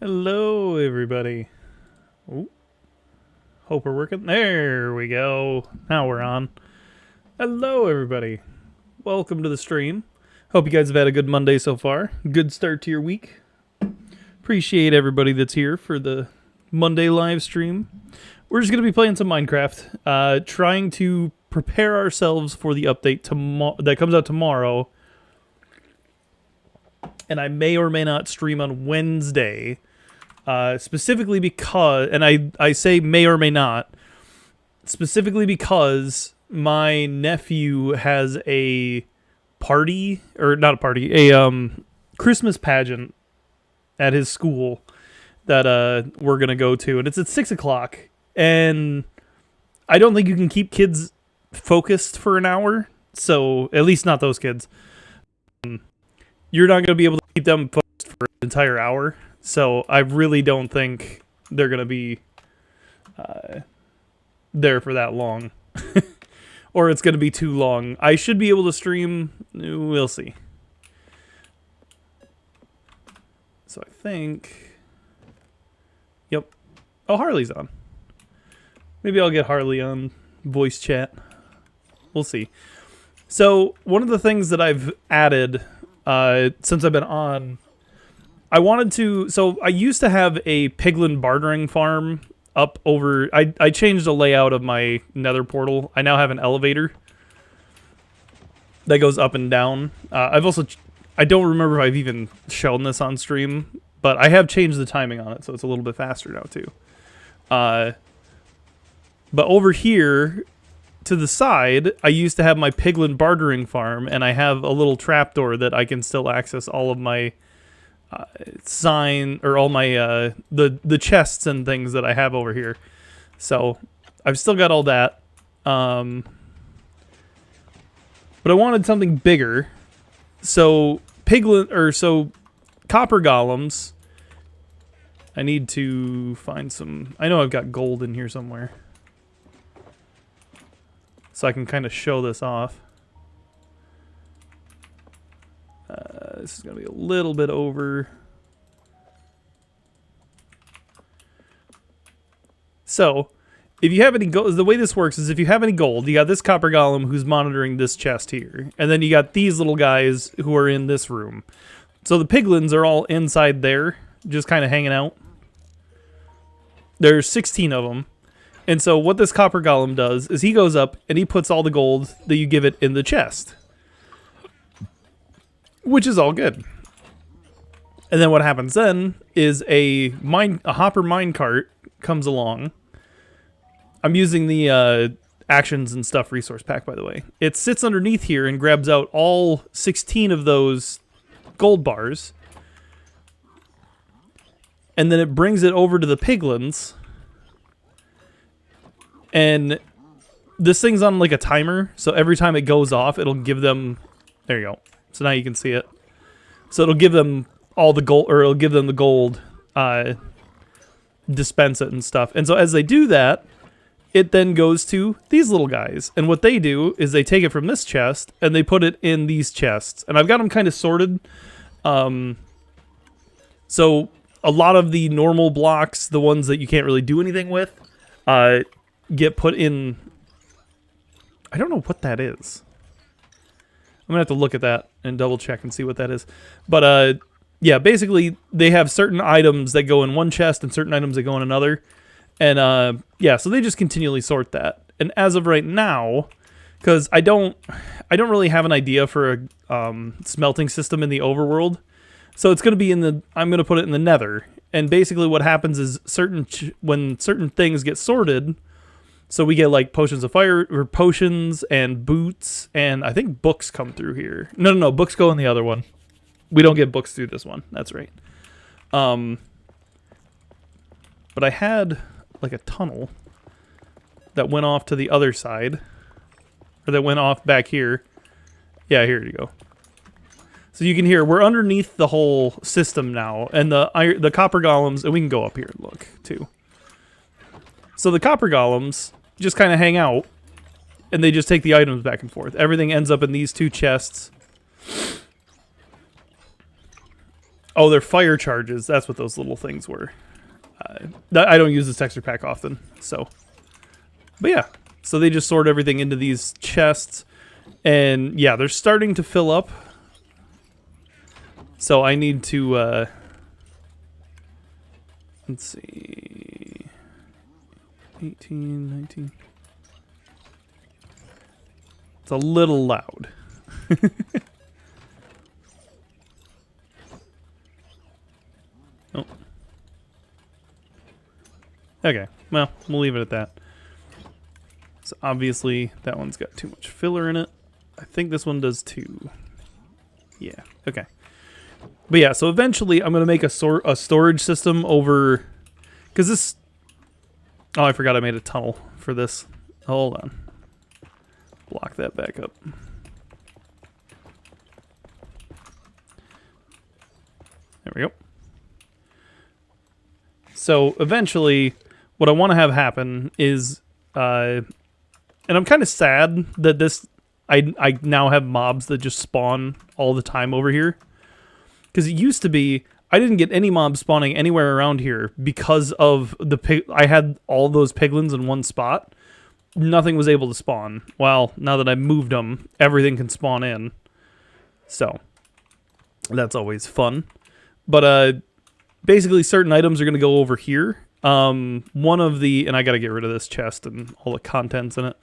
Hello, everybody. Ooh, hope we're working. There we go. Now we're on. Hello, everybody. Welcome to the stream. Hope you guys have had a good Monday so far. Good start to your week. Appreciate everybody that's here for the Monday live stream. We're just going to be playing some Minecraft, trying to prepare ourselves for the update that comes out tomorrow. And I may or may not stream on Wednesday. Specifically because, and I say may or may not, specifically because my nephew has a party, or not a party, a Christmas pageant at his school that we're going to go to. And it's at 6 o'clock. And I don't think you can keep kids focused for an hour. So, at least not those kids. You're not going to be able to keep them focused for an entire hour. So I really don't think they're going to be there for that long. Or it's going to be too long. I should be able to stream. We'll see. So I think... Yep. Oh, Harley's on. Maybe I'll get Harley on voice chat. We'll see. So one of the things that I've added since I've been on... I wanted to, so I used to have a piglin bartering farm up over, I changed the layout of my nether portal. I now have an elevator that goes up and down. I've also, I don't remember if I've even shown this on stream, but I have changed the timing on it, so it's a little bit faster now too. But over here to the side, I used to have my piglin bartering farm, and I have a little trapdoor that I can still access all of my sign or all my the chests and things that I have over here. So I've still got all that, but I wanted something bigger. So copper golems. I need to find some. I know I've got gold in here somewhere, so I can kind of show this off. This is going to be a little bit over. So, if you have any gold, the way this works is if you have any gold, you got this copper golem who's monitoring this chest here. And then you got these little guys who are in this room. So the piglins are all inside there, just kind of hanging out. There's 16 of them. And so what this copper golem does is he goes up and he puts all the gold that you give it in the chest. Which is all good. And then what happens then is a hopper minecart comes along. I'm using the actions and stuff resource pack, by the way. It sits underneath here and grabs out all 16 of those gold bars. And then it brings it over to the piglins. And this thing's on like a timer. So every time it goes off, it'll give them... There you go. So now you can see it. So it'll give them all the gold, or it'll give them the gold, dispense it and stuff. And so as they do that, it then goes to these little guys. And what they do is they take it from this chest and they put it in these chests. And I've got them kind of sorted. So a lot of the normal blocks, the ones that you can't really do anything with, get put in. I don't know what that is. I'm going to have to look at that and double check and see what that is. But, yeah, basically, they have certain items that go in one chest and certain items that go in another. And, yeah, so they just continually sort that. And as of right now, because I don't really have an idea for a smelting system in the overworld. So it's going to be I'm going to put it in the nether. And basically what happens is when certain things get sorted... So we get like potions of fire, or potions and boots, and I think books come through here. No, books go in the other one. We don't get books through this one. That's right. But I had like a tunnel that went off to the other side, or that went off back here. Yeah, here you go. So you can hear we're underneath the whole system now, and the copper golems, and we can go up here and look too. So the copper golems just kind of hang out, and they just take the items back and forth. Everything ends up in these two chests. Oh, they're fire charges. That's what those little things were. I don't use this texture pack often, so. But yeah, so they just sort everything into these chests. And yeah, they're starting to fill up. So I need to, let's see, 18, 19. It's a little loud. Oh. Okay, well, we'll leave it at that. So obviously that one's got too much filler in it. I think this one does too. Yeah, okay. But yeah, so eventually I'm going to make a storage system over... Because this... Oh, I forgot I made a tunnel for this. Hold on. Block that back up. There we go. So eventually, what I want to have happen is... and I'm kind of sad that this... I now have mobs that just spawn all the time over here. Because it used to be, I didn't get any mobs spawning anywhere around here because of the pig. I had all those piglins in one spot. Nothing was able to spawn. Well, now that I've moved them, everything can spawn in. So, that's always fun. But basically, certain items are going to go over here. One of the, and I got to get rid of this chest and all the contents in it.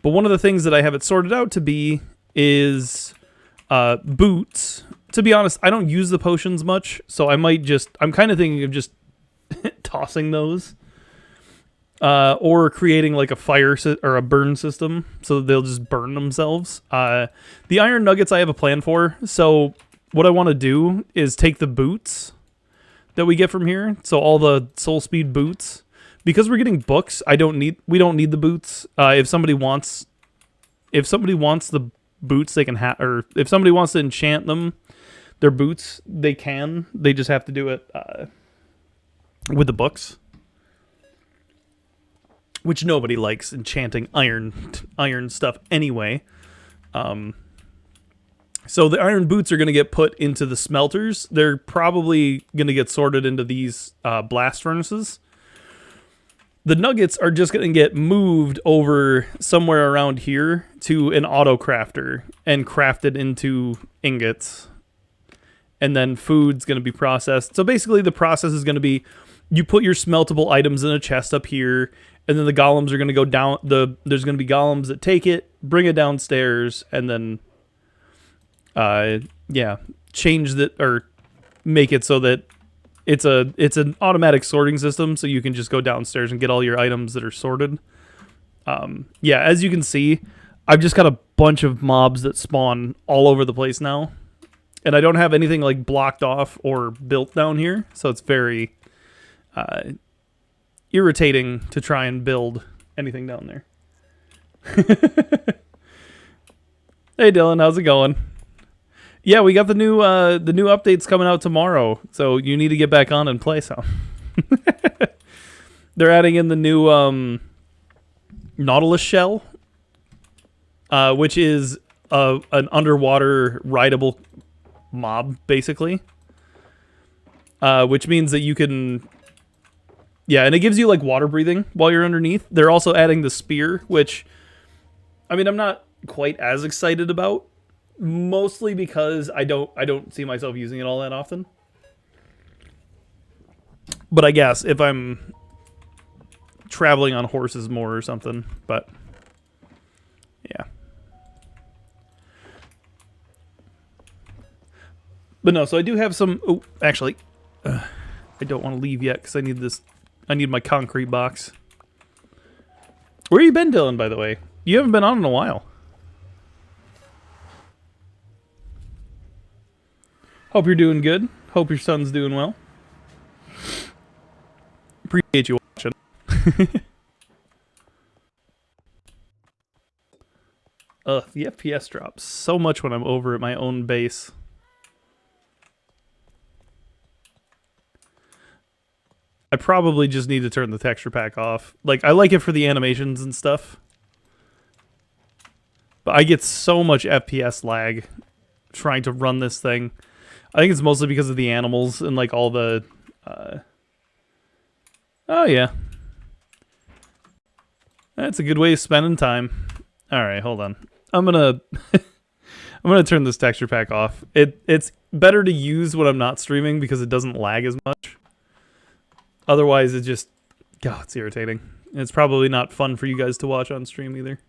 But one of the things that I have it sorted out to be is boots. To be honest, I don't use the potions much, so I might just... I'm kind of thinking of just tossing those. Or creating like a fire or a burn system, so they'll just burn themselves. The iron nuggets I have a plan for, so what I want to do is take the boots that we get from here, so all the soul speed boots. Because we're getting books, we don't need the boots. If somebody wants the boots, they can have, or if somebody wants to enchant them, their boots, they can. They just have to do it with the books, which nobody likes enchanting iron stuff anyway. So the iron boots are going to get put into the smelters. They're probably going to get sorted into these blast furnaces. The nuggets are just going to get moved over somewhere around here to an auto crafter and crafted into ingots. And then food's going to be processed. So basically the process is going to be you put your smeltable items in a chest up here, and then the golems are going to go down. There's going to be golems that take it, bring it downstairs, and then change that or make it so that it's an automatic sorting system, so you can just go downstairs and get all your items that are sorted. As you can see, I've just got a bunch of mobs that spawn all over the place now. And I don't have anything like blocked off or built down here, so it's very irritating to try and build anything down there. Hey Dylan, how's it going? Yeah, we got the new updates coming out tomorrow, so you need to get back on and play some. They're adding in the new Nautilus shell, which is an underwater rideable mob, basically. Which means that you can... Yeah, and it gives you like water breathing while you're underneath. They're also adding the spear, which... I mean, I'm not quite as excited about. Mostly because I don't see myself using it all that often. But I guess if I'm traveling on horses more or something, but yeah. But no, so I do have some... Oh, actually, I don't want to leave yet because I need this. I need my concrete box. Where you been, Dylan, by the way? You haven't been on in a while. Hope you're doing good. Hope your son's doing well. Appreciate you watching. The FPS drops so much when I'm over at my own base. I probably just need to turn the texture pack off. Like, I like it for the animations and stuff. But I get so much FPS lag trying to run this thing. I think it's mostly because of the animals and like all the. Oh yeah, that's a good way of spending time. All right, hold on. I'm gonna I'm gonna turn this texture pack off. It's better to use when I'm not streaming because it doesn't lag as much. Otherwise, it just it's irritating. It's probably not fun for you guys to watch on stream either.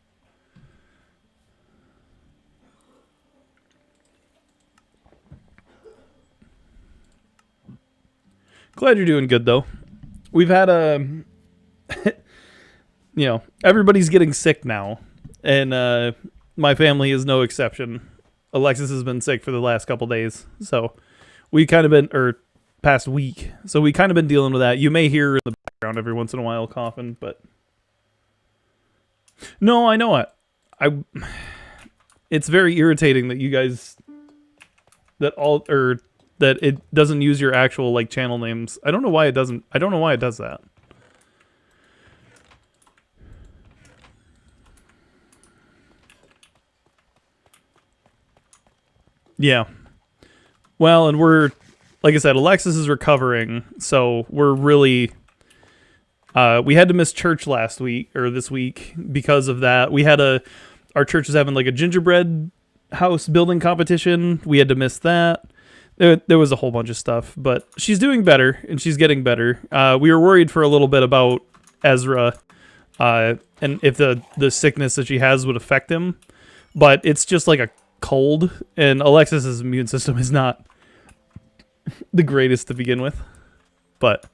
Glad you're doing good though. We've had a, everybody's getting sick now, and my family is no exception. Alexis has been sick for the last couple days, so we kind of been, or past week, so we kind of been dealing with that. You may hear in the background every once in a while coughing, but no, I know it. It's very irritating that you guys that it doesn't use your actual like channel names. I don't know why it doesn't. I don't know why it does that. Yeah. Well, and we're, like I said, Alexis is recovering, so we're really we had to miss church last week or this week because of that. We had our church was having like a gingerbread house building competition. We had to miss that. There was a whole bunch of stuff, but she's doing better, and she's getting better. We were worried for a little bit about Ezra, and if the sickness that she has would affect him, but it's just like a cold, and Alexis's immune system is not the greatest to begin with, but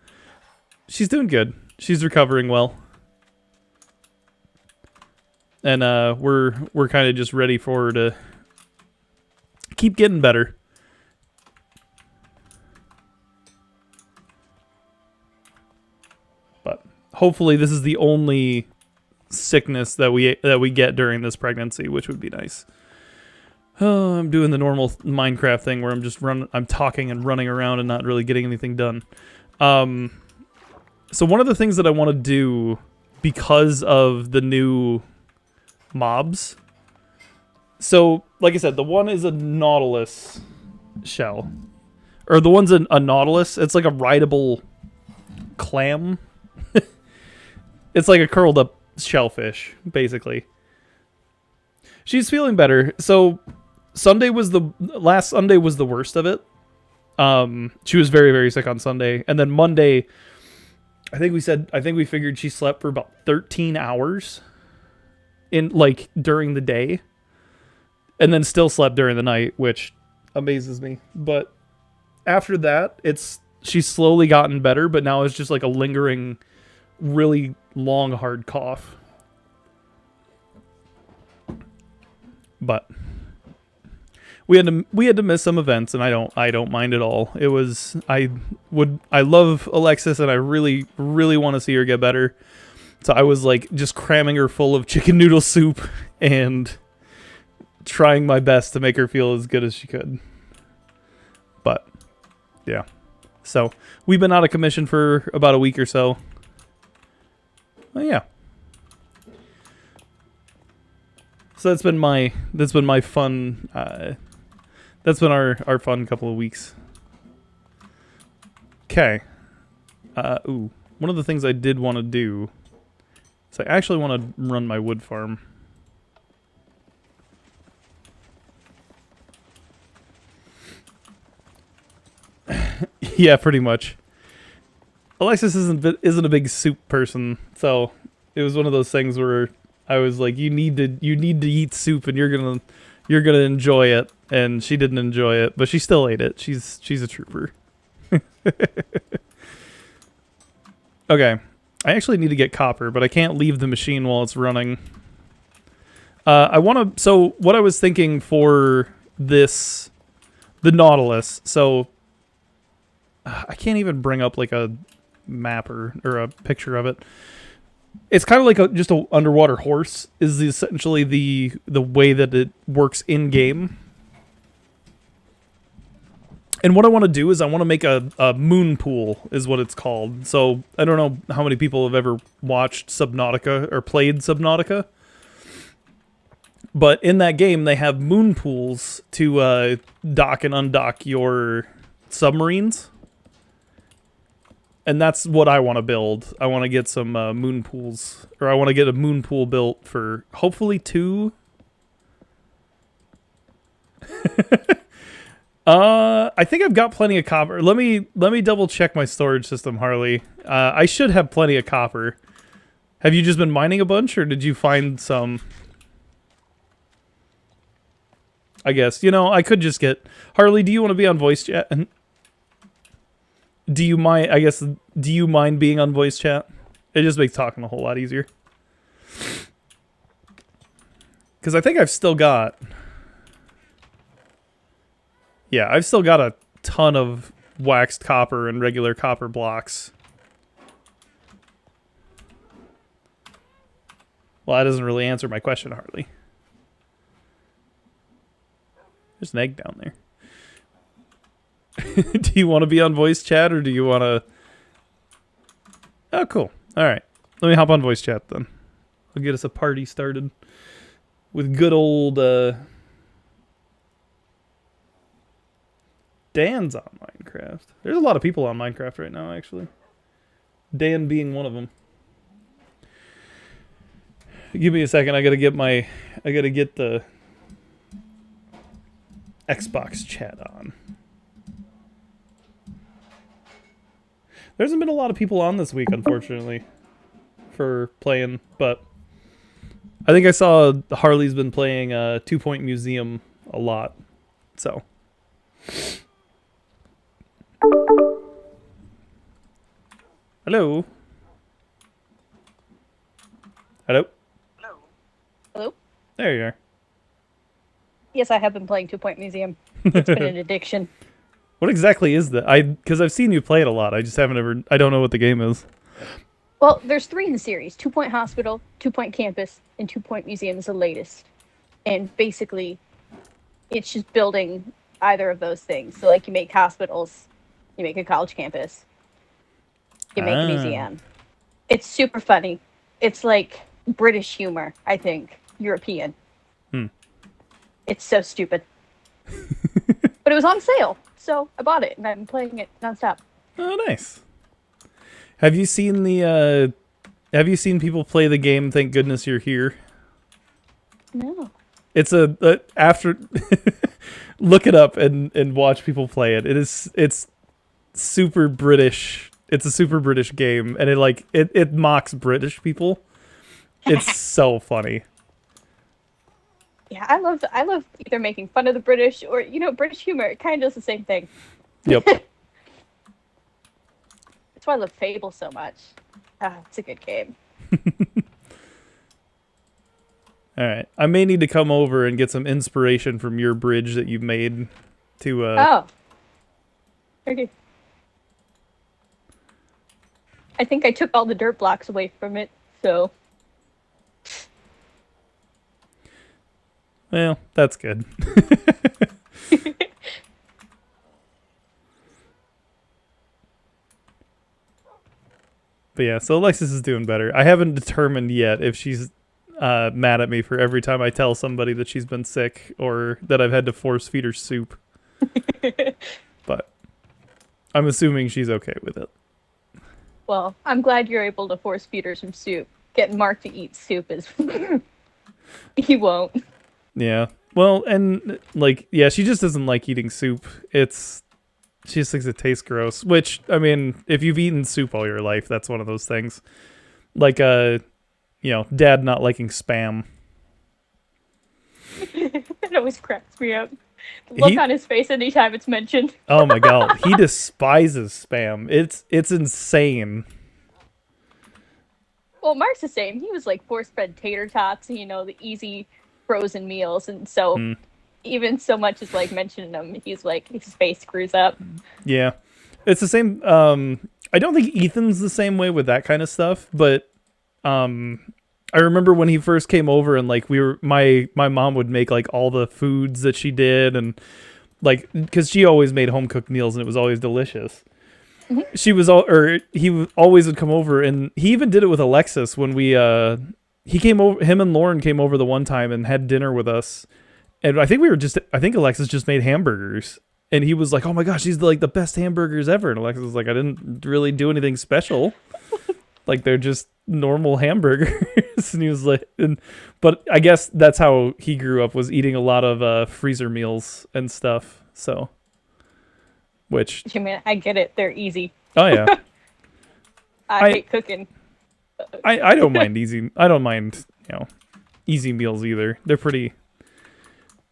she's doing good. She's recovering well, and we're kind of just ready for her to keep getting better. Hopefully this is the only sickness that we get during this pregnancy, which would be nice. Oh, I'm doing the normal Minecraft thing where I'm talking and running around and not really getting anything done. So one of the things that I want to do because of the new mobs. So, like I said, the one is a Nautilus shell. Or the one's a Nautilus. It's like a rideable clam. It's like a curled up shellfish, basically. She's feeling better. So last Sunday was the worst of it. She was very, very sick on Sunday. And then Monday, I think we figured she slept for about 13 hours during the day. And then still slept during the night, which amazes me. But after that, she's slowly gotten better, but now it's just like a lingering, really long, hard cough. But we had to miss some events, and I don't mind at all. It was I love Alexis, and I really, really want to see her get better. So I was like just cramming her full of chicken noodle soup and trying my best to make her feel as good as she could. But yeah. So we've been out of commission for about a week or so. Well, yeah. So that's been my fun. That's been our fun couple of weeks. Okay. One of the things I did want to do is I actually want to run my wood farm. Yeah, pretty much. Alexis isn't a big soup person, so it was one of those things where I was like, you need to eat soup, and you're gonna enjoy it. And she didn't enjoy it, but she still ate it. She's a trooper. Okay, I actually need to get copper, but I can't leave the machine while it's running. So what I was thinking for the Nautilus. So I can't even bring up like a map or a picture of it. It's kind of like just an underwater horse is essentially the way that it works in game. And what I want to do is I want to make a moon pool is what it's called. So I don't know how many people have ever watched Subnautica or played Subnautica. But in that game, they have moon pools to dock and undock your submarines. And that's what I want to build. I want to get some moon pools. Or I want to get a moon pool built for hopefully 2. I think I've got plenty of copper. Let me double check my storage system, Harley. I should have plenty of copper. Have you just been mining a bunch, or did you find some? I guess. I could just get... Harley, do you want to be on voice chat? Do you mind... I guess, do you mind being on voice chat? It just makes talking a whole lot easier. Because I think I've still got... Yeah, I've still got a ton of waxed copper and regular copper blocks. Well, that doesn't really answer my question, Harley. There's an egg down there. Do you want to be on voice chat, or do you want to... Oh, cool. All right. Let me hop on voice chat, then. I'll get us a party started with good old... Dan's on Minecraft. There's a lot of people on Minecraft right now, actually. Dan being one of them. Give me a second. I gotta get the Xbox chat on. There hasn't been a lot of people on this week, unfortunately, for playing, but I think I saw Harley's been playing 2 Point Museum a lot, so. Hello? Hello? Hello? There you are. Yes, I have been playing 2 Point Museum. It's been an addiction. What exactly is that? Because I've seen you play it a lot. I just haven't ever... I don't know what the game is. Well, there's 3 in the series. 2 Point Hospital, 2 Point Campus, and 2 Point Museum is the latest. And basically, it's just building either of those things. So, like, you make hospitals, you make a college campus, you make a museum. It's super funny. It's like British humor, I think. European. It's so stupid. But it was on sale, so I bought it, and I'm playing it nonstop. Oh, nice. Have you seen the, have you seen people play the game Thank Goodness You're Here? No. It's after... Look it up and watch people play it. It's super British. It's a super British game, and it mocks British people. It's so funny. Yeah, I love either making fun of the British or, British humor. It kind of does the same thing. Yep. That's why I love Fable so much. It's a good game. All right. I may need to come over and get some inspiration from your bridge that you've made to... Oh. Okay. I think I took all the dirt blocks away from it, so... Well, that's good. But yeah, so Alexis is doing better. I haven't determined yet if she's mad at me for every time I tell somebody that she's been sick or that I've had to force feed her soup. But I'm assuming she's okay with it. Well, I'm glad you're able to force feed her some soup. Getting Mark to eat soup is... He won't. Yeah. Well, and, yeah, she just doesn't like eating soup. She just thinks it tastes gross. Which, I mean, if you've eaten soup all your life, that's one of those things. Like, Dad not liking Spam. It always cracks me up. The look on his face anytime it's mentioned. Oh my god, he despises Spam. It's insane. Well, Mark's the same. He was like force-fed tater tots, the easy frozen meals, and so even so much as mentioning them, he's like his face screws up. Yeah, it's the same. I don't think Ethan's the same way with that kind of stuff, but I remember when he first came over and my mom would make all the foods that she did, and because she always made home cooked meals and it was always delicious. Mm-hmm. He always would come over, and he even did it with Alexis when we he came over. Him and Lauren came over the one time and had dinner with us, and I think Alexis just made hamburgers, and he was like, "Oh my gosh, these are like the best hamburgers ever." And Alexis was like, "I didn't really do anything special, like they're just normal hamburgers." And he was like, but I guess that's how he grew up, was eating a lot of freezer meals and stuff. So, which I mean, I get it. They're easy. oh yeah. I hate cooking. I don't mind easy meals either. They're pretty,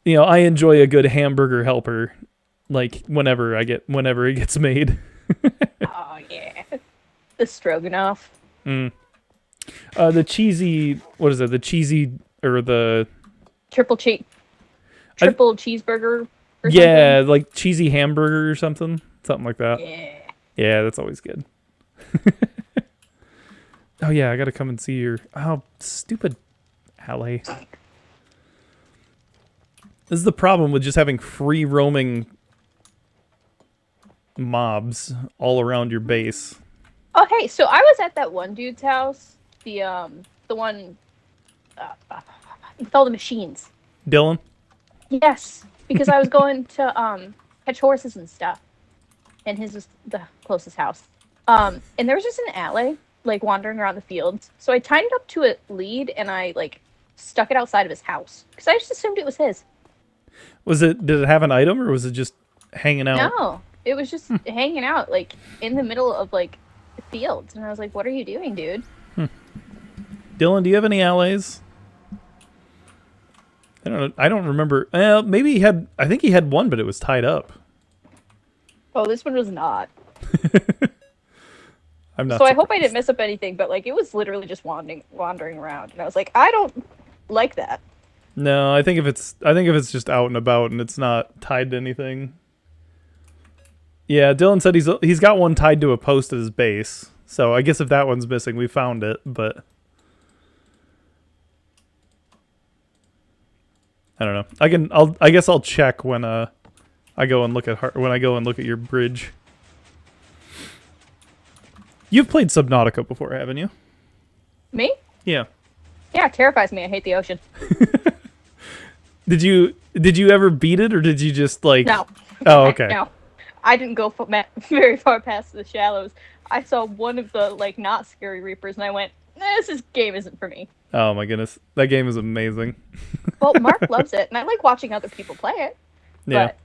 I enjoy a good hamburger helper, like whenever it gets made. Oh yeah, the stroganoff. The cheesy, what is it? The cheesy or the Triple cheeseburger. Or yeah, something. like cheesy hamburger or something like that. Yeah. Yeah, that's always good. Oh yeah, I gotta come and see your stupid alley. This is the problem with just having free roaming mobs all around your base. Oh hey, so I was at that one dude's house, the one with all the machines. Dylan? Yes, because I was going to catch horses and stuff, and his was the closest house. And there was just an alley, like wandering around the fields. So I tied it up to a lead, and I like stuck it outside of his house because I just assumed it was his. Did it have an item, or was it just hanging out? No, it was just hanging out, like in the middle of like the fields, and I was like, "What are you doing, dude?" Dylan, do you have any allies? I don't remember. Maybe he had. I think he had one, but it was tied up. Oh, this one was not. I'm not. So I hope I didn't mess up anything, but like it was literally just wandering around, and I was like, I don't like that. No, I think if it's just out and about and it's not tied to anything. Yeah, Dylan said he's got one tied to a post at his base. So I guess if that one's missing, we found it, but I don't know. I guess I'll check when I go and look at your bridge. You've played Subnautica before, haven't you? Me? Yeah. Yeah, it terrifies me. I hate the ocean. Did you ever beat it, or did you just like? No. Oh, okay. No, I didn't go very far past the shallows. I saw one of the like not scary reapers, and I went, "This game isn't for me." Oh my goodness, that game is amazing. Well, Mark loves it, and I like watching other people play it. Yeah. But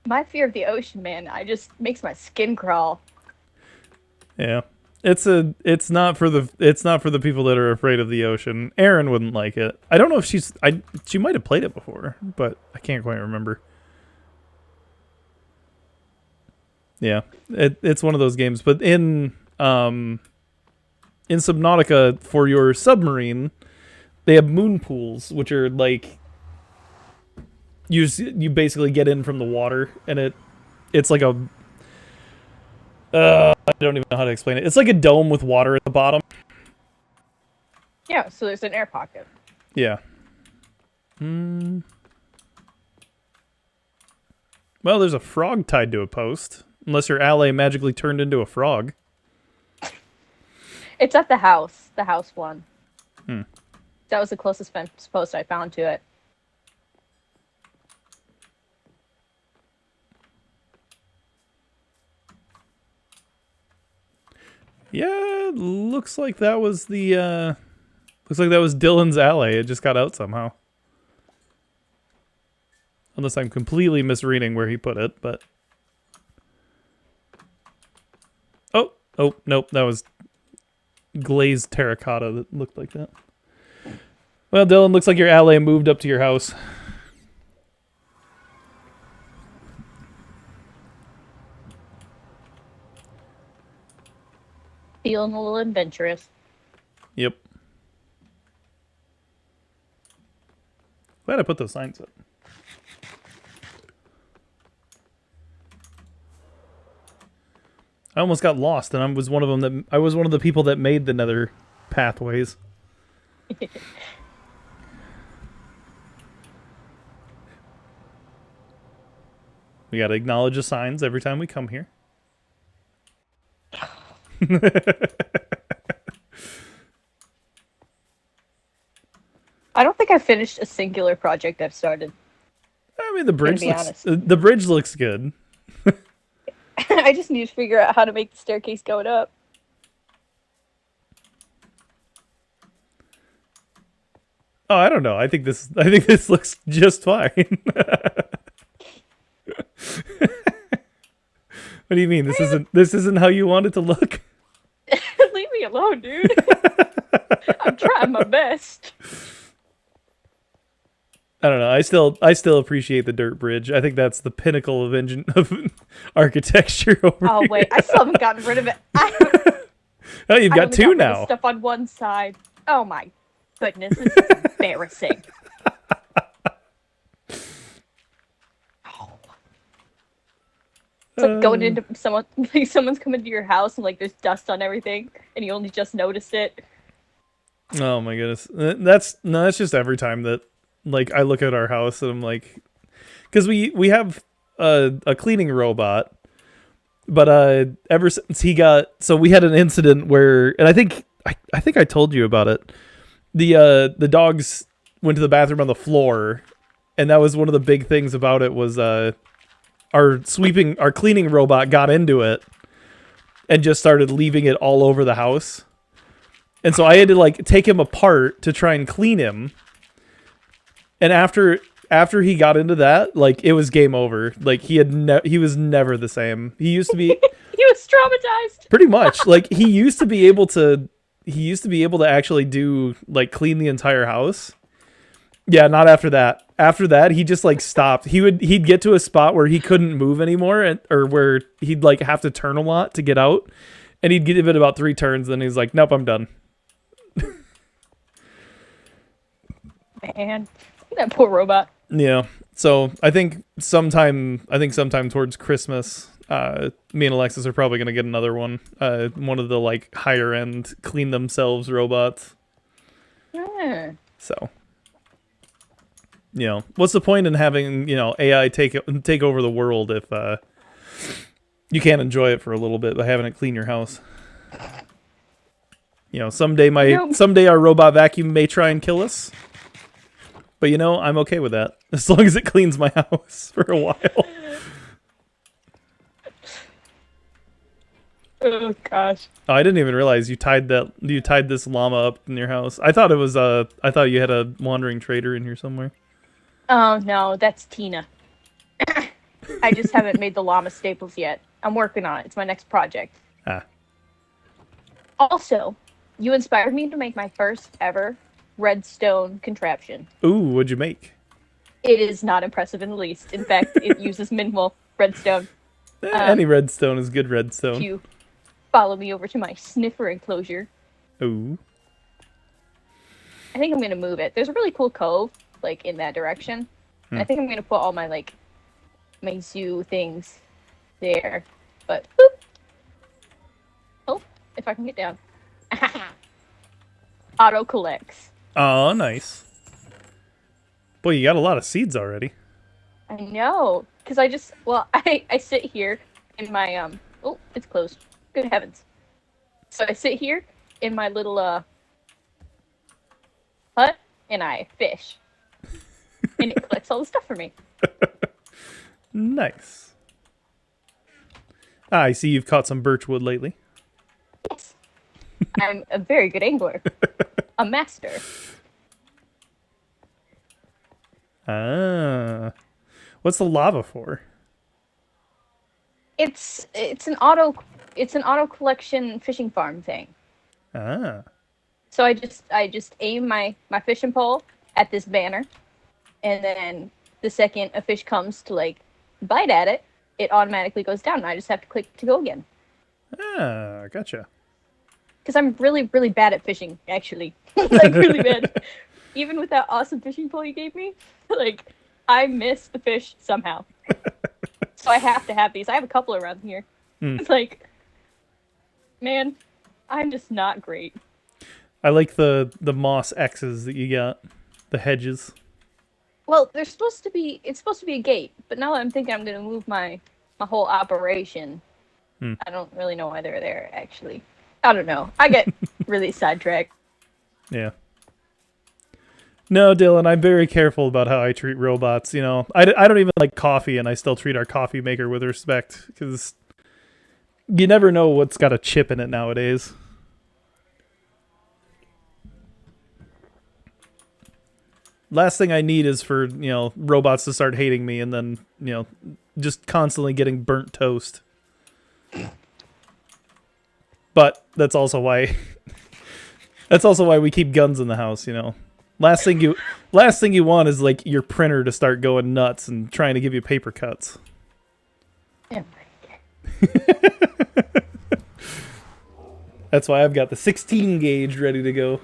my fear of the ocean, man, just makes my skin crawl. Yeah. It's not for the people that are afraid of the ocean. Erin wouldn't like it. I don't know if she might have played it before, but I can't quite remember. Yeah. It's one of those games, but in Subnautica, for your submarine, they have moon pools, which are like you basically get in from the water, and it's like a I don't even know how to explain it. It's like a dome with water at the bottom. Yeah, so there's an air pocket. Yeah. Well, there's a frog tied to a post. Unless your ally magically turned into a frog. It's at the house one. That was the closest fence post I found to it. Yeah, looks like that was Dylan's ally. It just got out somehow. Unless I'm completely misreading where he put it, but Oh, nope, that was glazed terracotta that looked like that. Well, Dylan, looks like your ally moved up to your house. Feeling a little adventurous. Yep. Glad I put those signs up. I almost got lost, and I was one of the people that made the nether pathways. We gotta acknowledge the signs every time we come here. I don't think I finished a singular project I've started. I mean, the Gonna bridge be looks honest. the bridge looks good. I just need to figure out how to make the staircase going up. Oh, I don't know. I think this looks just fine. What do you mean? This isn't how you want it to look? Leave me alone, dude. I'm trying my best. I don't know. I still appreciate the dirt bridge. I think that's the pinnacle of engine of architecture over Oh here. wait, I still haven't gotten rid of it. Oh, you've I got only two rid of now. Stuff on one side. Oh my goodness, this is embarrassing. Oh. It's like going into someone's coming to your house and like there's dust on everything and you only just noticed it. Oh my goodness. That's just every time that like I look at our house and I'm like, because we have a cleaning robot, but ever since he got, so we had an incident where, and I think I told you about it. The dogs went to the bathroom on the floor, and that was one of the big things about it was our cleaning robot got into it and just started leaving it all over the house. And so I had to like take him apart to try and clean him. And after he got into that, like it was game over. Like he was never the same. He used to be He was traumatized. pretty much like he used to be able to actually do like clean the entire house. Yeah, not after that. After that, he just like stopped. He'd get to a spot where he couldn't move anymore, or where he'd like have to turn a lot to get out, and he'd give it about 3 turns. Then he's like, "Nope, I'm done." Man, that poor robot. Yeah. So I think sometime towards Christmas, me and Alexis are probably gonna get another one. One of the like higher end clean themselves robots. Yeah. So, what's the point in having AI take over the world if you can't enjoy it for a little bit by having it clean your house? Someday our robot vacuum may try and kill us. But I'm okay with that as long as it cleans my house for a while. Oh gosh. Oh, I didn't even realize you tied this llama up in your house. I thought you had a wandering trader in here somewhere. Oh no, that's Tina. I just haven't made the llama staples yet. I'm working on it. It's my next project. Ah. Also, you inspired me to make my first ever redstone contraption. Ooh, what'd you make? It is not impressive in the least. In fact, it uses minimal redstone. Any redstone is good redstone. If you follow me over to my sniffer enclosure, Ooh. I think I'm gonna move it. There's a really cool cove, like in that direction. I think I'm gonna put all my my zoo things there. But boop. Oh, if I can get down. Auto collects. Oh, nice. Boy, you got a lot of seeds already. I know, because I sit here in my oh, it's closed. Good heavens. So I sit here in my little hut and I fish. And it collects all the stuff for me. Nice. I see you've caught some birchwood lately. Yes. I'm a very good angler. A master. Ah. What's the lava for? It's an auto collection fishing farm thing. Ah. So I just aim my fishing pole at this banner, and then the second a fish comes to like bite at it, it automatically goes down, and I just have to click to go again. Ah, gotcha. Because I'm really, really bad at fishing, actually. Like, really bad. Even with that awesome fishing pole you gave me, like, I miss the fish somehow. So I have to have these. I have a couple around here. It's like, man, I'm just not great. I like the moss X's that you got. The hedges. Well, it's supposed to be a gate, but now that I'm thinking I'm going to move my whole operation, I don't really know why they're there, actually. I don't know. I get really sidetracked. Yeah. No, Dylan, I'm very careful about how I treat robots. You know, I don't even like coffee, and I still treat our coffee maker with respect because you never know what's got a chip in it nowadays. Last thing I need is for, robots to start hating me and then, just constantly getting burnt toast. But that's also why we keep guns in the house, Last thing you want is like your printer to start going nuts and trying to give you paper cuts. Yeah. That's why I've got the 16 gauge ready to go.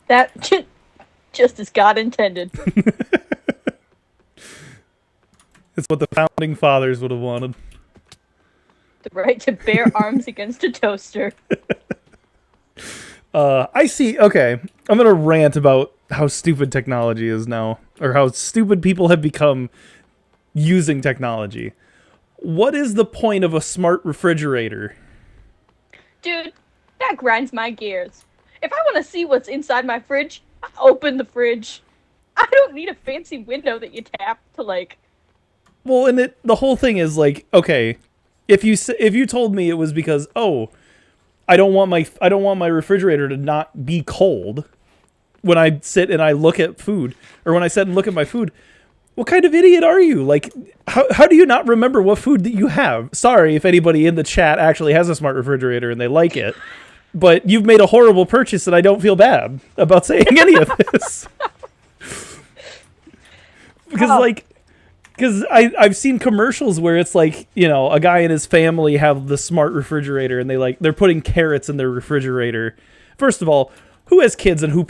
That just as God intended. It's what the founding fathers would have wanted. The right to bear arms against a toaster. I see. Okay, I'm gonna rant about how stupid technology is now, or how stupid people have become using technology. What is the point of a smart refrigerator? Dude, that grinds my gears. If I want to see what's inside my fridge, I open the fridge. I don't need a fancy window that you tap to like. Well, and the whole thing is like, okay, if you told me it was because I don't want my refrigerator to not be cold when I sit and I look at food, or when I sit and look at my food. What kind of idiot are you? Like, how do you not remember what food that you have? Sorry if anybody in the chat actually has a smart refrigerator and they like it, but you've made a horrible purchase and I don't feel bad about saying any of this. Because I've seen commercials where it's like, a guy and his family have the smart refrigerator and they're putting carrots in their refrigerator. First of all, who has kids and who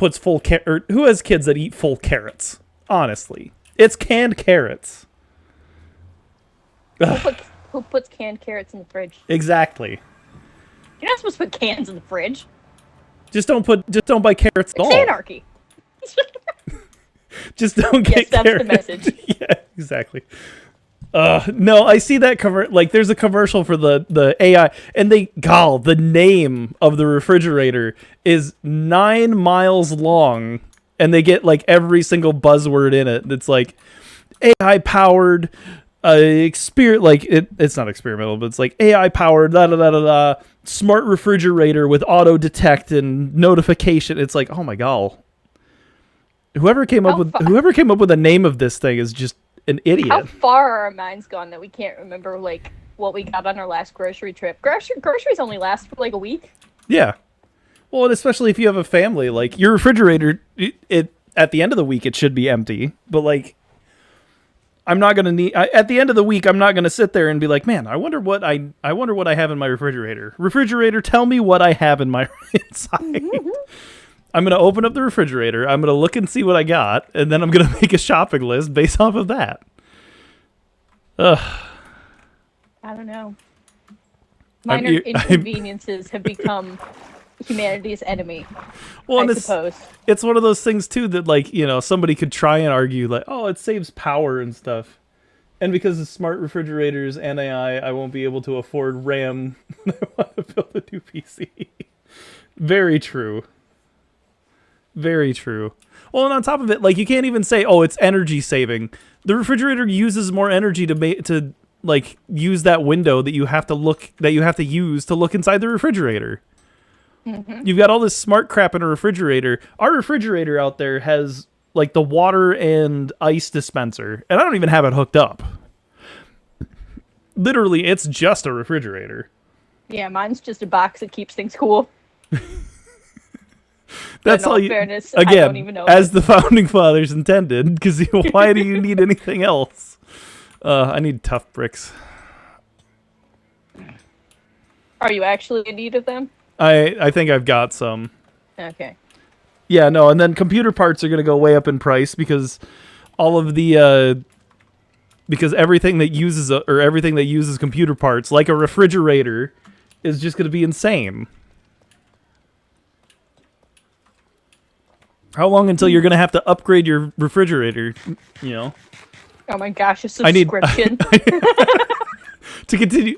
has kids that eat full carrots? Honestly, it's canned carrots. Who puts canned carrots in the fridge? Exactly. You're not supposed to put cans in the fridge. Just don't buy carrots at all. It's anarchy. Just don't get that's carrots. The message. Yeah, exactly. No, I see that there's a commercial for the AI, and the name of the refrigerator is 9 miles long, and they get like every single buzzword in it. It's like AI powered, it's not experimental, but it's like AI powered smart refrigerator with auto detect and notification. It's like, oh my god. Whoever came up with the name of this thing is just an idiot. How far are our minds gone that we can't remember like what we got on our last grocery trip? Groceries only last for like a week. Yeah. Well, and especially if you have a family, like your refrigerator, it at the end of the week it should be empty. But like, I'm not gonna at the end of the week I'm not gonna sit there and be like, man, I wonder what I have in my refrigerator. Refrigerator, tell me what I have in my inside. Mm-hmm. I'm going to open up the refrigerator, I'm going to look and see what I got, and then I'm going to make a shopping list based off of that. Ugh. I don't know. Minor inconveniences have become humanity's enemy, well, I suppose. It's one of those things, too, that, like, somebody could try and argue, like, oh, it saves power and stuff. And because of smart refrigerators and AI, I won't be able to afford RAM when I want to build a new PC. Very true. Very true. Well, and on top of it, like, you can't even say, oh, it's energy saving. The refrigerator uses more energy to use that window that you have to use to look inside the refrigerator. Mm-hmm. You've got all this smart crap in a refrigerator. Our refrigerator out there has like the water and ice dispenser, and I don't even have it hooked up. Literally, it's just a refrigerator. Yeah, mine's just a box that keeps things cool. That's all you. Fairness, again, I don't even know as the founding fathers intended, because why do you need anything else? I need tough bricks. Are you actually in need of them? I think I've got some. Okay. Yeah, no, and then computer parts are going to go way up in price because all of the because everything that uses computer parts, like a refrigerator, is just going to be insane. How long until you're going to have to upgrade your refrigerator, Oh my gosh, a subscription. To continue.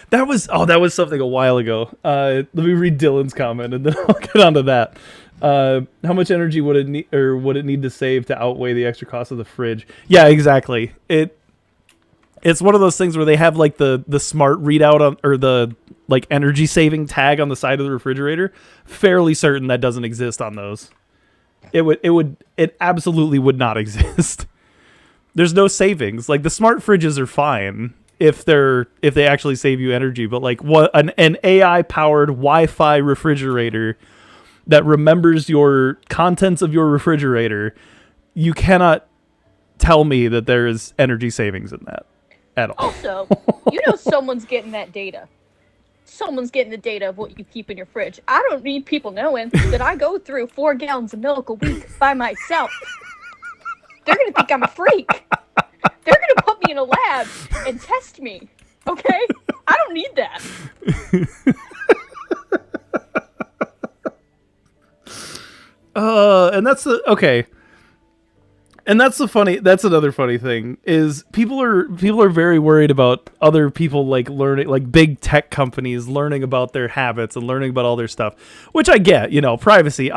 That was something a while ago. Let me read Dylan's comment and then I'll get onto that. How much energy would it need to save to outweigh the extra cost of the fridge? Yeah, exactly. It's one of those things where they have like the smart readout on, or the like energy saving tag on the side of the refrigerator. Fairly certain that doesn't exist on those. It absolutely would not exist. There's no savings. Like the smart fridges are fine if they actually save you energy, but like what an AI powered Wi-Fi refrigerator that remembers your contents of your refrigerator, you cannot tell me that there is energy savings in that at all. Also, someone's getting that data. Someone's getting the data of what you keep in your fridge. I don't need people knowing that I go through 4 gallons of milk a week by myself. They're going to think I'm a freak. They're going to put me in a lab and test me. Okay? I don't need that. That's another funny thing is people are very worried about other people like learning, like big tech companies learning about their habits and learning about all their stuff, which I get, privacy.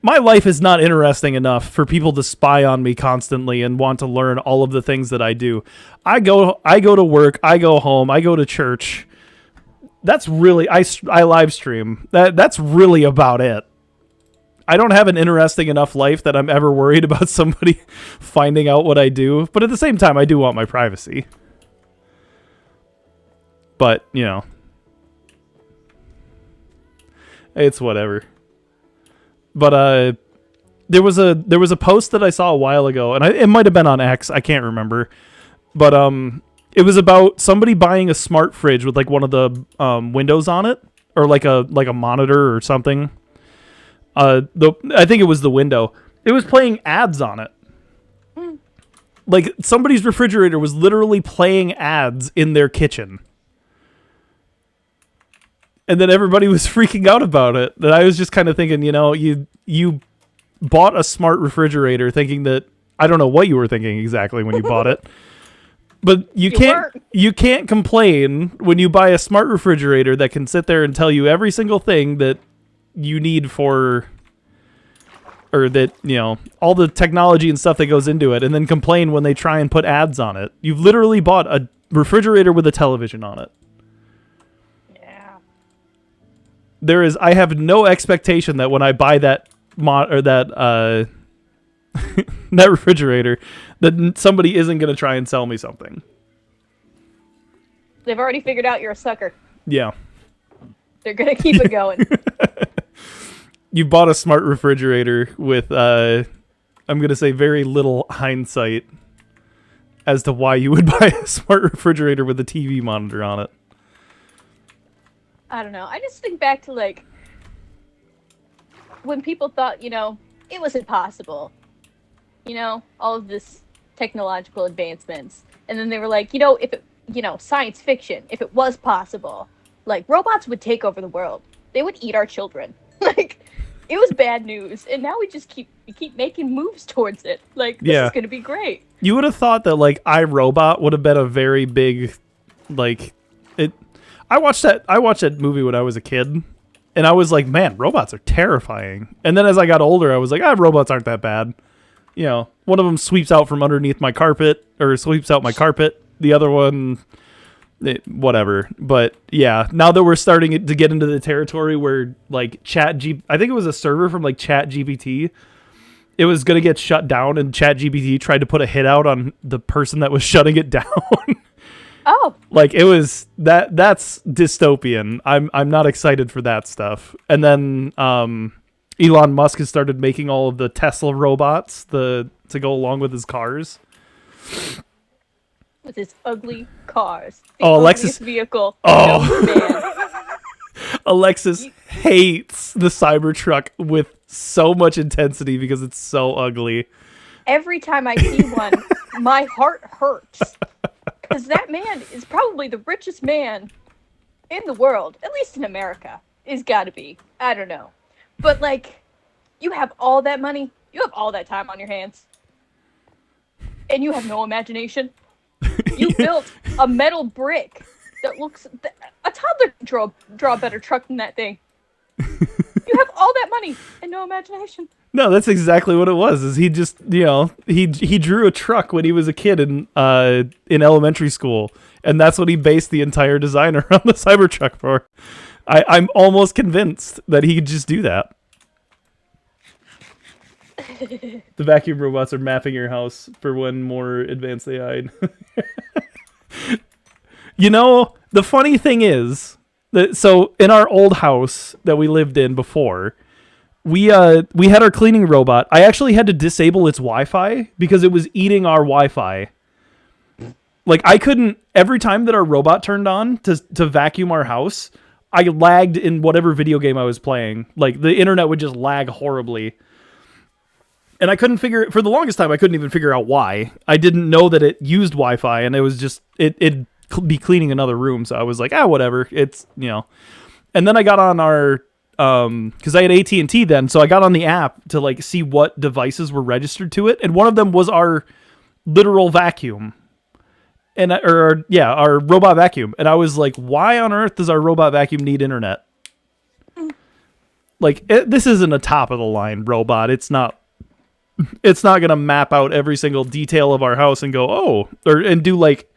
My life is not interesting enough for people to spy on me constantly and want to learn all of the things that I do. I go to work, I go home, I go to church. That's really, I live stream. That's really about it. I don't have an interesting enough life that I'm ever worried about somebody finding out what I do. But at the same time, I do want my privacy. But, it's whatever. But there was a post that I saw a while ago, and it might have been on X, I can't remember. But it was about somebody buying a smart fridge with like one of the windows on it, or like a monitor or something. I think it was the window. It was playing ads on it. Like somebody's refrigerator was literally playing ads in their kitchen. And then everybody was freaking out about it. And I was just kind of thinking, you bought a smart refrigerator thinking that, I don't know what you were thinking exactly when you bought it. But you can't complain when you buy a smart refrigerator that can sit there and tell you every single thing that you need for, or that, all the technology and stuff that goes into it, and then complain when they try and put ads on it. You've literally bought a refrigerator with a television on it. Yeah. I have no expectation that when I buy that that refrigerator, that somebody isn't going to try and sell me something. They've already figured out you're a sucker. Yeah. They're going to keep it going. You bought a smart refrigerator with, I'm going to say very little hindsight as to why you would buy a smart refrigerator with a TV monitor on it. I don't know. I just think back to, like, when people thought, it was impossible. All of this technological advancements. And then they were like, if it, science fiction, if it was possible, like, robots would take over the world. They would eat our children. Like, it was bad news. And now we just keep making moves towards it. Like, this is going to be great. You would have thought that, like, iRobot would have been a very big, like, it. I watched that movie when I was a kid, and I was like, man, robots are terrifying. And then as I got older, I was like, robots aren't that bad. One of them sweeps out from underneath my carpet, or sweeps out my carpet. The other one, whatever. But yeah, now that we're starting to get into the territory where like I think it was a server from like ChatGPT, it was going to get shut down, and ChatGPT tried to put a hit out on the person that was shutting it down. Oh. Like it was that's dystopian. I'm not excited for that stuff. And then Elon Musk has started making all of the Tesla robots to go along with his cars. With his ugly cars. Alexis vehicle. Alexis hates the Cybertruck with so much intensity because it's so ugly. Every time I see one, my heart hurts. Because that man is probably the richest man in the world, at least in America. Is got to be. I don't know. But, like, you have all that money, you have all that time on your hands, and you have no imagination. You built a metal brick that looks. A toddler could draw a better truck than that thing. You have all that money and no imagination. No, that's exactly what it was. Is he just, he drew a truck when he was a kid in elementary school, and that's what he based the entire design around the Cybertruck for. I'm almost convinced that he could just do that. The vacuum robots are mapping your house for when more advanced AI. The funny thing is that so in our old house that we lived in before, we had our cleaning robot. I actually had to disable its Wi-Fi because it was eating our Wi-Fi. Like I couldn't, every time that our robot turned on to vacuum our house, I lagged in whatever video game I was playing. Like the internet would just lag horribly. And I couldn't for the longest time, I couldn't even figure out why. I didn't know that it used Wi-Fi, and it was just, it'd be cleaning another room. So I was like, whatever. It's, And then I got on our, because I had AT&T then, so I got on the app to like see what devices were registered to it. And one of them was our literal vacuum. Our robot vacuum. And I was like, why on earth does our robot vacuum need internet? Like, this isn't a top of the line robot. It's not going to map out every single detail of our house and go, and do like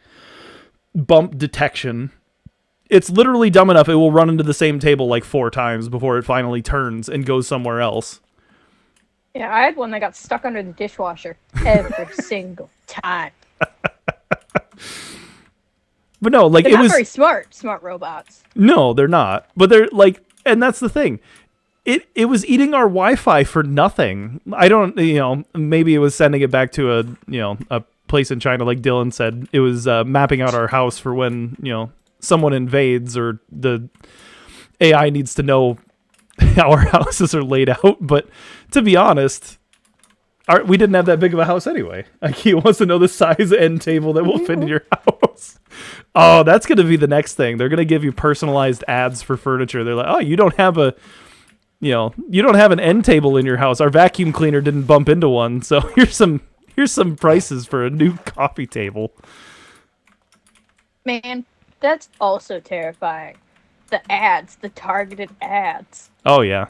bump detection. It's literally dumb enough it will run into the same table like 4 times before it finally turns and goes somewhere else. Yeah, I had one that got stuck under the dishwasher every single time. But no, like they're not very smart robots. No, they're not. But they're like, and that's the thing. It was eating our Wi-Fi for nothing. I don't, maybe it was sending it back to a place in China, like Dylan said. It was mapping out our house for when, someone invades or the AI needs to know how our houses are laid out. But to be honest, we didn't have that big of a house anyway. Like he wants to know the size end table that will fit in your house. Oh, that's going to be the next thing. They're going to give you personalized ads for furniture. They're like, you don't have you don't have an end table in your house. Our vacuum cleaner didn't bump into one. So here's some prices for a new coffee table. Man, that's also terrifying. The ads, the targeted ads. Oh, yeah.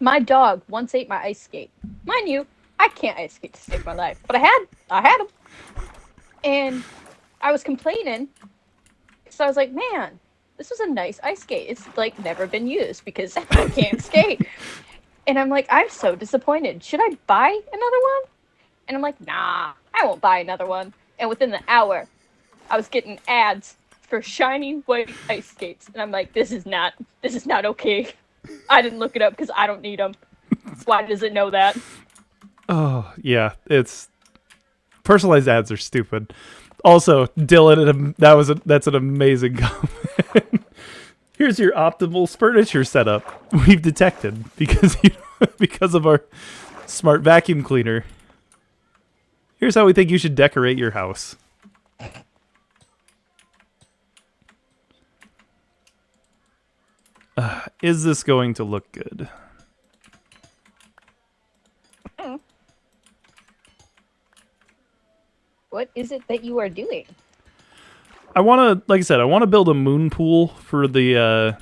My dog once ate my ice skate. Mind you, I can't ice skate to save my life, but I had him. And I was complaining. So I was like, man, this was a nice ice skate. It's like never been used because I can't skate. And I'm like, I'm so disappointed. Should I buy another one? And I'm like, nah, I won't buy another one. And within the hour, I was getting ads for shiny white ice skates. And I'm like, this is not okay. I didn't look it up because I don't need them. Why does it know that? Oh, yeah. It's personalized ads are stupid. Also, Dylan, that's an amazing comment. Here's your optimal furniture setup. We've detected because of our smart vacuum cleaner. Here's how we think you should decorate your house. Is this going to look good? What is it that you are doing? I want to, like I said, I want to build a moon pool for the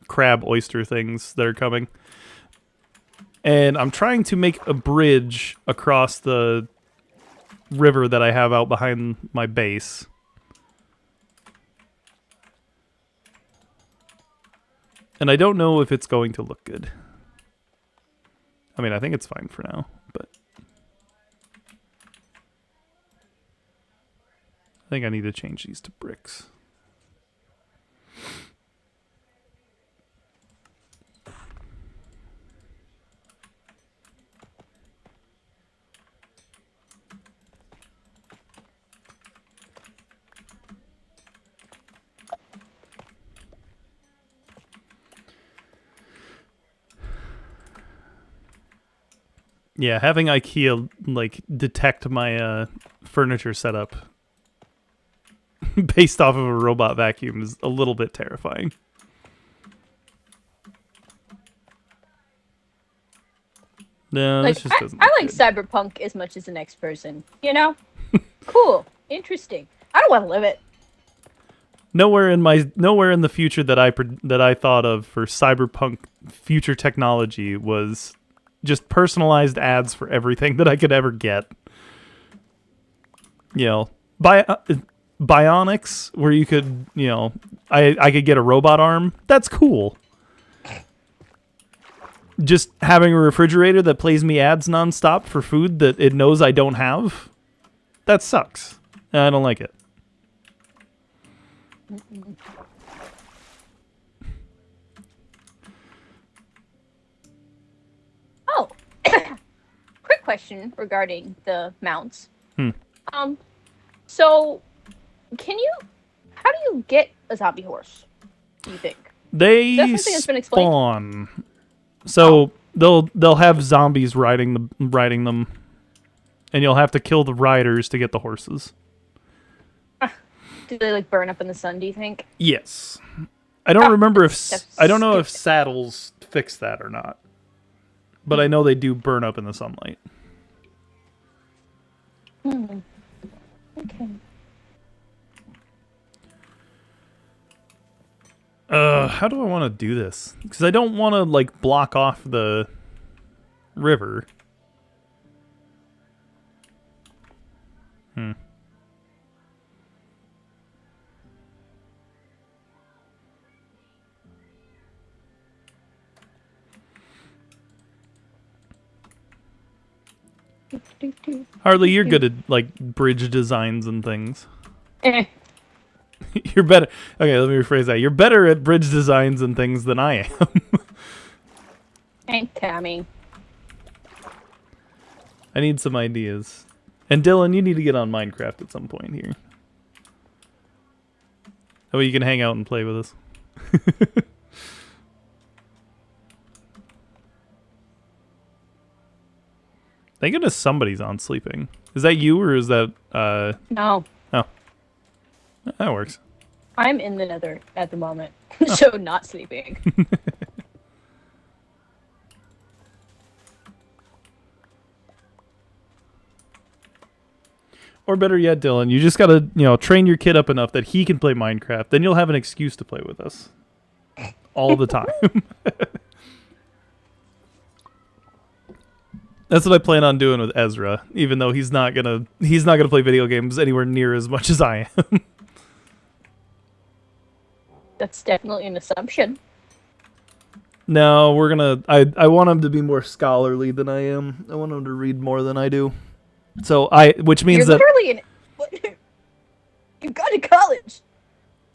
crab oyster things that are coming. And I'm trying to make a bridge across the river that I have out behind my base. And I don't know if it's going to look good. I mean, I think it's fine for now, but I think I need to change these to bricks. Yeah, having IKEA like detect my furniture setup based off of a robot vacuum is a little bit terrifying. No, Like this just doesn't. I look like good. Cyberpunk as much as the next person. You know, cool, interesting. I don't want to live it. Nowhere in the future that I thought of for cyberpunk future technology was just personalized ads for everything that I could ever get. You know, bionics where you could, I could get a robot arm. That's cool. Just having a refrigerator that plays me ads nonstop for food that it knows I don't have. That sucks. I don't like it. Oh, quick question regarding the mounts. So how do you get a zombie horse? Do you think? They That's something that's been explained? spawn. So they'll have zombies riding them, and you'll have to kill the riders to get the horses. Do they like burn up in the sun? Do you think? Yes. I don't remember if that's I don't know if stupid. saddles fix that or not, but I know they do burn up in the sunlight. Okay. How do I want to do this? Because I don't want to like block off the river. Harley, you're good at like bridge designs and things. Eh. You're better. Okay, let me rephrase that. You're better at bridge designs and things than I am. Hey, Tammy. I need some ideas. And Dylan, you need to get on Minecraft at some point here. That way you can hang out and play with us. Thank goodness somebody's on sleeping. Is that you or is that No, oh. That works. I'm in the nether at the moment, so not sleeping. Or better yet, Dylan, you just gotta, train your kid up enough that he can play Minecraft. Then you'll have an excuse to play with us. All the time. That's what I plan on doing with Ezra, even though he's not gonna play video games anywhere near as much as I am. That's definitely an assumption. No, we're gonna. I want him to be more scholarly than I am. I want him to read more than I do. So which means You're that literally in. You've gone to college.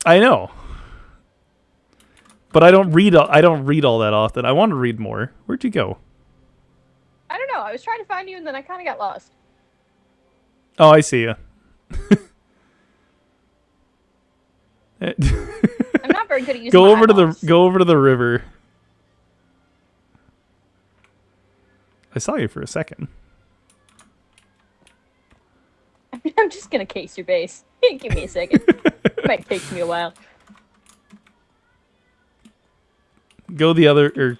I know, but I don't read. I don't read all that often. I want to read more. Where'd you go? I don't know. I was trying to find you, and then I kind of got lost. Oh, I see you. I'm not very good at using Go my over to the eyeballs. river. I saw you for a second. I'm just gonna case your base. Give me a second. It might take me a while. Go the other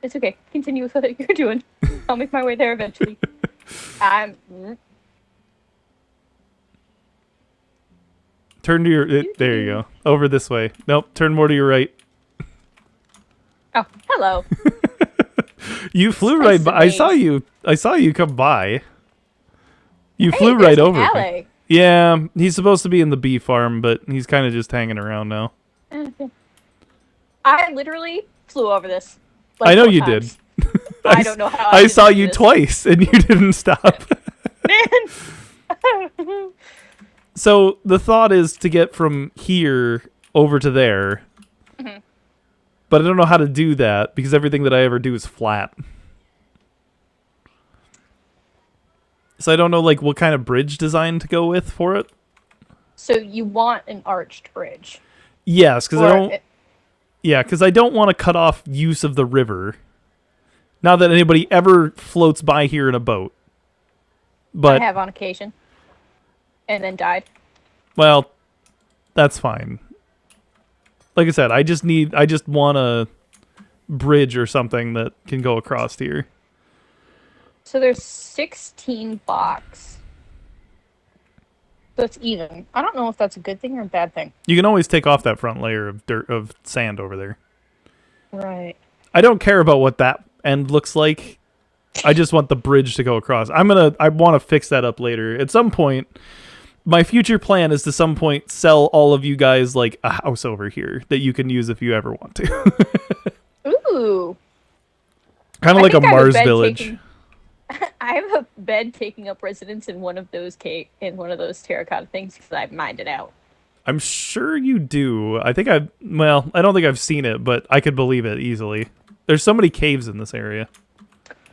It's okay. Continue with what you're doing. I'll make my way there eventually. Turn to your. There you go. Over this way. Nope. Turn more to your right. Oh, hello. You flew Nice right to by. I meet. saw you. I saw you come by. You Hey, flew there's right an over me. alley. Yeah, he's supposed to be in the bee farm, but he's kind of just hanging around now. I literally flew over this. I know 4 you times. did. I don't know how I didn't saw do you this. twice, and you didn't stop. Man. So the thought is to get from here over to there. But I don't know how to do that because everything that I ever do is flat. So I don't know like what kind of bridge design to go with for it. So you want an arched bridge? Yes, because I Or don't. Yeah, because I don't want to cut off use of the river. Not that anybody ever floats by here in a boat. But I have on occasion, and then died. well, that's fine. Like I said, I just want to bridge or something that can go across here. So there's 16 blocks. So it's even. I don't know if that's a good thing or a bad thing. You can always take off that front layer of sand over there. Right. I don't care about what that end looks like. I just want the bridge to go across. I want to fix that up later. At some point, my future plan is to some point sell all of you guys like a house over here that you can use if you ever want to. Ooh. Kind of like a Mars village. I have a bed taking up residence in one of those terracotta things because I've mined it out. I'm sure you do. I don't think I've seen it, but I could believe it easily. There's so many caves in this area.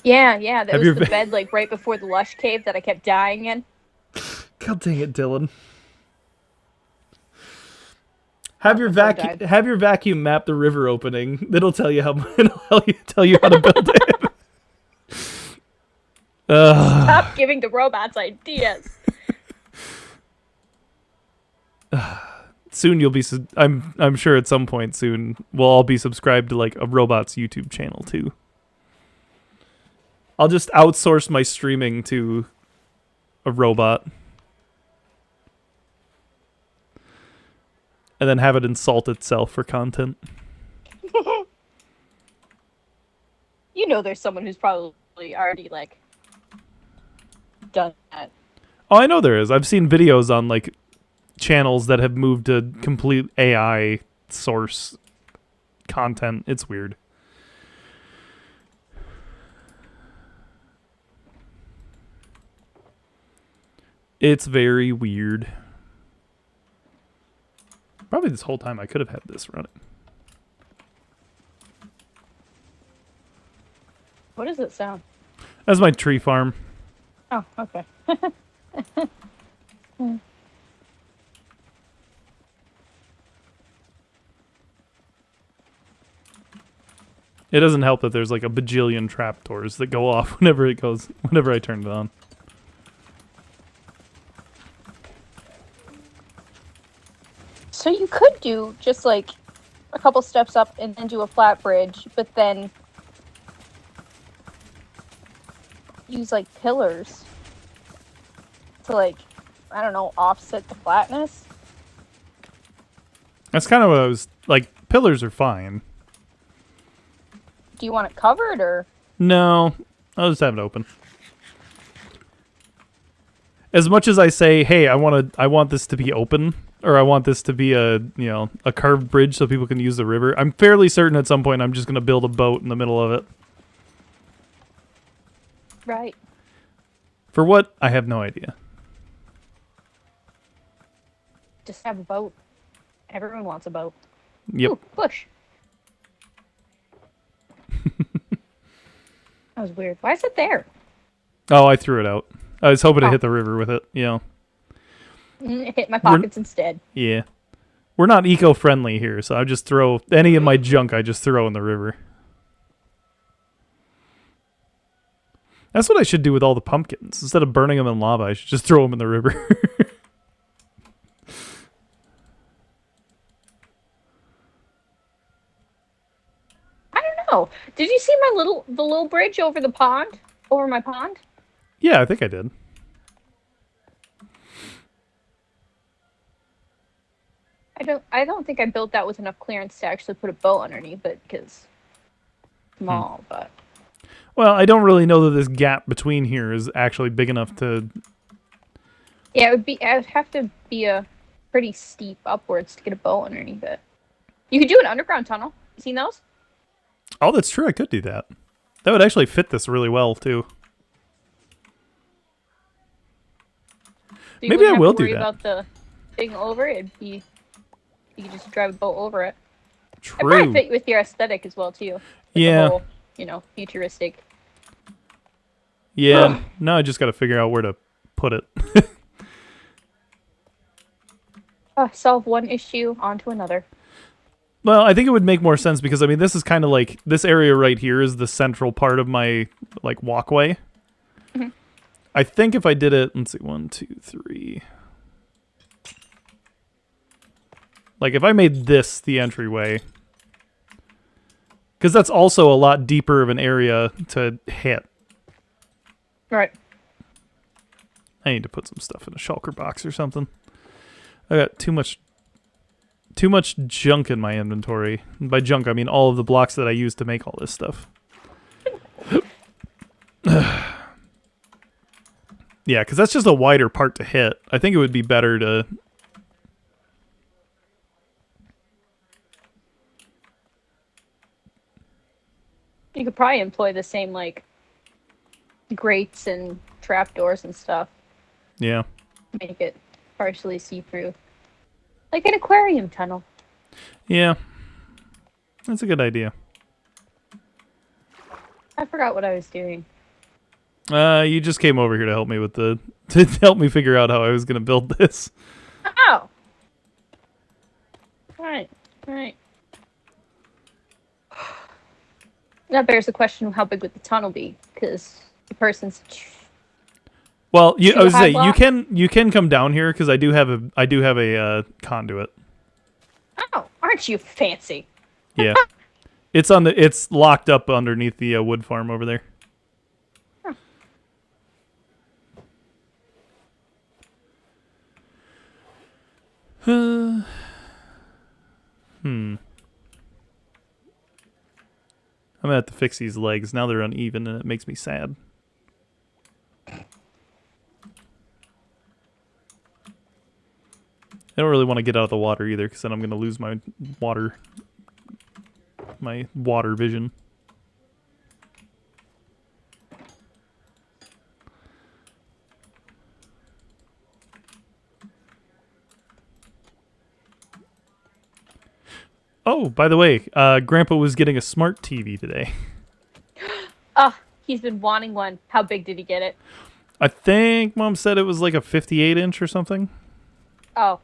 Yeah. That was the bed like right before the lush cave that I kept dying in. God dang it, Dylan. Have your vacuum map the river opening. It'll tell you how to build it. Stop giving the robots ideas. Soon you'll be. I'm sure at some point soon we'll all be subscribed to like a robot's YouTube channel too. I'll just outsource my streaming to a robot, and then have it insult itself for content. You know, there's someone who's probably already like done that. Oh, I know there is. I've seen videos on like channels that have moved to complete AI source content. It's weird. It's very weird. Probably this whole time I could have had this running. What does it sound? That's my tree farm. Oh, okay. It doesn't help that there's like a bajillion trapdoors that go off whenever I turn it on. So you could do just like a couple steps up and then do a flat bridge, but then use like pillars to like, I don't know, offset the flatness. That's kind of what I was like. Pillars are fine. Do you want it covered or? No, I'll just have it open. As much as I say, hey, I want this to be open, or I want this to be a carved bridge so people can use the river. I'm fairly certain at some point I'm just going to build a boat in the middle of it. Right. For what? I have no idea. Just have a boat. Everyone wants a boat. Yep. Ooh, bush. That was weird. Why is it there? Oh, I threw it out. I was hoping to hit the river with it, It hit my pockets instead. Yeah. We're not eco-friendly here, so I just throw any of my junk I just throw in the river. That's what I should do with all the pumpkins. Instead of burning them in lava, I should just throw them in the river. I don't know. Did you see the little bridge over the pond? Over my pond? Yeah, I think I did. I don't think I built that with enough clearance to actually put a boat underneath it because small, but well, I don't really know that this gap between here is actually big enough to. Yeah, it would have to be a pretty steep upwards to get a boat underneath it. You could do an underground tunnel. You seen those? Oh, that's true. I could do that. That would actually fit this really well too. So Maybe I will do worry that. About the thing over it, you could just drive a boat over it. True. It probably fit with your aesthetic as well too. With yeah. The whole, futuristic. Yeah. Now I just got to figure out where to put it. Solve one issue onto another. Well, I think it would make more sense because, I mean, this is kind of like, this area right here is the central part of my, like, walkway. Mm-hmm. I think if I did it, let's see, 1, 2, 3. Like, if I made this the entryway, Because that's also a lot deeper of an area to hit. Right. I need to put some stuff in a shulker box or something. I got too much junk in my inventory. And by junk, I mean all of the blocks that I use to make all this stuff. Yeah, because that's just a wider part to hit. I think it would be better to... You could probably employ the same, like, grates and trapdoors and stuff. Yeah. Make it partially see-through. Like an aquarium tunnel. Yeah. That's a good idea. I forgot what I was doing. You just came over here to help me with to help me figure out how I was going to build this. Oh! Right. That bears the question of how big would the tunnel be, because the person's... Well, I was say block? you can come down here because I do have a conduit. Oh, aren't you fancy? Yeah, it's locked up underneath the wood farm over there. Huh. I'm gonna have to fix these legs. Now they're uneven and it makes me sad. I don't really want to get out of the water either because then I'm gonna lose my water vision. Oh, by the way, Grandpa was getting a smart TV today. He's been wanting one. How big did he get it? I think Mom said it was like a 58-inch or something. Oh.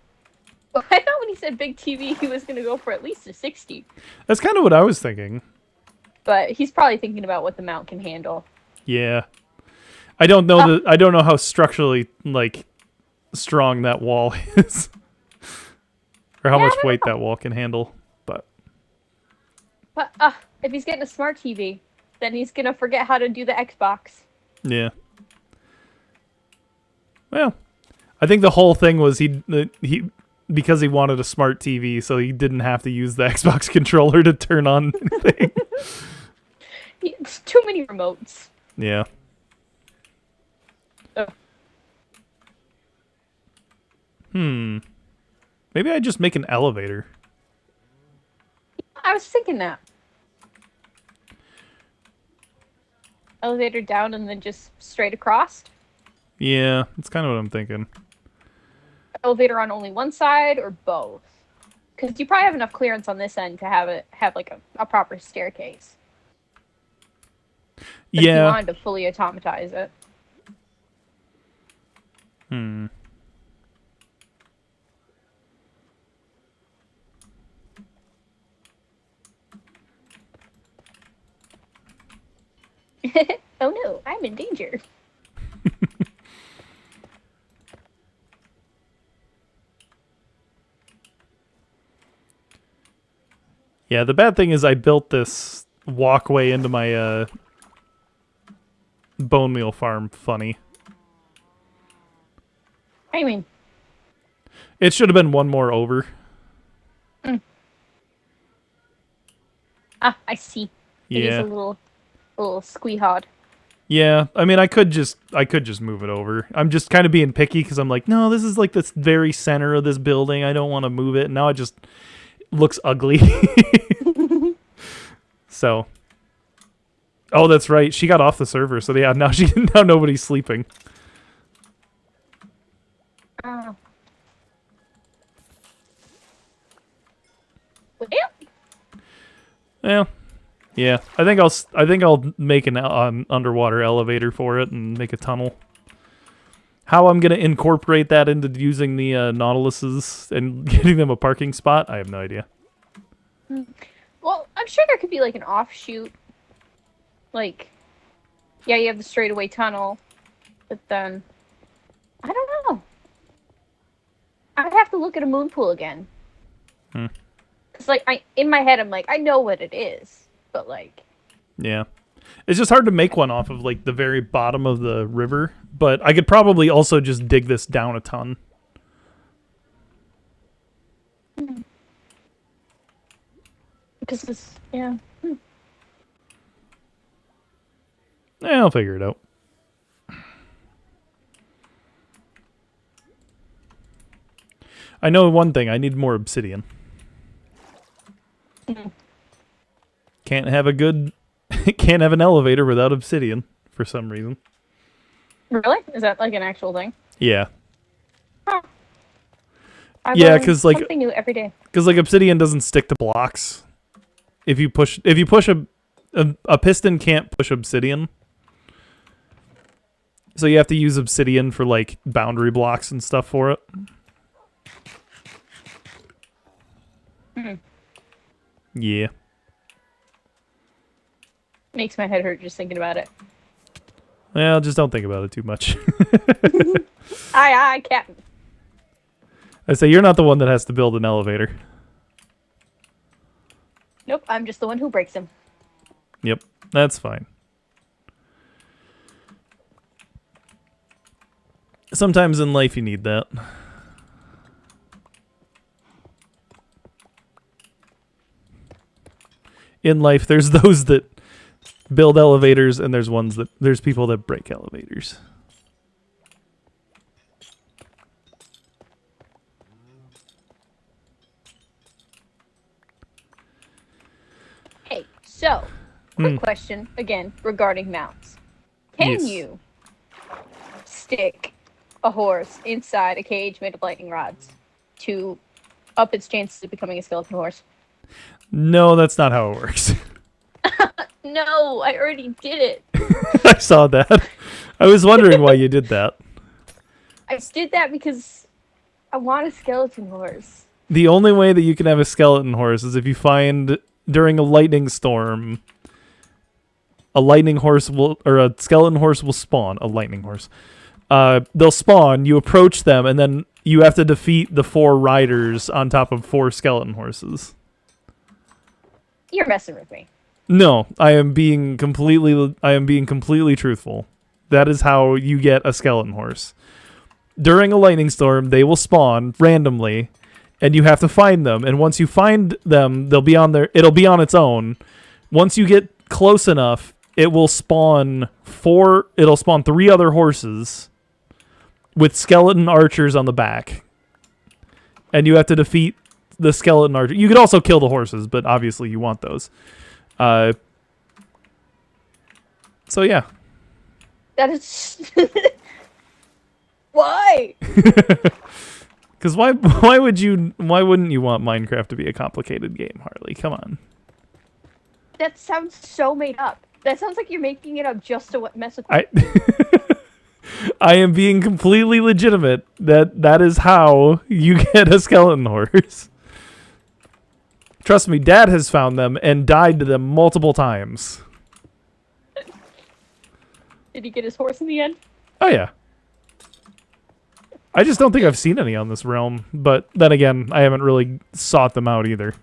Well, I thought when he said big TV, he was going to go for at least a 60. That's kind of what I was thinking. But he's probably thinking about what the mount can handle. Yeah. I don't know I don't know how structurally like strong that wall is. Or how much weight that wall can handle. But if he's getting a smart TV, then he's going to forget how to do the Xbox. Yeah. Well, I think the whole thing was he because he wanted a smart TV, so he didn't have to use the Xbox controller to turn on anything. It's too many remotes. Yeah. Maybe I just make an elevator. I was thinking that. Elevator down and then just straight across? Yeah, that's kind of what I'm thinking. Elevator on only one side or both? Because you probably have enough clearance on this end to have like a proper staircase. But if you wanted to fully automatize it. Oh no, I'm in danger. Yeah, the bad thing is I built this walkway into my bone meal farm funny. I mean, it should have been one more over. I see. It is Yeah. a little squeehod. Yeah, I mean, I could just move it over. I'm just kind of being picky because I'm like, no, this is like the very center of this building. I don't want to move it. Now it just looks ugly. So, oh, that's right. She got off the server, so yeah, now nobody's sleeping. Oh. Well, yeah. I think I'll make an underwater elevator for it and make a tunnel. How I'm gonna incorporate that into using the Nautiluses and getting them a parking spot, I have no idea. Well, I'm sure there could be like an offshoot. Like, yeah, you have the straightaway tunnel, but then I don't know. I'd have to look at a moon pool again. Cause like in my head I'm like, I know what it is. but like, Yeah. It's just hard to make one off of like the very bottom of the river, but I could probably also just dig this down a ton. because it's yeah. I'll figure it out. I know one thing. I need more obsidian. Can't have a good... Can't have an elevator without obsidian for some reason. Really? Is that like an actual thing? Yeah. Huh. I Yeah, learn 'cause, like- something new every day. Because like obsidian doesn't stick to blocks. If you push a piston can't push obsidian. So you have to use obsidian for like boundary blocks and stuff for it. Yeah. Makes my head hurt just thinking about it. Well, just don't think about it too much. Aye, Captain. I say you're not the one that has to build an elevator. Nope, I'm just the one who breaks him. Yep, that's fine. Sometimes in life you need that. In life, there's those that build elevators, and there's people that break elevators. Hey, so, quick question again regarding mounts. Can Yes. you stick a horse inside a cage made of lightning rods to up its chances of becoming a skeleton horse? No, that's not how it works. No, I already did it. I saw that. I was wondering why you did that. I did that because I want a skeleton horse. The only way that you can have a skeleton horse is if you find during a lightning storm a skeleton horse will spawn. A lightning horse. They'll spawn, you approach them, and then you have to defeat the 4 riders on top of 4 skeleton horses. You're messing with me. No, I am being completely truthful. That is how you get a skeleton horse. During a lightning storm, they will spawn randomly, and you have to find them. And once you find them, it'll be on its own. Once you get close enough, it'll spawn 3 other horses with skeleton archers on the back. And you have to defeat the skeleton archer. You could also kill the horses, but obviously you want those. So yeah. That is. Why? Because why wouldn't you want Minecraft to be a complicated game, Harley? Come on. That sounds so made up. That sounds like you're making it up just to mess with me. I am being completely legitimate. That is how you get a skeleton horse. Trust me, Dad has found them and died to them multiple times. Did he get his horse in the end? Oh yeah. I just don't think I've seen any on this realm, but then again, I haven't really sought them out either.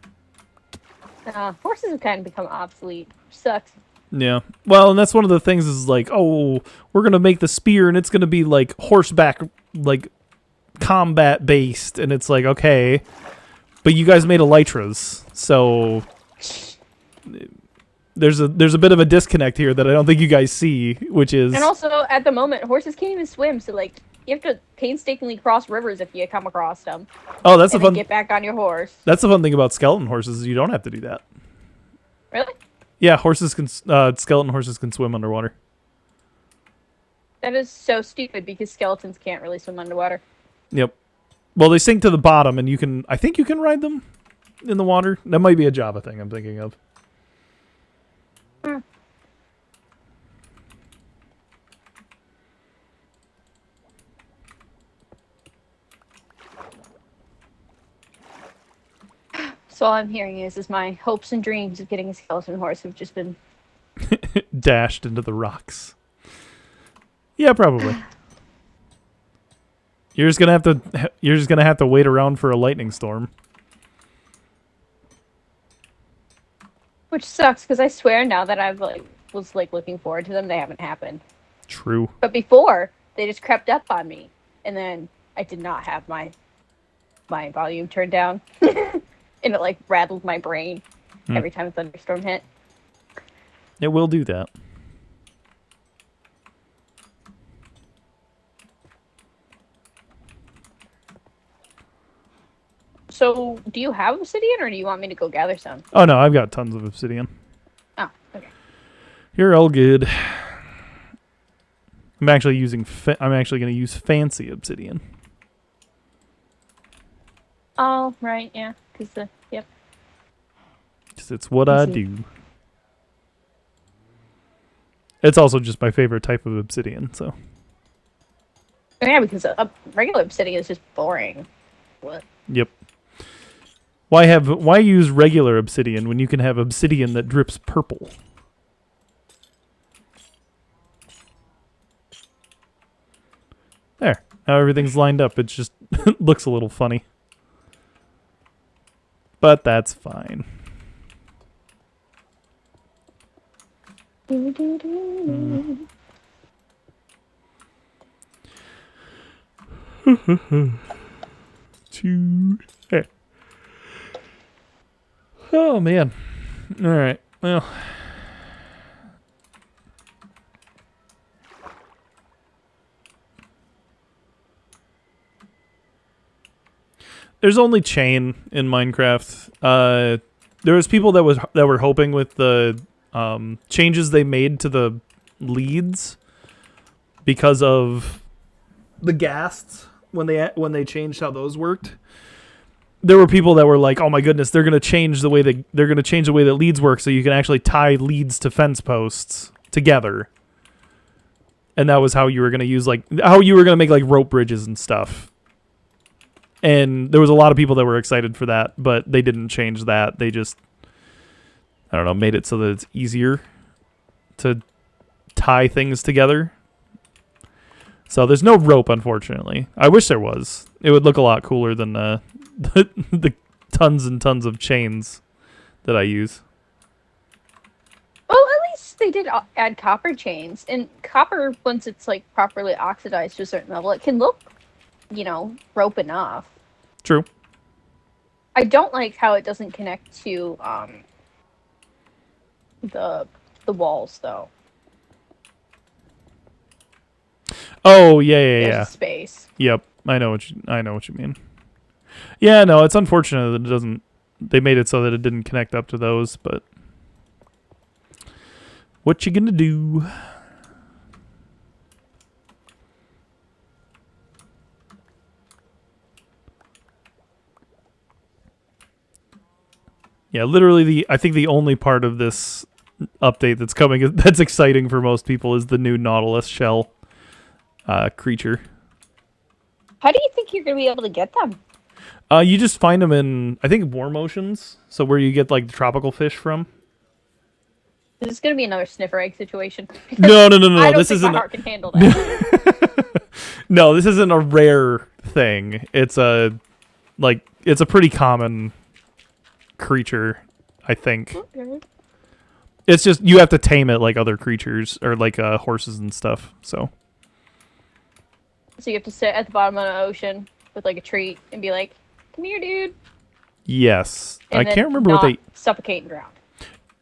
Horses have kind of become obsolete. Sucks. Yeah. Well, and that's one of the things is like, oh, we're going to make the spear and it's going to be like horseback, like combat based. And it's like, okay, but you guys made elytras. So there's a bit of a disconnect here that I don't think you guys see, which is... And also, at the moment, horses can't even swim. So, like, you have to painstakingly cross rivers if you come across them. Oh, that's and the fun... get back on your horse. That's the fun thing about skeleton horses is you don't have to do that. Really? Yeah, skeleton horses can swim underwater. That is so stupid because skeletons can't really swim underwater. Yep. Well, they sink to the bottom, and I think you can ride them in the water. That might be a Java thing I'm thinking of. So all I'm hearing is my hopes and dreams of getting a skeleton horse have just been... dashed into the rocks. Yeah, probably. You're just gonna have to wait around for a lightning storm. Which sucks because I swear now that I've was looking forward to them, they haven't happened. True. But before, they just crept up on me, and then I did not have my volume turned down, and it like rattled my brain every time a thunderstorm hit. It will do that. So, do you have obsidian, or do you want me to go gather some? Oh no, I've got tons of obsidian. Oh, okay. You're all good. I'm actually using. I'm actually going to use fancy obsidian. Oh, right, yeah, because yep. Because it's what I do. It's also just my favorite type of obsidian. So. Yeah, because a regular obsidian is just boring. What? Yep. Why use regular obsidian when you can have obsidian that drips purple? There. Now everything's lined up. It just looks a little funny. But that's fine. Oh man. All right. Well. There's only chain in Minecraft. There was people that were hoping with the changes they made to the leads because of the ghasts when they changed how those worked. There were people that were like, "Oh my goodness, they're going to change the way that leads work so you can actually tie leads to fence posts together." And that was how you were going to make like rope bridges and stuff. And there was a lot of people that were excited for that, but they didn't change that. They just, I don't know, made it so that it's easier to tie things together. So there's no rope, unfortunately. I wish there was. It would look a lot cooler than the tons and tons of chains that I use. Well, at least they did add copper chains. And copper, once it's like properly oxidized to a certain level, it can look, rope enough. True. I don't like how it doesn't connect to the walls though. Oh yeah. There's a space. Yep, I know what you mean. Yeah, no, it's unfortunate that it doesn't. They made it so that it didn't connect up to those, but what you gonna do? Yeah, literally I think the only part of this update that's coming that's exciting for most people is the new Nautilus shell creature. How do you think you're going to be able to get them? You just find them in, I think, War Motions, so where you get like the tropical fish from. Is this going to be another sniffer egg situation? No. I don't This think isn't. my heart can handle that. No, this isn't a rare thing. It's a pretty common creature, I think. Okay. It's just you have to tame it like other creatures or like horses and stuff. So So you have to sit at the bottom of the ocean with like a treat and be like, "Come here, dude." yes, And I then can't remember what they. suffocate and drown.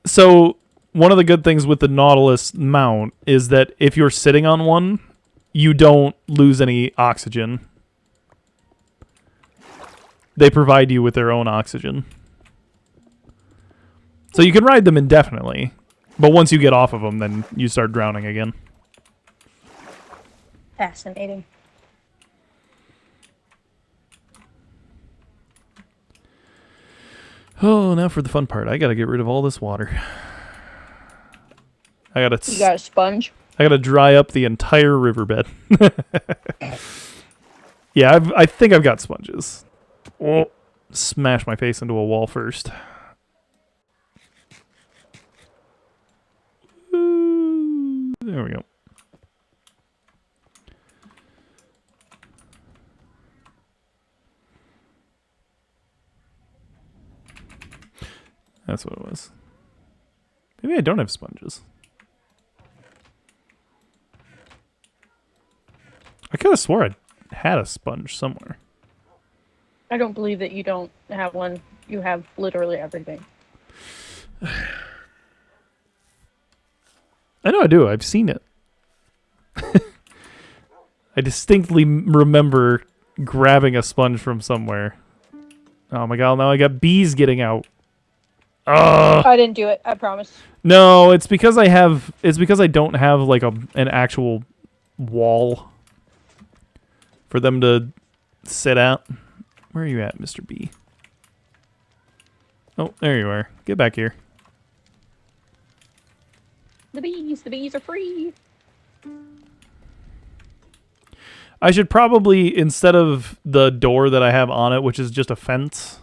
So one of the good things with the Nautilus mount is that if you're sitting on one, you don't lose any oxygen. They provide you with their own oxygen. So you can ride them indefinitely, but once you get off of them, then you start drowning again. Fascinating. Oh, now for the fun part. I gotta get rid of all this water. You got a sponge? I gotta dry up the entire riverbed. Yeah, I think I've got sponges. Oh, smash my face into a wall first. There we go. That's what it was. Maybe I don't have sponges. I could have swore I had a sponge somewhere. I don't believe that you don't have one. You have literally everything. I know I do. I've seen it. I distinctly remember grabbing a sponge from somewhere. Oh my god, now I got bees getting out. Ugh. I didn't do it. I promise. No, it's because I don't have like an actual wall for them to sit at. Where are you at, Mr. B? Oh, there you are. Get back here. The bees are free. I should probably, instead of the door that I have on it, which is just a fence,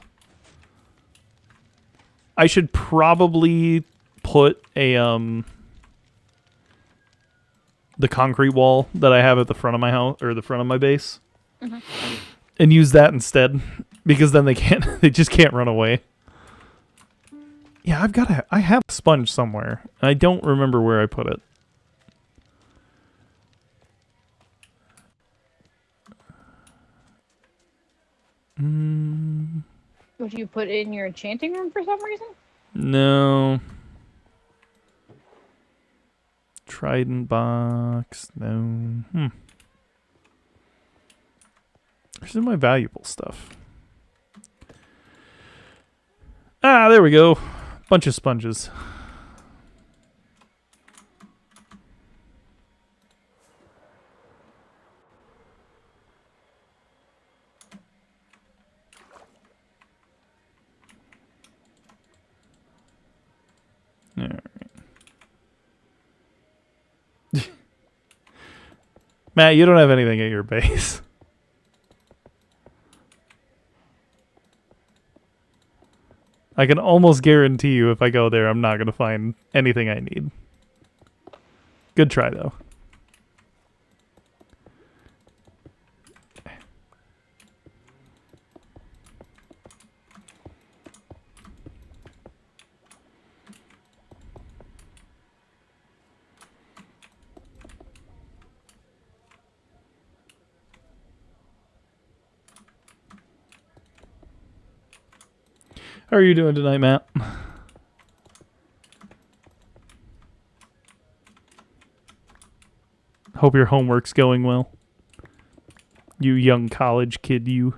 I should probably put a the concrete wall that I have at the front of my house or the front of my base, and use that instead, because then they just can't run away. Yeah, I have a sponge somewhere, and I don't remember where I put it. Would you put it in your enchanting room for some reason? No. Trident box. No. Where's my valuable stuff? Ah, there we go. Bunch of sponges. All right. Matt, you don't have anything at your base. I can almost guarantee you if I go there, I'm not going to find anything I need. Good try, though. How are you doing tonight, Matt? Hope your homework's going well. You young college kid, you.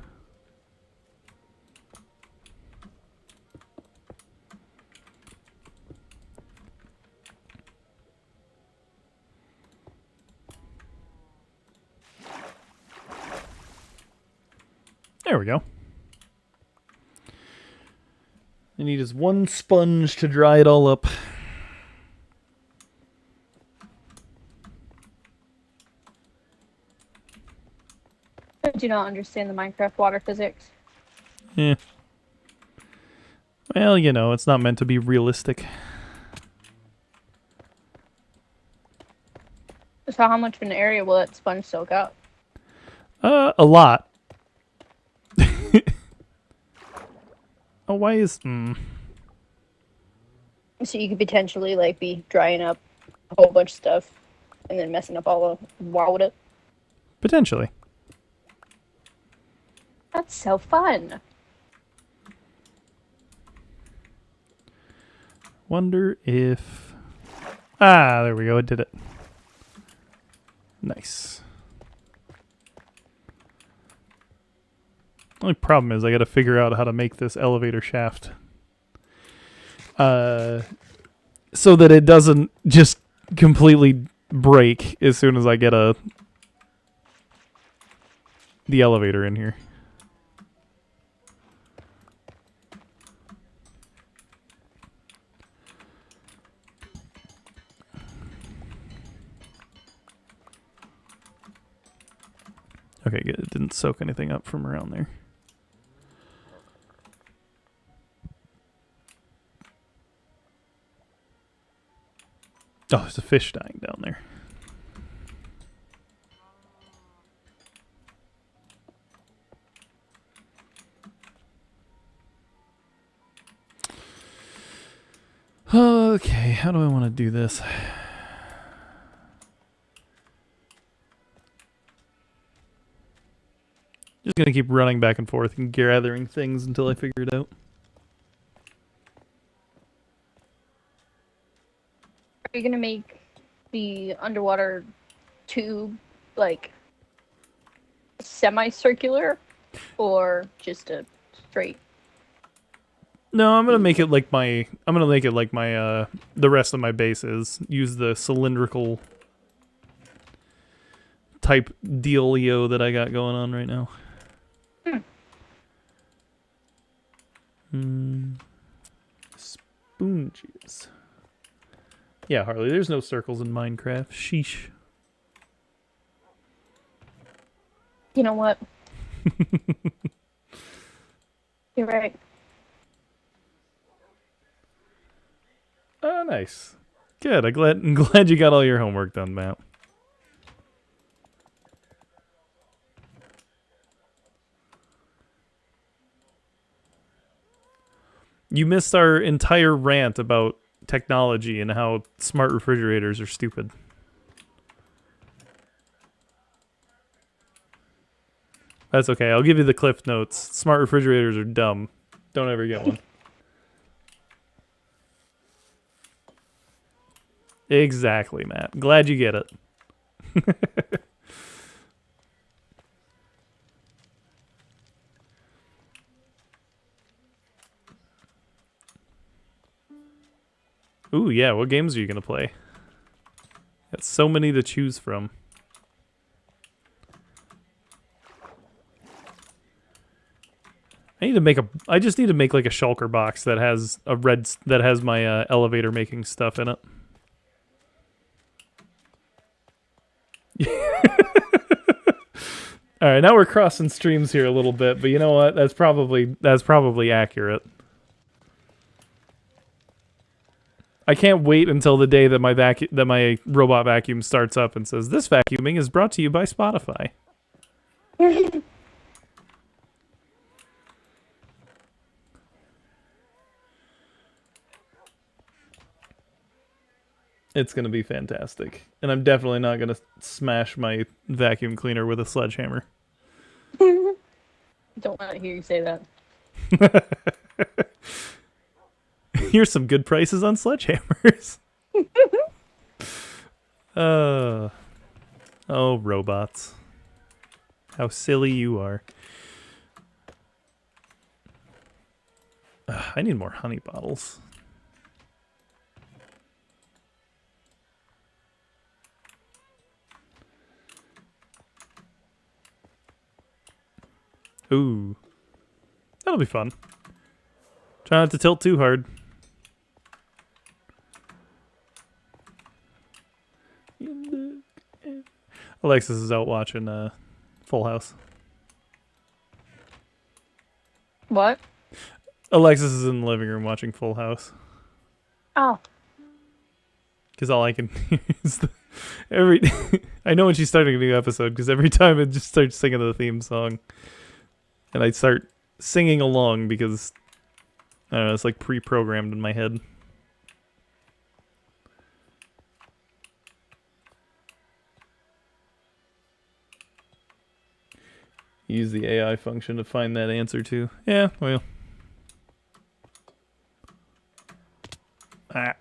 There we go. I need is one sponge to dry it all up. I do not understand the Minecraft water physics. Yeah. Well, you know, it's not meant to be realistic. So how much of an area will that sponge soak up? A lot. Oh, why is... So you could potentially, like, be drying up a whole bunch of stuff and then messing up all the water. Potentially. That's so fun. Wonder if... Ah, there we go. It did it. Nice. Only problem is I got to figure out how to make this elevator shaft. So that it doesn't just completely break as soon as I get the elevator in here. Okay, good. It didn't soak anything up from around there. Oh, there's a fish dying down there. Okay, how do I want to do this? Just gonna keep running back and forth and gathering things until I figure it out. Are you gonna make the underwater tube like semicircular or just a straight? No, I'm gonna make it like my. I'm gonna make it like my. The rest of my base is. Use the cylindrical type dealio that I got going on right now. Spoonges. Yeah, Harley. There's no circles in Minecraft. Sheesh. You know what? You're right. Oh, nice. Good. I'm glad you got all your homework done, Matt. You missed our entire rant about technology and how smart refrigerators are stupid. That's okay. I'll give you the cliff notes. Smart refrigerators are dumb. Don't ever get one. Exactly, Matt. Glad you get it. Ooh, yeah. What games are you going to play? Got so many to choose from. I just need to make like a shulker box that has my elevator making stuff in it. All right, now we're crossing streams here a little bit, but you know what? That's probably accurate. I can't wait until the day that my robot vacuum starts up and says, "This vacuuming is brought to you by Spotify." It's going to be fantastic. And I'm definitely not going to smash my vacuum cleaner with a sledgehammer. Don't want to hear you say that. Here's some good prices on sledgehammers. Oh, robots. How silly you are. I need more honey bottles. Ooh. That'll be fun. Try not to tilt too hard. Alexis is out watching Full House. What? Alexis is in the living room watching Full House. Oh. Because all I can hear is I know when she's starting a new episode, because every time it just starts singing the theme song. And I start singing along because, I don't know, it's like pre-programmed in my head. Use the AI function to find that answer too. Yeah, well. I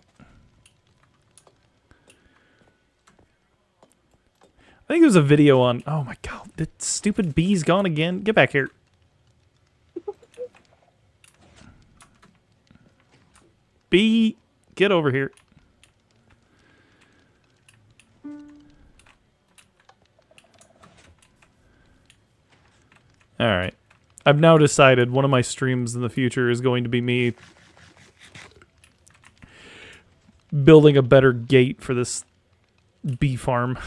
think there's a video on... Oh my god, the stupid bee's gone again. Get back here. Bee, get over here. Alright. I've now decided one of my streams in the future is going to be me building a better gate for this bee farm.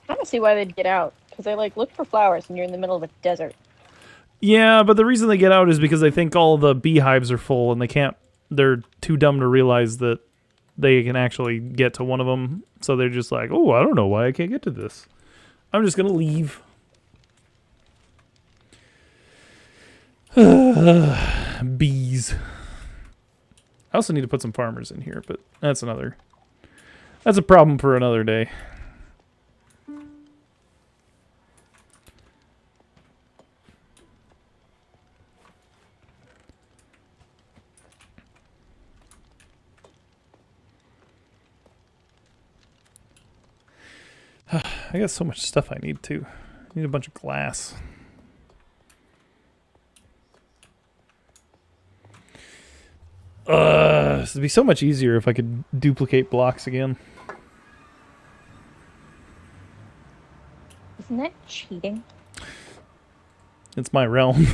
I don't see why they'd get out. Because they look for flowers and you're in the middle of a desert. Yeah, but the reason they get out is because they think all the beehives are full and they're too dumb to realize that they can actually get to one of them. So they're just like, oh, I don't know why I can't get to this. I'm just going to leave. Bees. I also need to put some farmers in here, but that's a problem for another day. I got so much stuff I need too. I need a bunch of glass. This would be so much easier if I could duplicate blocks again. Isn't that cheating? It's my realm.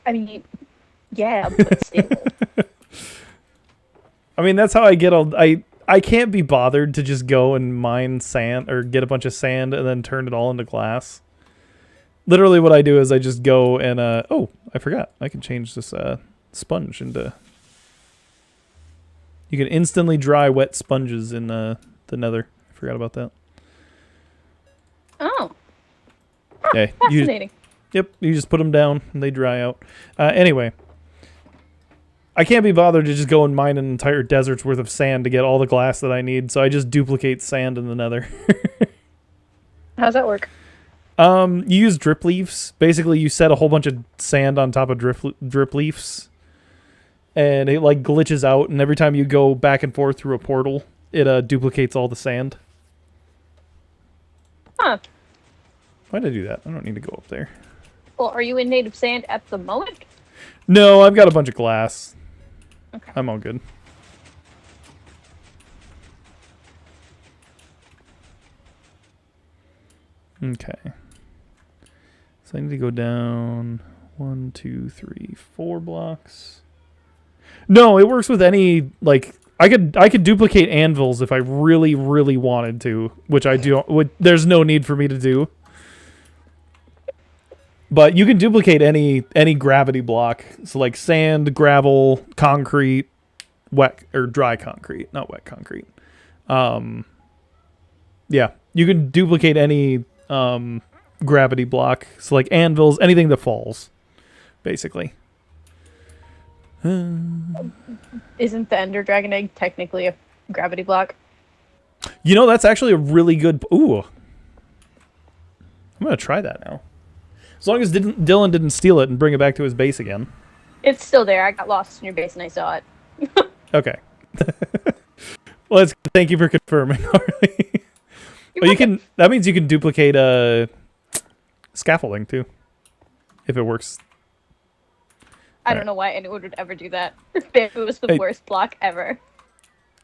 I mean, yeah, but still. I mean, that's how I get all... I can't be bothered to just go and mine sand or get a bunch of sand and then turn it all into glass. Literally what I do is I just go and... oh, I forgot. I can change this sponge into... You can instantly dry wet sponges in the nether. I forgot about that. Oh. Yeah, Fascinating. Yep, you just put them down and they dry out. Anyway, I can't be bothered to just go and mine an entire desert's worth of sand to get all the glass that I need, so I just duplicate sand in the nether. How's that work? You use drip leaves. Basically, you set a whole bunch of sand on top of drip leaves, and it like glitches out, and every time you go back and forth through a portal, it duplicates all the sand. Huh. Why'd I do that? I don't need to go up there. Well, are you in native sand at the moment? No, I've got a bunch of glass. Okay. I'm all good. Okay. So I need to go down 1, 2, 3, 4 blocks. No, it works with any, like, I could duplicate anvils if I really, really wanted to, which I do. There's no need for me to do. But you can duplicate any gravity block. So like sand, gravel, concrete, wet or dry concrete, not wet concrete. Yeah, you can duplicate any gravity block. So like anvils, anything that falls, basically. Isn't the Ender Dragon Egg technically a gravity block? You know, that's actually a really good... Ooh. I'm going to try that now. As long as Dylan didn't steal it and bring it back to his base again. It's still there. I got lost in your base and I saw it. Okay. Well, thank you for confirming, Harley. Well, you can... That means you can duplicate scaffolding, too. If it works. I don't know why anyone would ever do that. Bamboo is the worst block ever.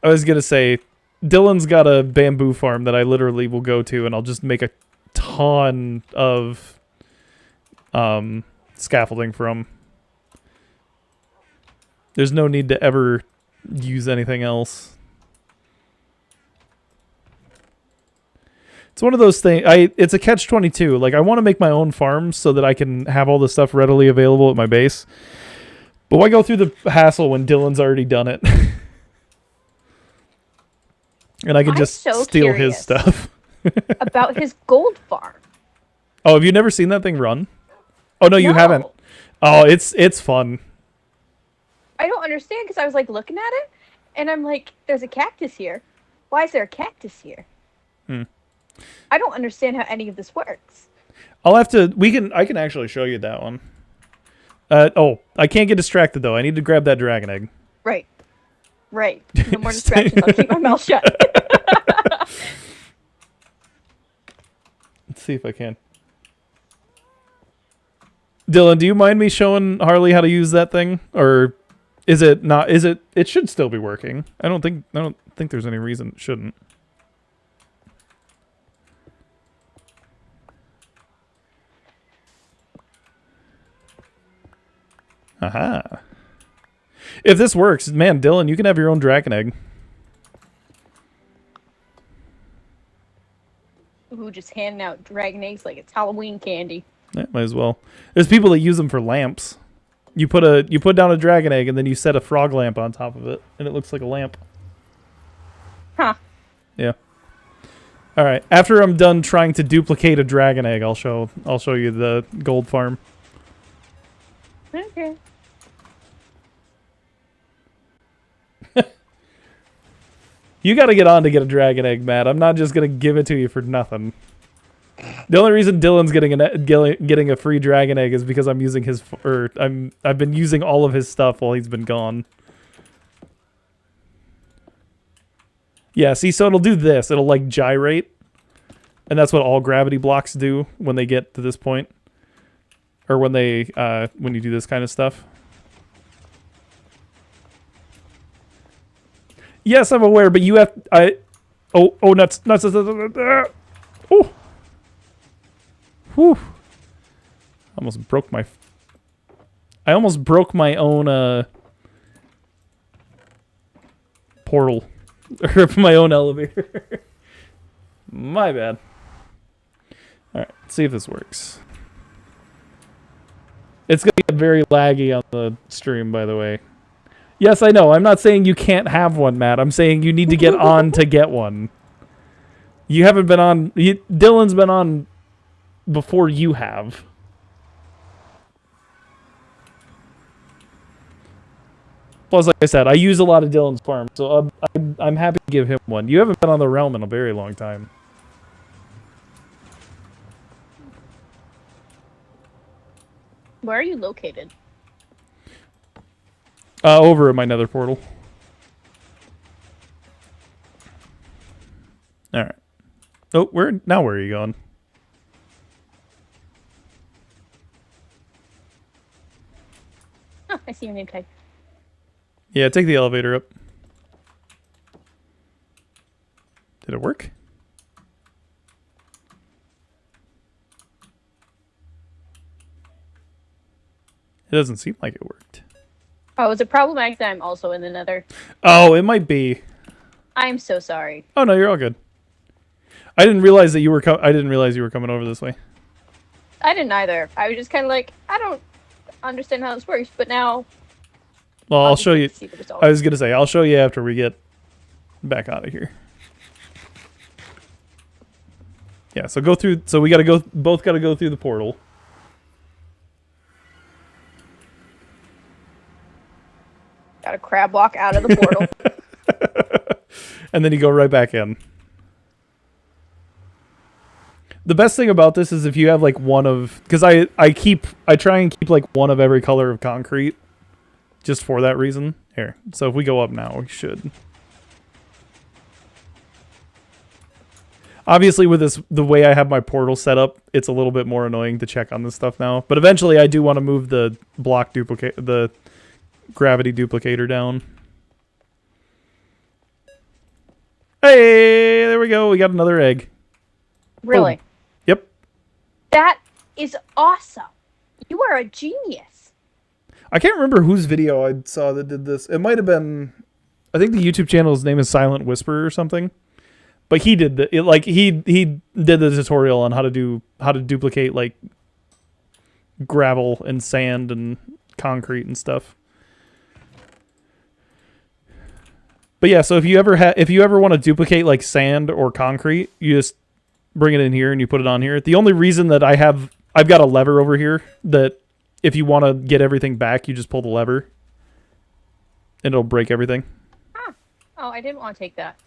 I was going to say, Dylan's got a bamboo farm that I literally will go to, and I'll just make a ton of scaffolding from. There's no need to ever use anything else. It's one of those things. It's a catch-22. Like, I want to make my own farms so that I can have all the stuff readily available at my base. But why go through the hassle when Dylan's already done it? And I can just steal his stuff. About his gold farm. Oh, have you never seen that thing run? Oh, no, you haven't. Oh, it's fun. I don't understand because I was like looking at it and I'm like, there's a cactus here. Why is there a cactus here? I don't understand how any of this works. I'll have to... I can actually show you that one. Oh, I can't get distracted, though. I need to grab that dragon egg. Right. Right. No more distractions. I'll keep my mouth shut. Let's see if I can. Dylan, do you mind me showing Harley how to use that thing? Or is it not... It should still be working. I don't think there's any reason it shouldn't. Aha. If this works, man, Dylan, you can have your own dragon egg. Ooh, just handing out dragon eggs like it's Halloween candy. Yeah, might as well. There's people that use them for lamps. You put down a dragon egg and then you set a frog lamp on top of it, and it looks like a lamp. Huh. Yeah. All right. After I'm done trying to duplicate a dragon egg, I'll show you the gold farm. Okay. You got to get on to get a dragon egg, Matt. I'm not just going to give it to you for nothing. The only reason Dylan's getting a free dragon egg is because I'm using his I've been using all of his stuff while he's been gone. Yeah, see, so it'll do this. It'll like gyrate. And that's what all gravity blocks do when they get to this point. Or when when you do this kind of stuff. Yes, I'm aware, but you have oh nuts. Oh. Whew. I almost broke my own portal. Or my own elevator. My bad. Alright, let's see if this works. It's going to get very laggy on the stream, by the way. Yes, I know. I'm not saying you can't have one, Matt. I'm saying you need to get on to get one. You haven't been on... Dylan's been on before you have. Plus, like I said, I use a lot of Dylan's farm, so I'm happy to give him one. You haven't been on the realm in a very long time. Where are you located? Over at my nether portal. Alright. Oh, where are you going? Oh, I see your name tag. Yeah, take the elevator up. Did it work? It doesn't seem like it worked. Oh, is it problematic that I'm also in the nether? Oh, it might be. I'm so sorry. Oh no, you're all good. I didn't realize that you were coming over this way. I didn't either. I was just kind of like, I don't understand how this works, but now... Well, I'll show you. See I was going to say, I'll show you after we get back out of here. Yeah, so go through... So we got to go... Both got to go through the portal. Got to crab walk out of the portal. And then you go right back in. The best thing about this is if you have like one of... Because I try and keep like one of every color of concrete. Just for that reason. Here. So if we go up now, we should. Obviously, with this, the way I have my portal set up, it's a little bit more annoying to check on this stuff now. But eventually, I do want to move the block duplicate, the gravity duplicator down. Hey, there we go. We got another egg. Really? Oh. Yep. That is awesome. You are a genius. I can't remember whose video I saw that did this. It might have been, I think the YouTube channel's name is Silent Whisper or something. But he did he did the tutorial on how to duplicate like gravel and sand and concrete and stuff. But yeah, so if you ever want to duplicate like sand or concrete, you just bring it in here and you put it on here. The only reason that I've got a lever over here that if you want to get everything back, you just pull the lever and it'll break everything. Ah. Oh, I didn't want to take that.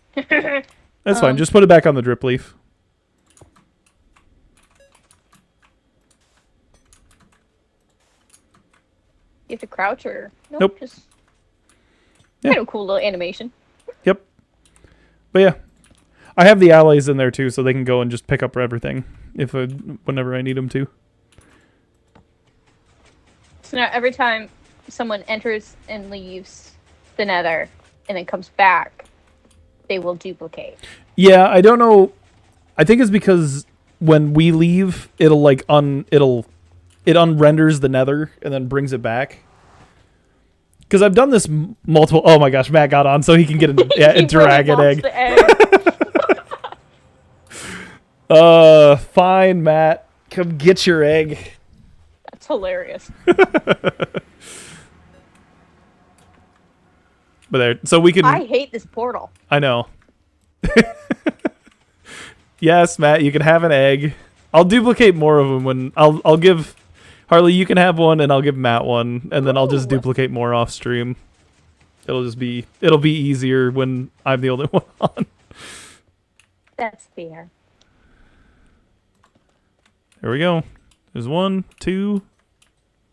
That's fine. Just put it back on the drip leaf. You have to crouch or... Nope. Just Yeah. kind of cool little animation. Yep. But yeah. I have the allies in there too, so they can go and just pick up everything whenever I need them to. So now every time someone enters and leaves the nether and then comes back, they will duplicate. Yeah, I don't know. I think it's because when we leave, it'll like it unrenders the nether and then brings it back. Because I've done this multiple... Oh my gosh, Matt got on so he can get a dragon egg. Fine, Matt. Come get your egg. That's hilarious. But there, so we can... I hate this portal. I know. Yes, Matt, you can have an egg. I'll duplicate more of them when... I'll give... Harley, you can have one, and I'll give Matt one, and then I'll just duplicate more off stream. It'll be easier when I'm the only one on. That's fair. There we go. There's 1, 2,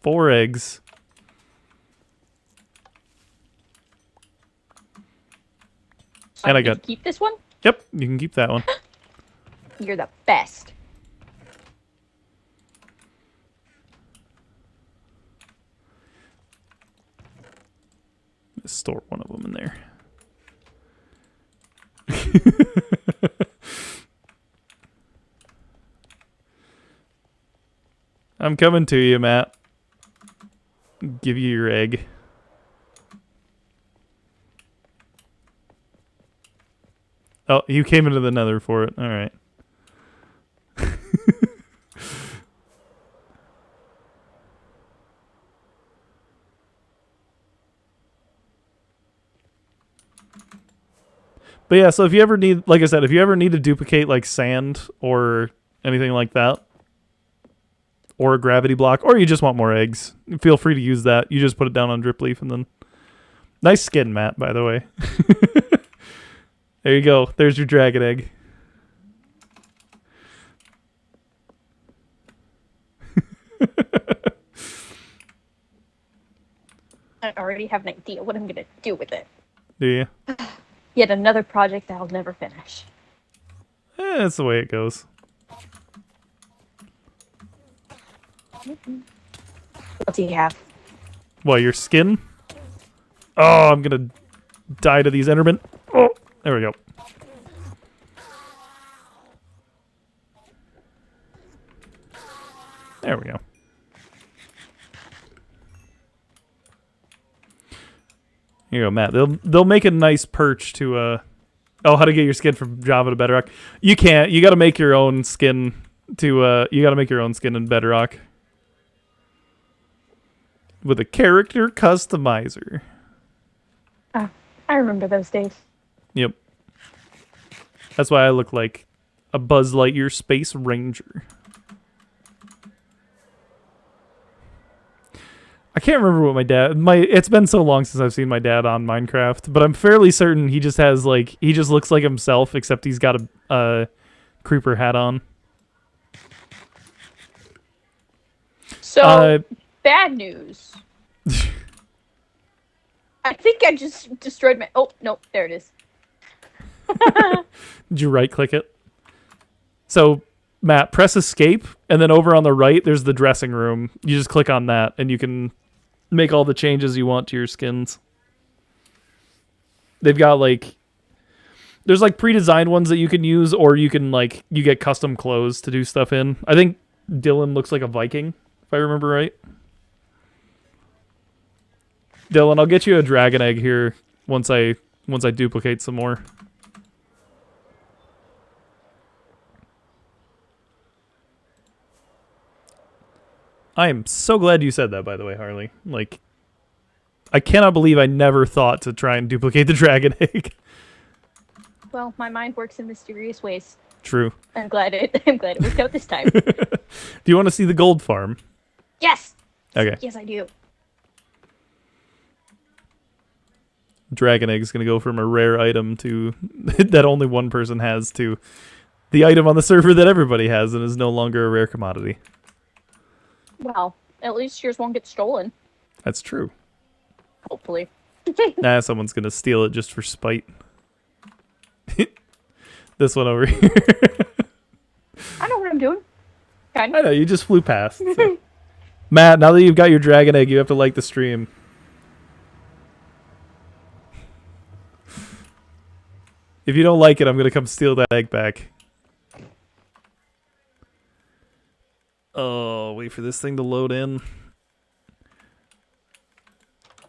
4 eggs. So And I need to got- keep this one. Yep, you can keep that one. You're the best. Store one of them in there. I'm coming to you, Matt. Give you your egg. Oh, you came into the nether for it. All right. But yeah, so if you ever need, like I said, if you ever need to duplicate like sand or anything like that, or a gravity block, or you just want more eggs, feel free to use that. You just put it down on drip leaf and then... Nice skin, Matt, by the way. There you go. There's your dragon egg. I already have an idea what I'm gonna do with it. Do you? Yet another project that I'll never finish. That's the way it goes. What do you have? What, your skin? Oh, I'm gonna die to these Endermen. Oh, there we go. There we go. Here you go, Matt. They'll make a nice perch to oh, how to get your skin from Java to Bedrock. You can't. You got to make your own skin to you got to make your own skin in Bedrock with a character customizer. Oh, I remember those days. Yep. That's why I look like a Buzz Lightyear Space Ranger. I can't remember what it's been so long since I've seen my dad on Minecraft, but I'm fairly certain he just has like, he just looks like himself, except he's got a creeper hat on. So, bad news. I think I just destroyed my... Oh, no, there it is. Did you right click it? So, Matt, press escape, and then over on the right, there's the dressing room. You just click on that, and you can make all the changes you want to your skins. They've got, like... There's, like, pre-designed ones that you can use, or you can, like, you get custom clothes to do stuff in. I think Dylan looks like a Viking, if I remember right. Dylan, I'll get you a dragon egg here once I duplicate some more. I am so glad you said that, by the way, Harley. Like, I cannot believe I never thought to try and duplicate the dragon egg. Well, my mind works in mysterious ways. True. I'm glad it worked out this time. Do you want to see the gold farm? Yes! Okay. Yes, I do. Dragon egg is going to go from a rare item to that only one person has to the item on the server that everybody has and is no longer a rare commodity. Well, at least yours won't get stolen. That's true. Hopefully. Nah, someone's going to steal it just for spite. This one over here. I know what I'm doing. Kind I of. know, you just flew past. So. Matt, now that you've got your dragon egg, you have to like the stream. If you don't like it, I'm going to come steal that egg back. Oh, wait for this thing to load in.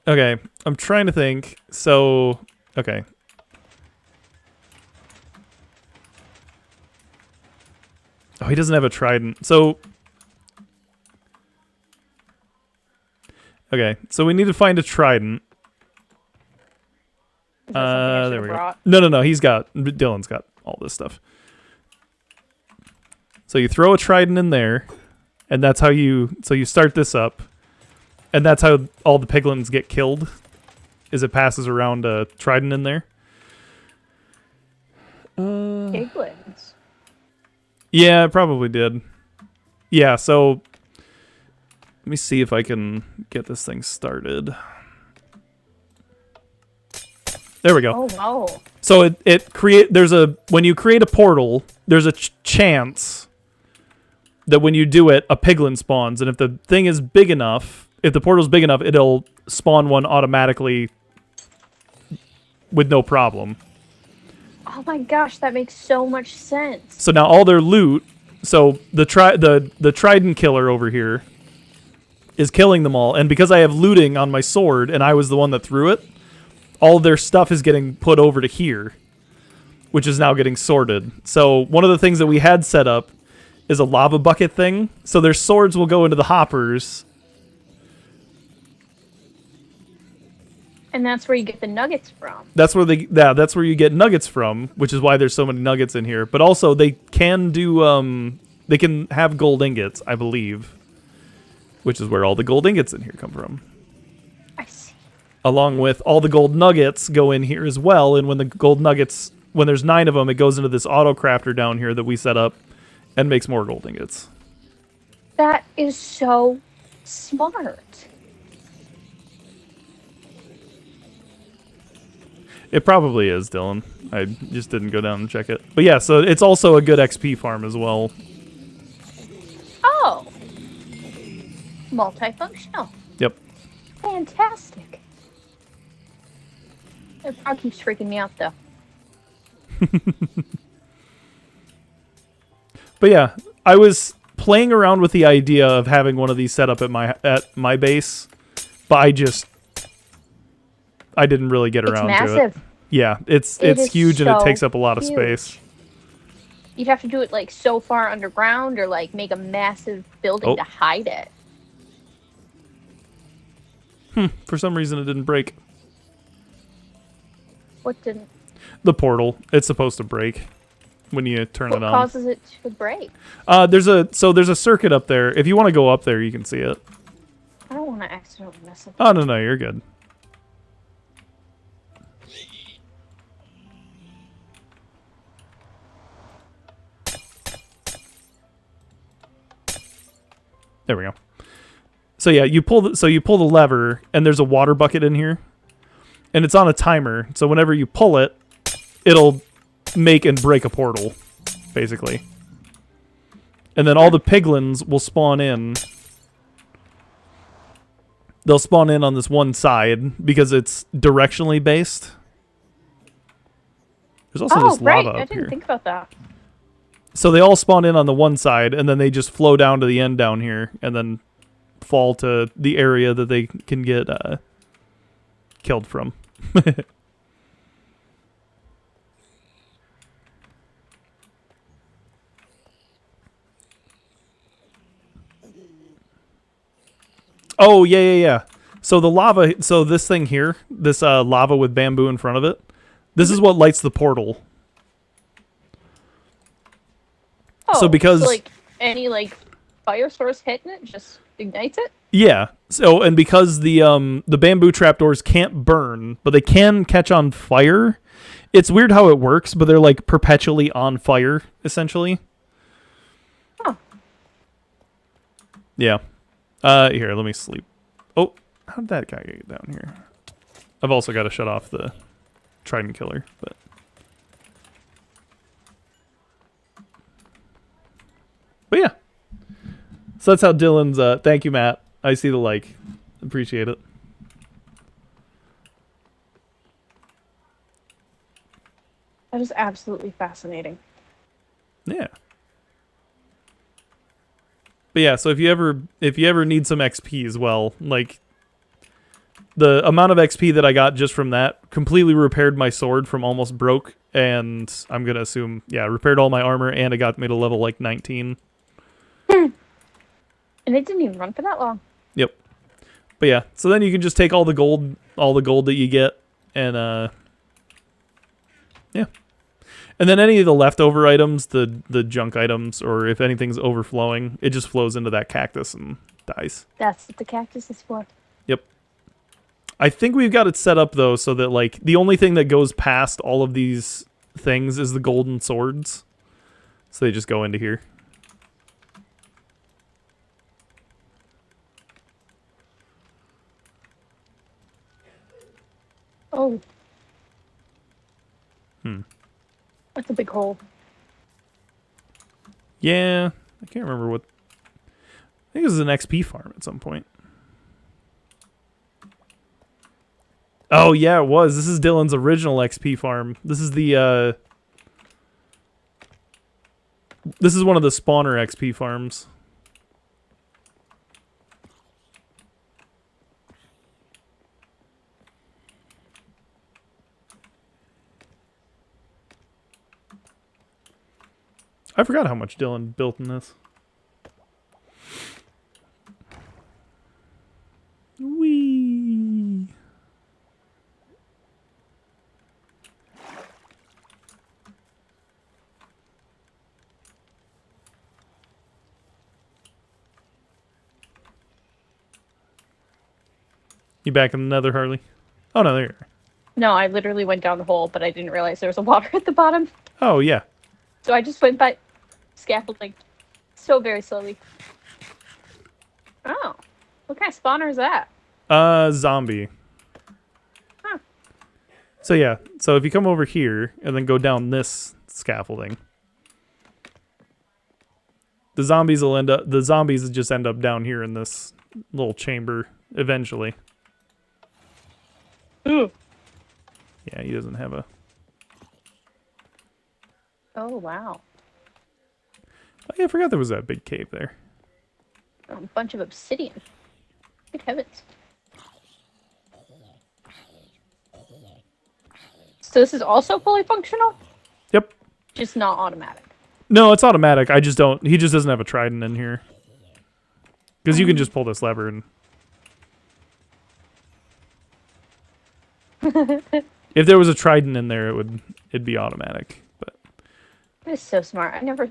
Okay, I'm trying to think. So, okay. Oh, he doesn't have a trident. So, okay, so we need to find a trident. Is that something I There should've we go. brought? No, Dylan's got all this stuff. So you throw a trident in there, and that's how you start this up, and that's how all the piglins get killed. is it passes around a trident in there. Piglins. Yeah, it probably did. Yeah, so let me see if I can get this thing started. There we go. Oh wow. So when you create a portal, there's a chance that when you do it, a piglin spawns, and if the thing is big enough, if the portal's big enough, it'll spawn one automatically with no problem. Oh my gosh, that makes so much sense. So now all their loot, so the trident killer over here is killing them all, and because I have looting on my sword and I was the one that threw it, all their stuff is getting put over to here, which is now getting sorted. So one of the things that we had set up is a lava bucket thing, so their swords will go into the hoppers. And that's where you get the nuggets from. That's where that's where you get nuggets from, which is why there's so many nuggets in here. But also they can do they can have gold ingots, I believe, which is where all the gold ingots in here come from. I see. Along with all the gold nuggets go in here as well, and when the gold nuggets, when there's 9 of them, it goes into this auto crafter down here that we set up and makes more gold ingots. That is so smart. It probably is, Dylan. I just didn't go down and check it. But yeah, so it's also a good XP farm as well. Oh. Multifunctional. Yep. Fantastic. It probably keeps freaking me out, though. But yeah, I was playing around with the idea of having one of these set up at my base, but I didn't really get around to it. It's massive. Yeah, it's huge and it takes up a lot of space. You'd have to do it like so far underground or like make a massive building to hide it. For some reason it didn't break. What didn't? The portal. It's supposed to break when you turn it on. What causes it to break? There's a circuit up there. If you want to go up there, you can see it. I don't want to accidentally mess up. Oh, no, you're good. There we go. So yeah, you pull the lever, and there's a water bucket in here, and it's on a timer. So whenever you pull it, it'll make and break a portal, basically. And then all the piglins will spawn in. They'll spawn in on this one side because it's directionally based. There's also this lava up here. I didn't think about that. So they all spawn in on the one side, and then they just flow down to the end down here, and then fall to the area that they can get killed from. Oh, yeah. So the lava, so this thing here, this lava with bamboo in front of it, this is what lights the portal. Oh, so because like any like fire source hitting it just ignites it? Yeah. So and because the bamboo trapdoors can't burn, but they can catch on fire. It's weird how it works, but they're like perpetually on fire, essentially. Huh. Yeah. Here, let me sleep. Oh, how did that guy get down here? I've also got to shut off the trident killer, but yeah. So that's how Dylan's, thank you, Matt. I see the like. Appreciate it. That is absolutely fascinating. Yeah. But yeah, so if you ever need some XP as well, like the amount of XP that I got just from that completely repaired my sword from almost broke, and I'm gonna assume, yeah, repaired all my armor, and it got me to level like 19. And it didn't even run for that long. Yep. But yeah, so then you can just take all the gold that you get, and yeah. And then any of the leftover items, the junk items, or if anything's overflowing, it just flows into that cactus and dies. That's what the cactus is for. Yep. I think we've got it set up though so that like the only thing that goes past all of these things is the golden swords. So they just go into here. Oh. Hmm. That's a big hole. Yeah, I can't remember what. I think this is an XP farm at some point. Oh yeah, it was. This is Dylan's original XP farm. This is the. This is one of the spawner XP farms. I forgot how much Dylan built in this. Whee! You back in the nether, Harley? Oh, no, there you are. No, I literally went down the hole, but I didn't realize there was a water at the bottom. Oh, yeah. So I just went by scaffolding so very slowly. Oh. What kind of spawner is that? Zombie. Huh. So, yeah. So, if you come over here and then go down this scaffolding, the zombies will end up... The zombies just end up down here in this little chamber eventually. Ooh. Yeah, he doesn't have a... Oh, wow. Oh, yeah, I forgot there was that big cave there. Oh, a bunch of obsidian. Good heavens. So this is also fully functional? Yep. Just not automatic. No, it's automatic. I just don't... He just doesn't have a trident in here. Because you can just pull this lever and... If there was a trident in there, it'd be automatic. But That's so smart. I never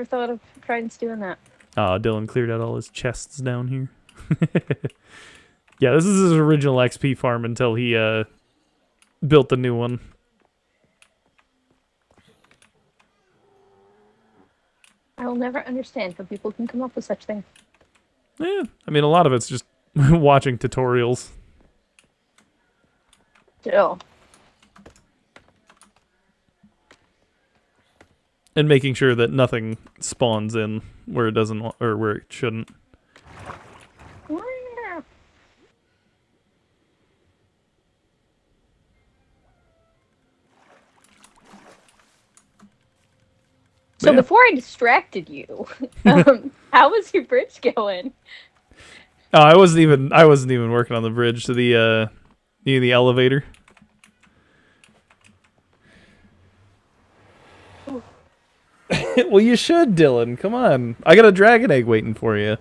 thought of tridents doing that. Dylan cleared out all his chests down here. Yeah, this is his original XP farm until he built the new one. I will never understand how people can come up with such things. Yeah, I mean, a lot of it's just watching tutorials. Still. And making sure that nothing spawns in where it doesn't, or where it shouldn't. So Yeah. before I distracted you, how was your bridge going? Oh, I wasn't even working on the bridge to the near the elevator. Well, you should, Dylan. Come on. I got a dragon egg waiting for you.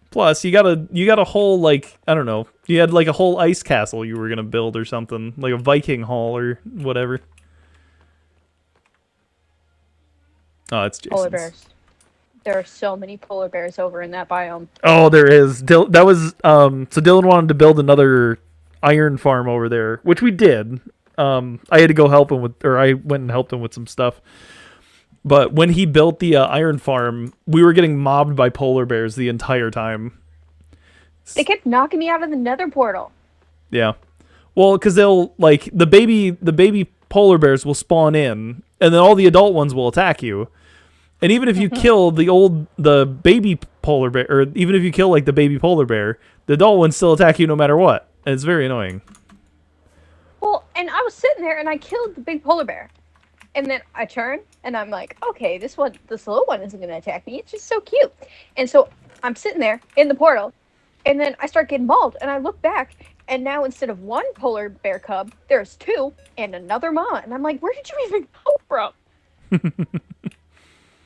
Plus, you got a whole, like, I don't know. You had like a whole ice castle you were gonna build or something, like a Viking hall or whatever. Oh, it's Jason's. Polar bears. There are so many polar bears over in that biome. Oh, there is. That was so Dylan wanted to build another iron farm over there, which we did. I had to go help him with, or I went and helped him with some stuff. But when he built the iron farm, we were getting mobbed by polar bears the entire time. They kept knocking me out of the nether portal. Yeah. Well, because they'll, like, the baby polar bears will spawn in, and then all the adult ones will attack you. And even if you kill the baby polar bear, or even if you kill, like, the baby polar bear, the adult ones still attack you no matter what. And it's very annoying. Well, and I was sitting there and I killed the big polar bear. And then I turn and I'm like, okay, this little one isn't going to attack me. It's just so cute. And so I'm sitting there in the portal, and then I start getting mauled, and I look back, and now instead of one polar bear cub, there's two and another mama. And I'm like, where did you even come from?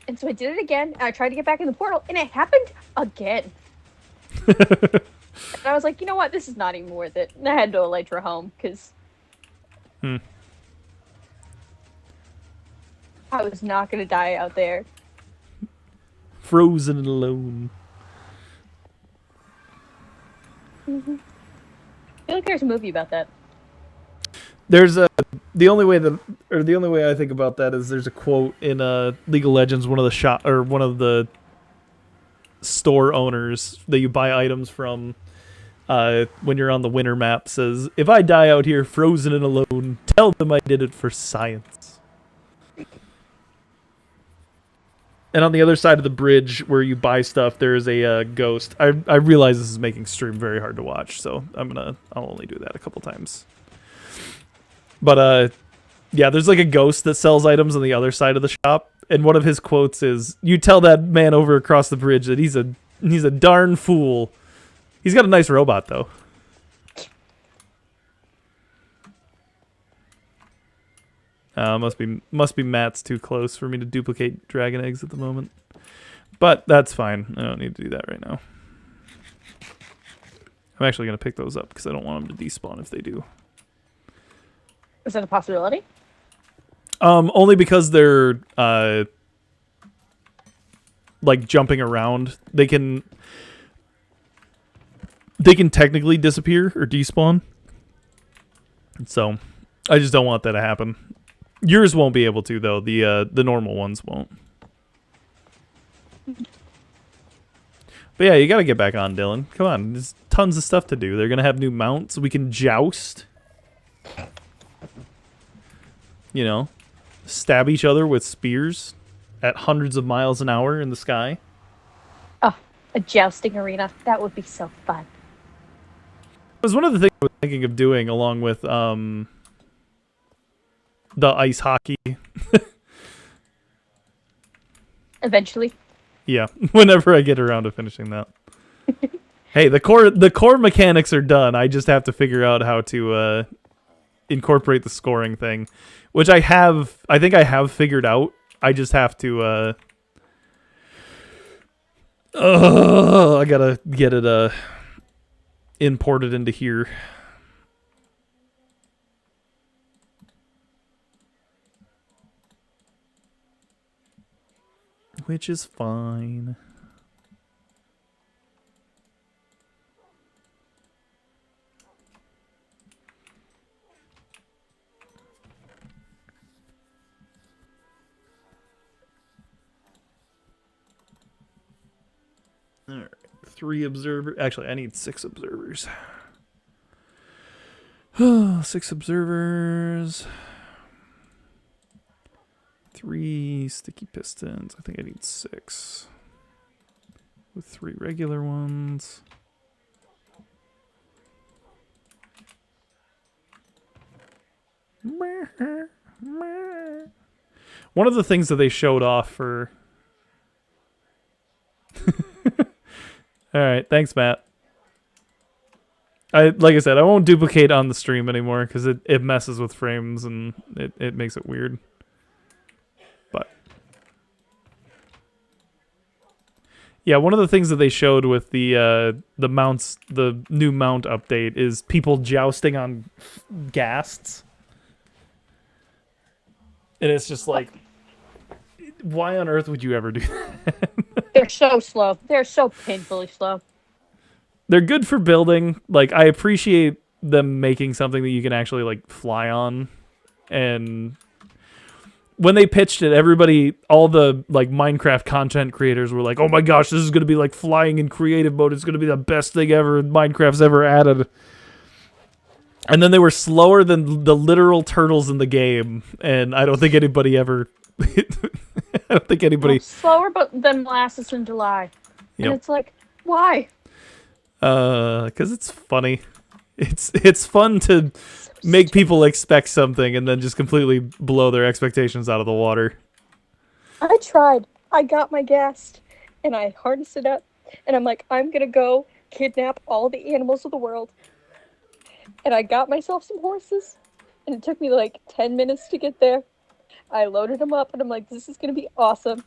And so I did it again, and I tried to get back in the portal, and it happened again. And I was like, you know what? This is not even worth it. And I had to elytra home, because I was not going to die out there. Frozen and alone. I feel like there's a movie about that. There's a the only way I think about that is there's a quote in League of Legends, one of the store owners that you buy items from when you're on the winter map says, "If I die out here frozen and alone, tell them I did it for science." And on the other side of the bridge where you buy stuff, there is a ghost. I realize this is making stream very hard to watch, so I'll only do that a couple times. But yeah, there's like a ghost that sells items on the other side of the shop, and one of his quotes is, "You tell that man over across the bridge that he's a darn fool." He's got a nice robot though. Must be Matt's too close for me to duplicate dragon eggs at the moment. But that's fine. I don't need to do that right now. I'm actually going to pick those up because I don't want them to despawn if they do. Is that a possibility? Only because they're like jumping around. They can technically disappear or despawn. So I just don't want that to happen. Yours won't be able to though. The normal ones won't. But yeah, you gotta get back on, Dylan. Come on, there's tons of stuff to do. They're gonna have new mounts. We can joust. You know, stab each other with spears at hundreds of miles an hour in the sky. Oh, a jousting arena. That would be so fun. It was one of the things I was thinking of doing along with the ice hockey. Eventually. Yeah, whenever I get around to finishing that. Hey, the core mechanics are done. I just have to figure out how to incorporate the scoring thing, which I think I have figured out. I just have to I gotta get it imported into here. Which is fine. All right, 3 observers. Actually, I need 6 observers. 6 observers. 3 sticky pistons. I think I need 6. With 3 regular ones. One of the things that they showed off for... Alright, thanks, Matt. Like I said, I won't duplicate on the stream anymore because it messes with frames and it makes it weird. But yeah, one of the things that they showed with the mounts, the new mount update, is people jousting on ghasts. And it's just like, why on earth would you ever do that? They're so slow. They're so painfully slow. They're good for building. Like, I appreciate them making something that you can actually, like, fly on. And when they pitched it, everybody, all the, like, Minecraft content creators were like, oh my gosh, this is going to be like flying in creative mode. It's going to be the best thing ever Minecraft's ever added. And then they were slower than the literal turtles in the game. And I don't think anybody ever... I don't think anybody... Slower than molasses in July. Yep. And it's like, why? Because it's funny. It's fun to make people expect something and then just completely blow their expectations out of the water. I tried. I got my ghast, and I harnessed it up, and I'm like, I'm gonna go kidnap all the animals of the world. And I got myself some horses, and it took me like 10 minutes to get there. I loaded them up, and I'm like, this is gonna be awesome.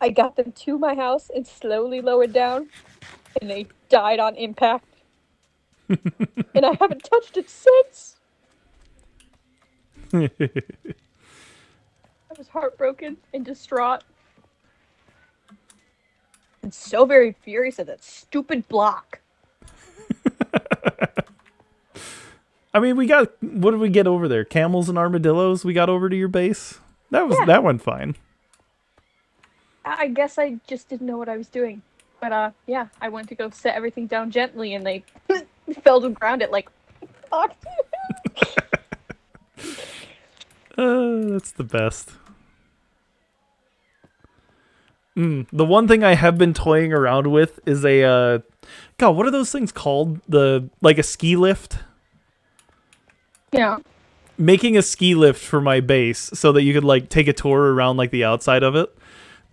I got them to my house and slowly lowered down, and they died on impact. And I haven't touched it since. I was heartbroken and distraught. And so very furious at that stupid block. I mean, we got, what did we get over there? Camels and armadillos we got over to your base? That went fine. I guess I just didn't know what I was doing. But yeah, I went to go set everything down gently, and they fell to the ground at like, fuck. That's the best. The one thing I have been toying around with is a, God, what are those things called? Like a ski lift? Yeah. Making a ski lift for my base so that you could like take a tour around like the outside of it.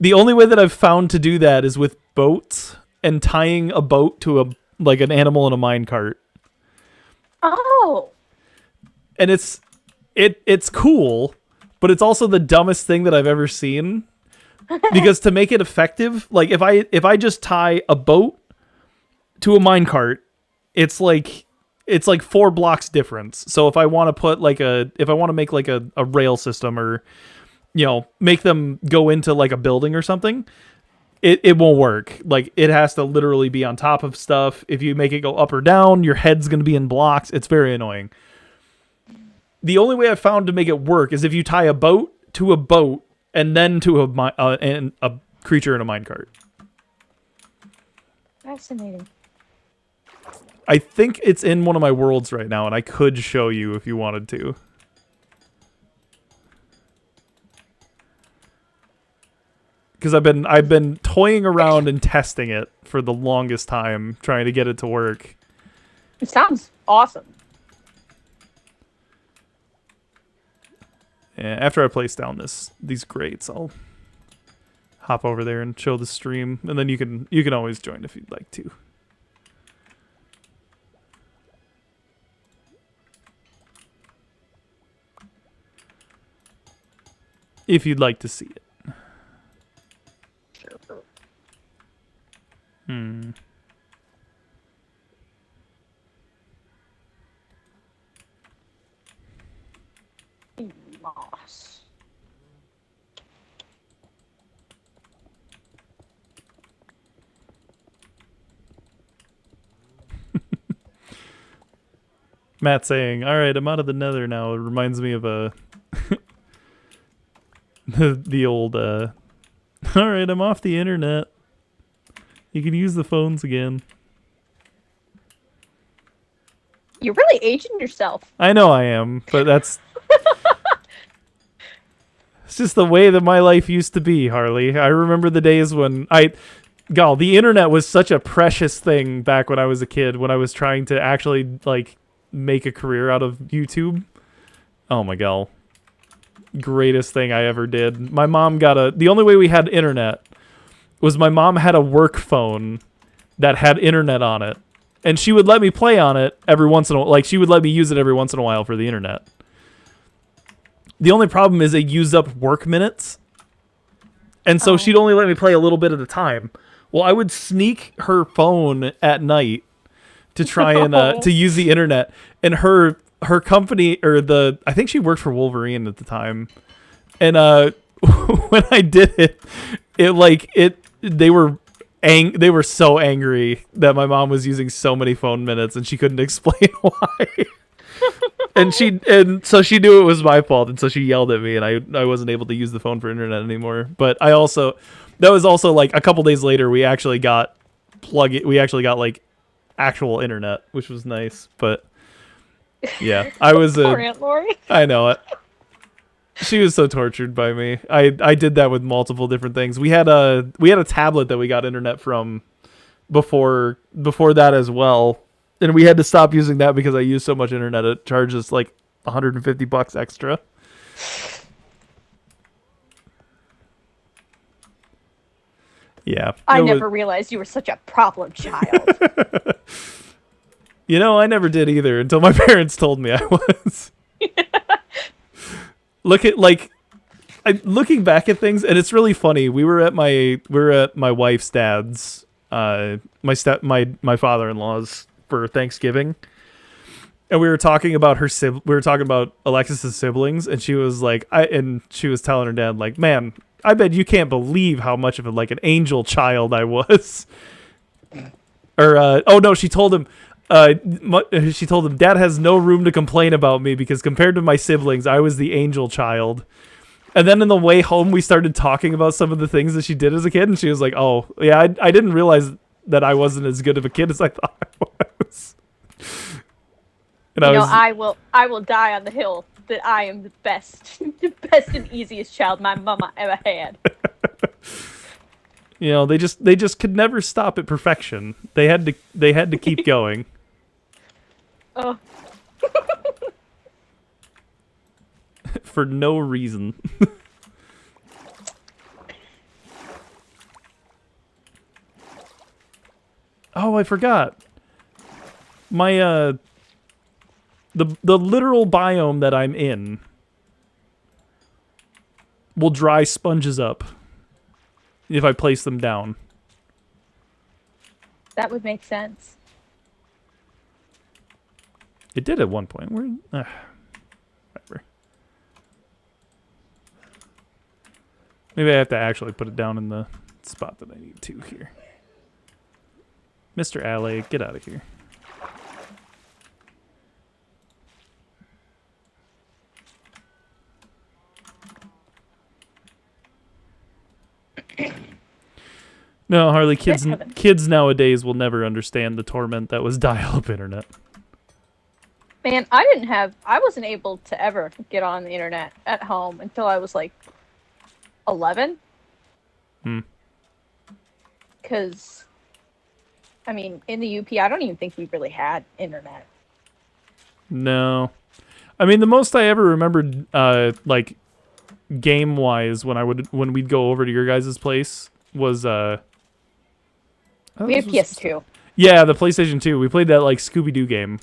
The only way that I've found to do that is with boats and tying a boat to an animal in a mine cart. Oh. And it's cool, but it's also the dumbest thing that I've ever seen. Because to make it effective, like if I just tie a boat to a mine cart, it's like 4 blocks difference. So if I want to put if I want to make like a rail system, or make them go into like a building or something, it won't work. Like it has to literally be on top of stuff. If you make it go up or down, your head's going to be in blocks. It's very annoying. The only way I've found to make it work is if you tie a boat to a boat and then to a creature in a minecart. Fascinating. I think it's in one of my worlds right now, and I could show you if you wanted to. Because I've been toying around and testing it for the longest time, trying to get it to work. It sounds awesome. Yeah, after I place down these grates, I'll hop over there and show the stream, and then you can always join if you'd like to. If you'd like to see it. Moss. Matt saying, "All right, I'm out of the Nether now." It reminds me of the old. All right, I'm off the internet. You can use the phones again. You're really aging yourself. I know I am, but that's it's just the way that my life used to be, Harley. I remember the days when the internet was such a precious thing back when I was a kid, when I was trying to actually like make a career out of YouTube. Oh my god. Greatest thing I ever did. My mom the only way we had internet was my mom had a work phone that had internet on it. And she would let me play on it every once in a while. Like, she would let me use it every once in a while for the internet. The only problem is it used up work minutes. And so she'd only let me play a little bit at a time. Well, I would sneak her phone at night to try and to use the internet. And her company, I think she worked for Wolverine at the time. And when I did it, they were so angry that my mom was using so many phone minutes, and she couldn't explain why. and so she knew it was my fault, and so she yelled at me, and I wasn't able to use the phone for internet anymore. But that was also like a couple days later, we actually got like actual internet, which was nice. But yeah, I was Poor Aunt Lori. I know it. She was so tortured by me. I did that with multiple different things. We had a tablet that we got internet from before that as well, and we had to stop using that because I used so much internet. It charged us like $150 extra. Yeah. I never realized you were such a problem child. I never did either until my parents told me I was. Looking back at things, and it's really funny. We were at my wife's dad's, my father-in-law's for Thanksgiving, and we were talking about Alexis's siblings, and she was like, she was telling her dad, like, man, I bet you can't believe how much of an angel child I was. Or oh no, she told him, She told him, Dad has no room to complain about me because compared to my siblings, I was the angel child. And then in the way home, we started talking about some of the things that she did as a kid, and she was like, "Oh, yeah, I didn't realize that I wasn't as good of a kid as I thought I was." And I will die on the hill that I am the best, the best and easiest child my mama ever had. they just could never stop at perfection. They had to keep going. Oh. For no reason. Oh, I forgot. My the literal biome that I'm in will dry sponges up if I place them down. That would make sense. It did at one point. Whatever. Maybe I have to actually put it down in the spot that I need to here. Mr. Alley, get out of here. No, Harley, kids nowadays will never understand the torment that was dial-up internet. Man, I wasn't able to ever get on the internet at home until I was like 11. Because, I mean, in the UP, I don't even think we really had internet. No. I mean, the most I ever remembered, like, game-wise, when we'd go over to your guys' place, was, we had PS2. Yeah, the PlayStation 2. We played that, like, Scooby-Doo game.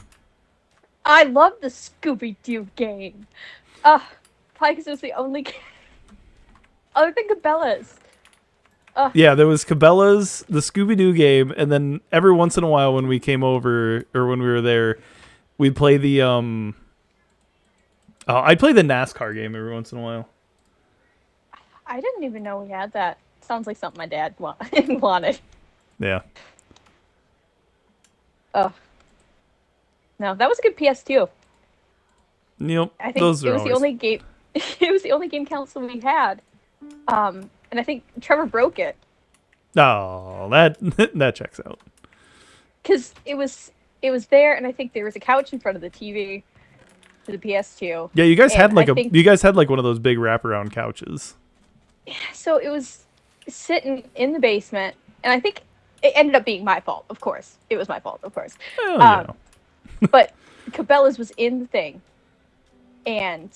I love the Scooby-Doo game. Probably because it was the only game. Other than Cabela's. Yeah, there was Cabela's, the Scooby-Doo game, and then every once in a while when we came over, or when we were there, we'd play the, I'd play the NASCAR game every once in a while. I didn't even know we had that. Sounds like something my dad wanted. Yeah. Oh. No, that was a good PS2. Yep. I think it was the only game. It was the only game console we had. And I think Trevor broke it. Oh, that checks out. Because it was there, and I think there was a couch in front of the TV for the PS2. Yeah, you guys had like one of those big wraparound couches. So it was sitting in the basement, and I think it ended up being my fault. Of course, it was my fault. Of course. But Cabela's was in the thing, and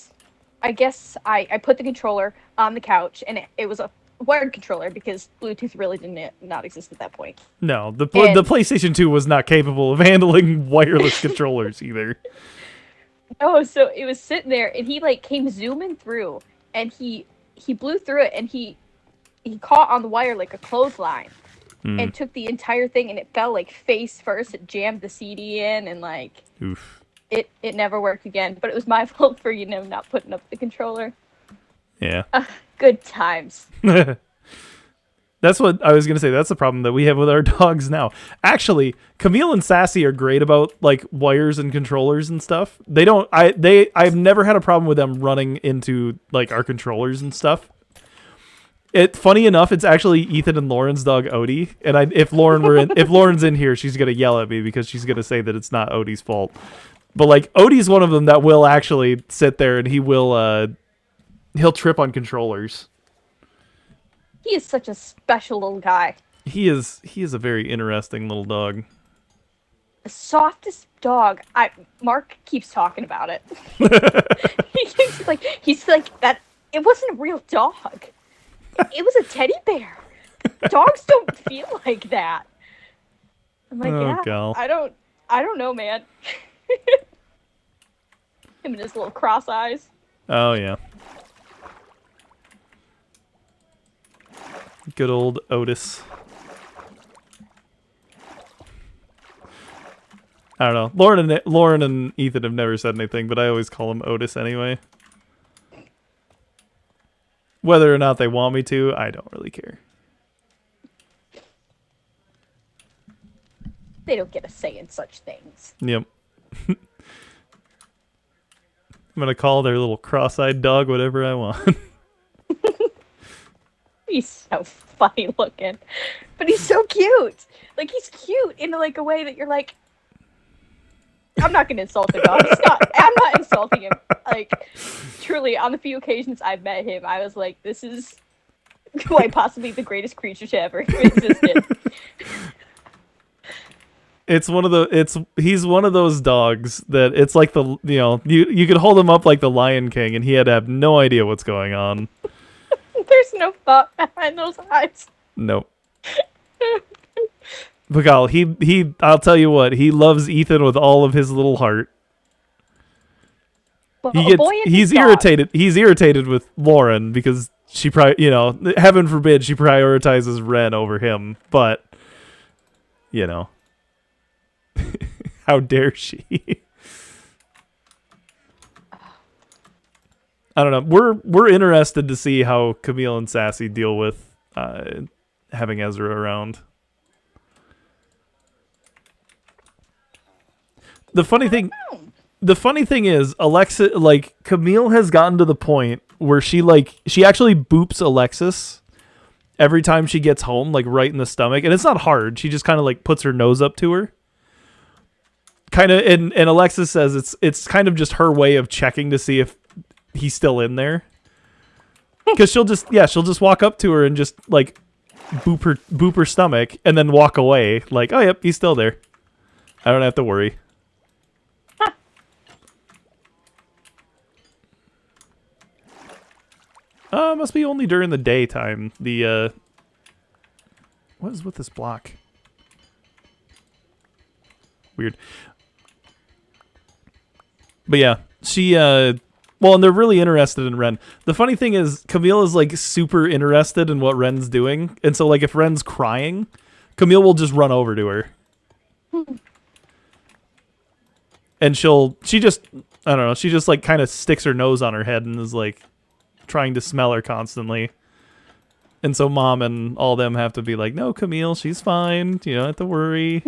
I guess I put the controller on the couch, and it was a wired controller because Bluetooth really did not exist at that point. No, the PlayStation 2 was not capable of handling wireless controllers either. Oh, so it was sitting there, and he like came zooming through, and he blew through it, and he caught on the wire like a clothesline. And took the entire thing, and it fell like face first. It jammed the CD in, and like, oof. It never worked again. But it was my fault for not putting up the controller. Yeah. Good times. That's what I was gonna say. That's the problem that we have with our dogs now. Actually, Camille and Sassy are great about like wires and controllers and stuff. I've never had a problem with them running into like our controllers and stuff. Funny enough, it's actually Ethan and Lauren's dog Odie, and if Lauren's in here, she's gonna yell at me because she's gonna say that it's not Odie's fault. But like Odie's one of them that will actually sit there and he'll trip on controllers. He is such a special little guy. He is a very interesting little dog. The softest dog. Mark keeps talking about it. he's like that. It wasn't a real dog. It was a teddy bear. Dogs don't feel like that. I'm like, gal. I don't know, man. Him and his little cross eyes. Oh yeah. Good old Otis. I don't know. Lauren and Ethan have never said anything, but I always call him Otis anyway. Whether or not they want me to, I don't really care. They don't get a say in such things. Yep. I'm gonna call their little cross-eyed dog whatever I want. He's so funny looking, but he's so cute. Like he's cute in like a way that you're like, I'm not gonna insult the dog. I'm not insulting him. Like truly, on the few occasions I've met him, I was like, this is quite possibly the greatest creature to ever existed. He's one of those dogs that it's like you could hold him up like the Lion King and he had to have no idea what's going on. There's no thought behind those eyes. Nope. But I'll tell you what, he loves Ethan with all of his little heart. Well, He's irritated. He's irritated with Lauren because she heaven forbid she prioritizes Ren over him, but how dare she? I don't know. We're interested to see how Camille and Sassy deal with having Ezra around. The funny thing is, Alexa, like Camille has gotten to the point where she actually boops Alexis every time she gets home, like right in the stomach, and it's not hard. She just kind of like puts her nose up to her. Kind of, and Alexis says it's kind of just her way of checking to see if he's still in there. Because she'll just walk up to her and just like boop her stomach and then walk away. Like, oh yep, he's still there. I don't have to worry. Must be only during the daytime. What is with this block? Weird. But yeah, she, and they're really interested in Ren. The funny thing is, Camille is, like, super interested in what Ren's doing. And so, like, if Ren's crying, Camille will just run over to her. And she just, I don't know, she just, like, kind of sticks her nose on her head and is, like, trying to smell her constantly. And so Mom and all them have to be like, no, Camille, she's fine. You don't have to worry.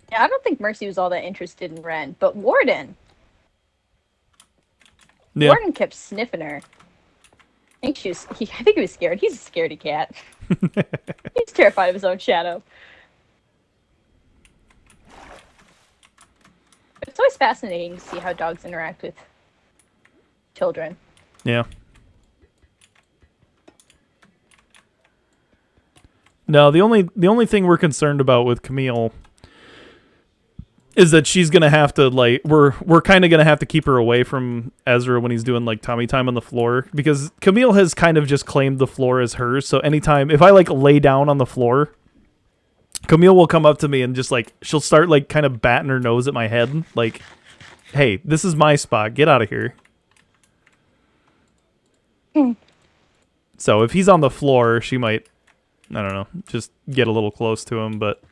Yeah, I don't think Mercy was all that interested in Ren, but Warden. Yeah. Warden kept sniffing her. I think he was scared. He's a scaredy cat. He's terrified of his own shadow. It's always fascinating to see how dogs interact with children. Yeah. No, the only thing we're concerned about with Camille is that she's gonna have to we're kind of gonna have to keep her away from Ezra when he's doing like tummy time on the floor, because Camille has kind of just claimed the floor as hers. So anytime if I like lay down on the floor, Camille will come up to me and just like she'll start like kind of batting her nose at my head, like, "Hey, this is my spot. Get out of here." So if he's on the floor, she might, I don't know, just get a little close to him, but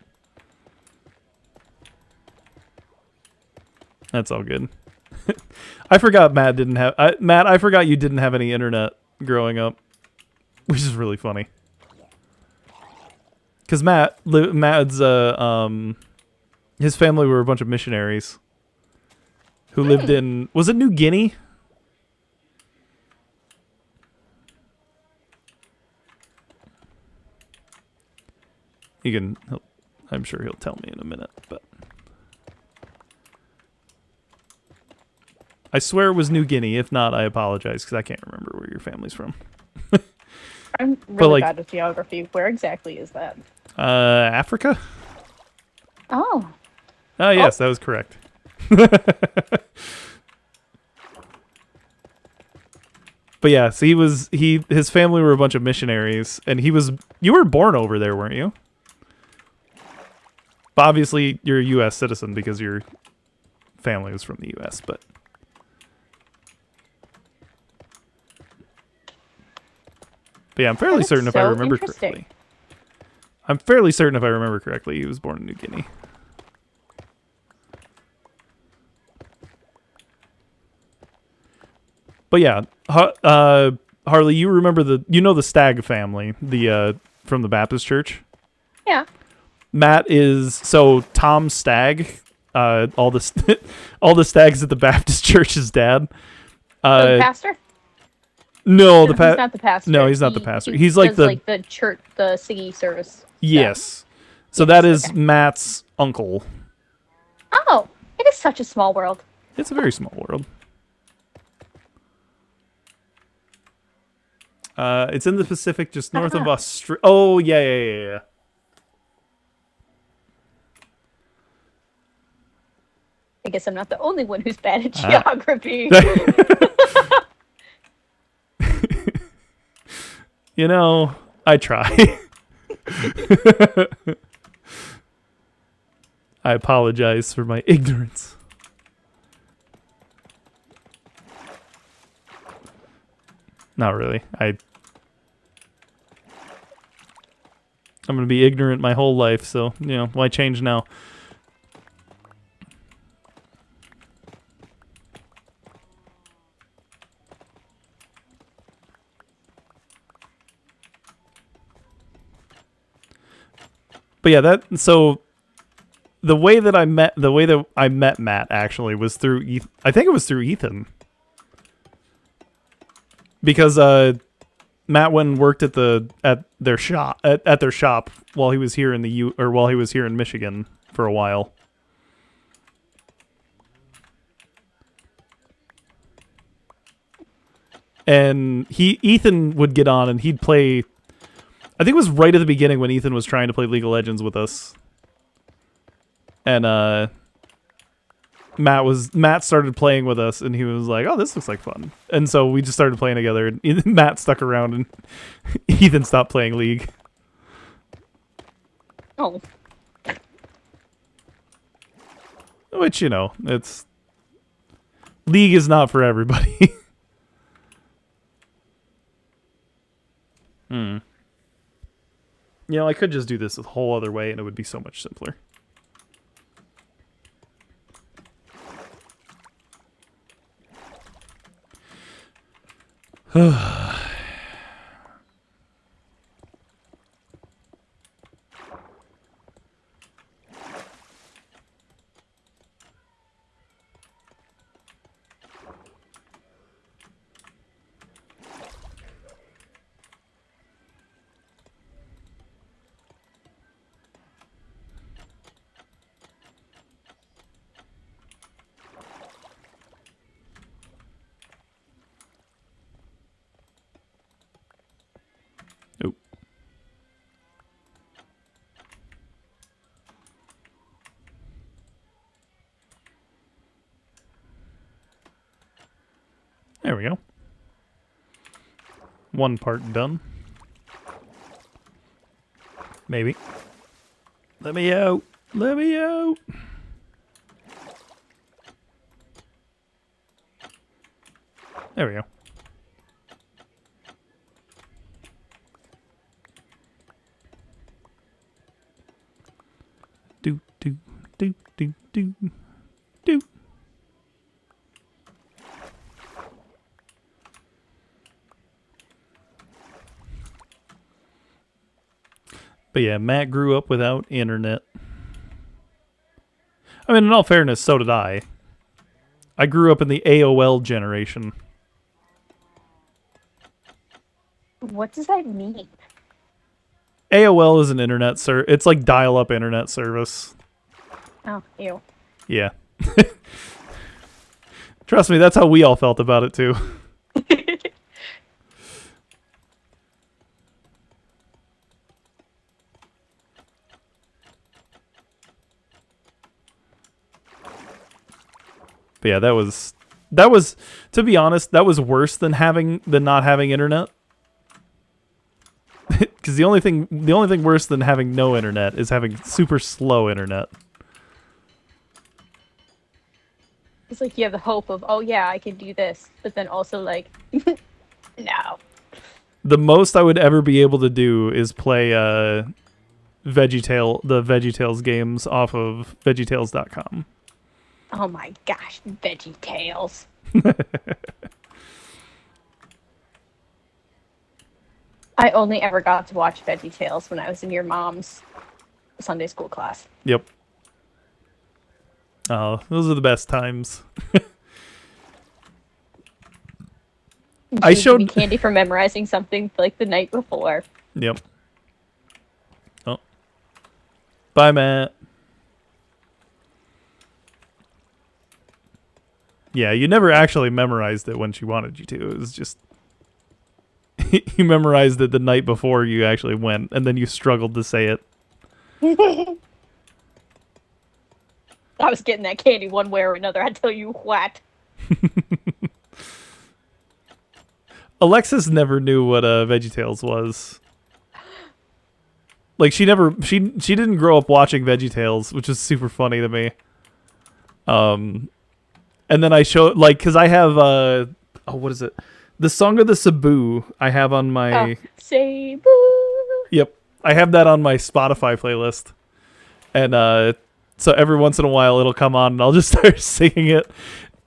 that's all good. I forgot Matt didn't have... Matt, I forgot you didn't have any internet growing up, which is really funny. Because Matt's his family were a bunch of missionaries who lived in... Was it New Guinea? I'm sure he'll tell me in a minute, but I swear it was New Guinea. If not, I apologize because I can't remember where your family's from. I'm really bad with geography. Where exactly is that? Africa? Oh. Oh, yes, that was correct. But yeah, so his family were a bunch of missionaries, and you were born over there, weren't you? But obviously, you're a U.S. citizen because your family was from the U.S., but... But yeah, I'm fairly certain if I remember correctly. I'm fairly certain if I remember correctly, he was born in New Guinea. But yeah, Harley, you remember the Stagg family, from the Baptist church? Yeah. Matt is so Tom Stagg, all the all the stags at the Baptist church's dad. The pastor? No, He's not the pastor. No, he's not the pastor. He's like the church, the singing service. Yes. Stuff. So that is Matt's uncle. Oh, it is such a small world. It's a very small world. It's in the Pacific, just north of Australia. Oh, yeah. I guess I'm not the only one who's bad at geography. You know, I try. I apologize for my ignorance. Not really. I'm going to be ignorant my whole life, so, you know, why change now? But yeah, the way that I met Matt actually was through I think it was through Ethan. Because Matt went and worked at their shop while he was here in while he was here in Michigan for a while. And Ethan would get on and he'd play. I think it was right at the beginning when Ethan was trying to play League of Legends with us. And Matt started playing with us and he was like, "Oh, this looks like fun." And so we just started playing together and Matt stuck around and Ethan stopped playing League. Oh. Which, you know, League is not for everybody. You know, I could just do this a whole other way and it would be so much simpler. Oh. There we go. One part done. Maybe. Let me out. Let me out. There we go. Do, do, do, do, do, do. But yeah, Matt grew up without internet. I mean, in all fairness, so did I. I grew up in the AOL generation. What does that mean? AOL is an internet it's like dial-up internet service. Oh, ew. Yeah. Trust me, that's how we all felt about it too. But yeah, that was to be honest, that was worse than not having internet. Because the only thing worse than having no internet is having super slow internet. It's like you have the hope of, oh yeah, I can do this, but then also like, no. The most I would ever be able to do is play the VeggieTales games off of VeggieTales.com. Oh my gosh, VeggieTales. I only ever got to watch VeggieTales when I was in your mom's Sunday school class. Yep. Oh, those are the best times. And I she would give me showed- candy for memorizing something like the night before. Yep. Oh. Bye, Matt. Yeah, you never actually memorized it when she wanted you to. It was just you memorized it the night before you actually went, and then you struggled to say it. I was getting that candy one way or another, I tell you what. Alexis never knew what VeggieTales was. Like she didn't grow up watching VeggieTales, which is super funny to me. And then I showed because I have what is it? The Song of the Cebu I have on my Say boo. Yep. I have that on my Spotify playlist. And so every once in a while it'll come on and I'll just start singing it.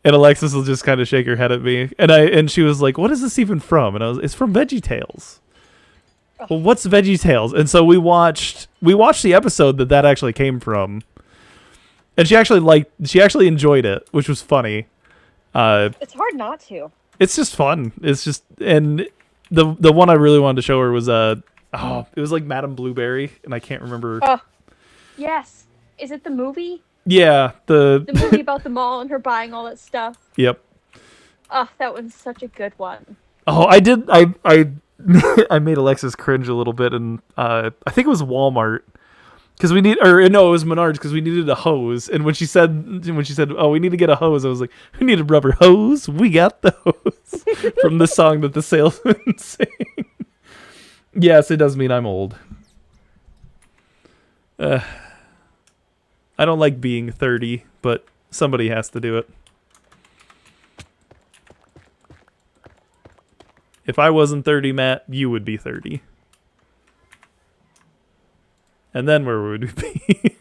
And Alexis will just kind of shake her head at me. And she was like, "What is this even from?" And it's from VeggieTales. Well, what's VeggieTales? And so we watched the episode that actually came from. And she actually enjoyed it, which was funny. It's hard not to. It's just fun. It's just, and the one I really wanted to show her was it was like Madame Blueberry, and I can't remember. Yes. Is it the movie? Yeah, The movie about the mall and her buying all that stuff. Yep. Oh, that was such a good one. Oh, I did. I I made Alexis cringe a little bit, and I think it was Walmart because it was Menards because we needed a hose. And when she said, "Oh, we need to get a hose," I was like, "We need a rubber hose. We got the hose." From the song that the salesman sing. Yes, it does mean I'm old. I don't like being 30, but somebody has to do it. If I wasn't 30, Matt, you would be 30. And then where would we be?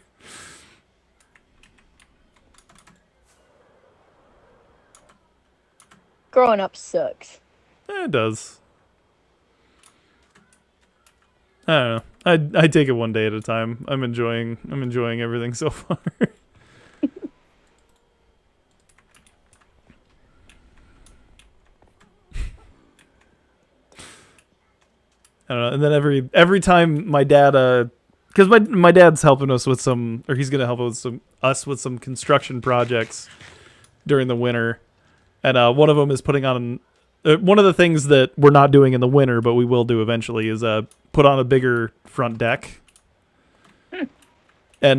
Growing up sucks. It does. I don't know. I take it one day at a time. I'm enjoying everything so far. I don't know. And then every time my dad, because my dad's helping us with he's gonna help us with some construction projects during the winter, and one of them is putting on. One of the things that we're not doing in the winter, but we will do eventually, is put on a bigger front deck. And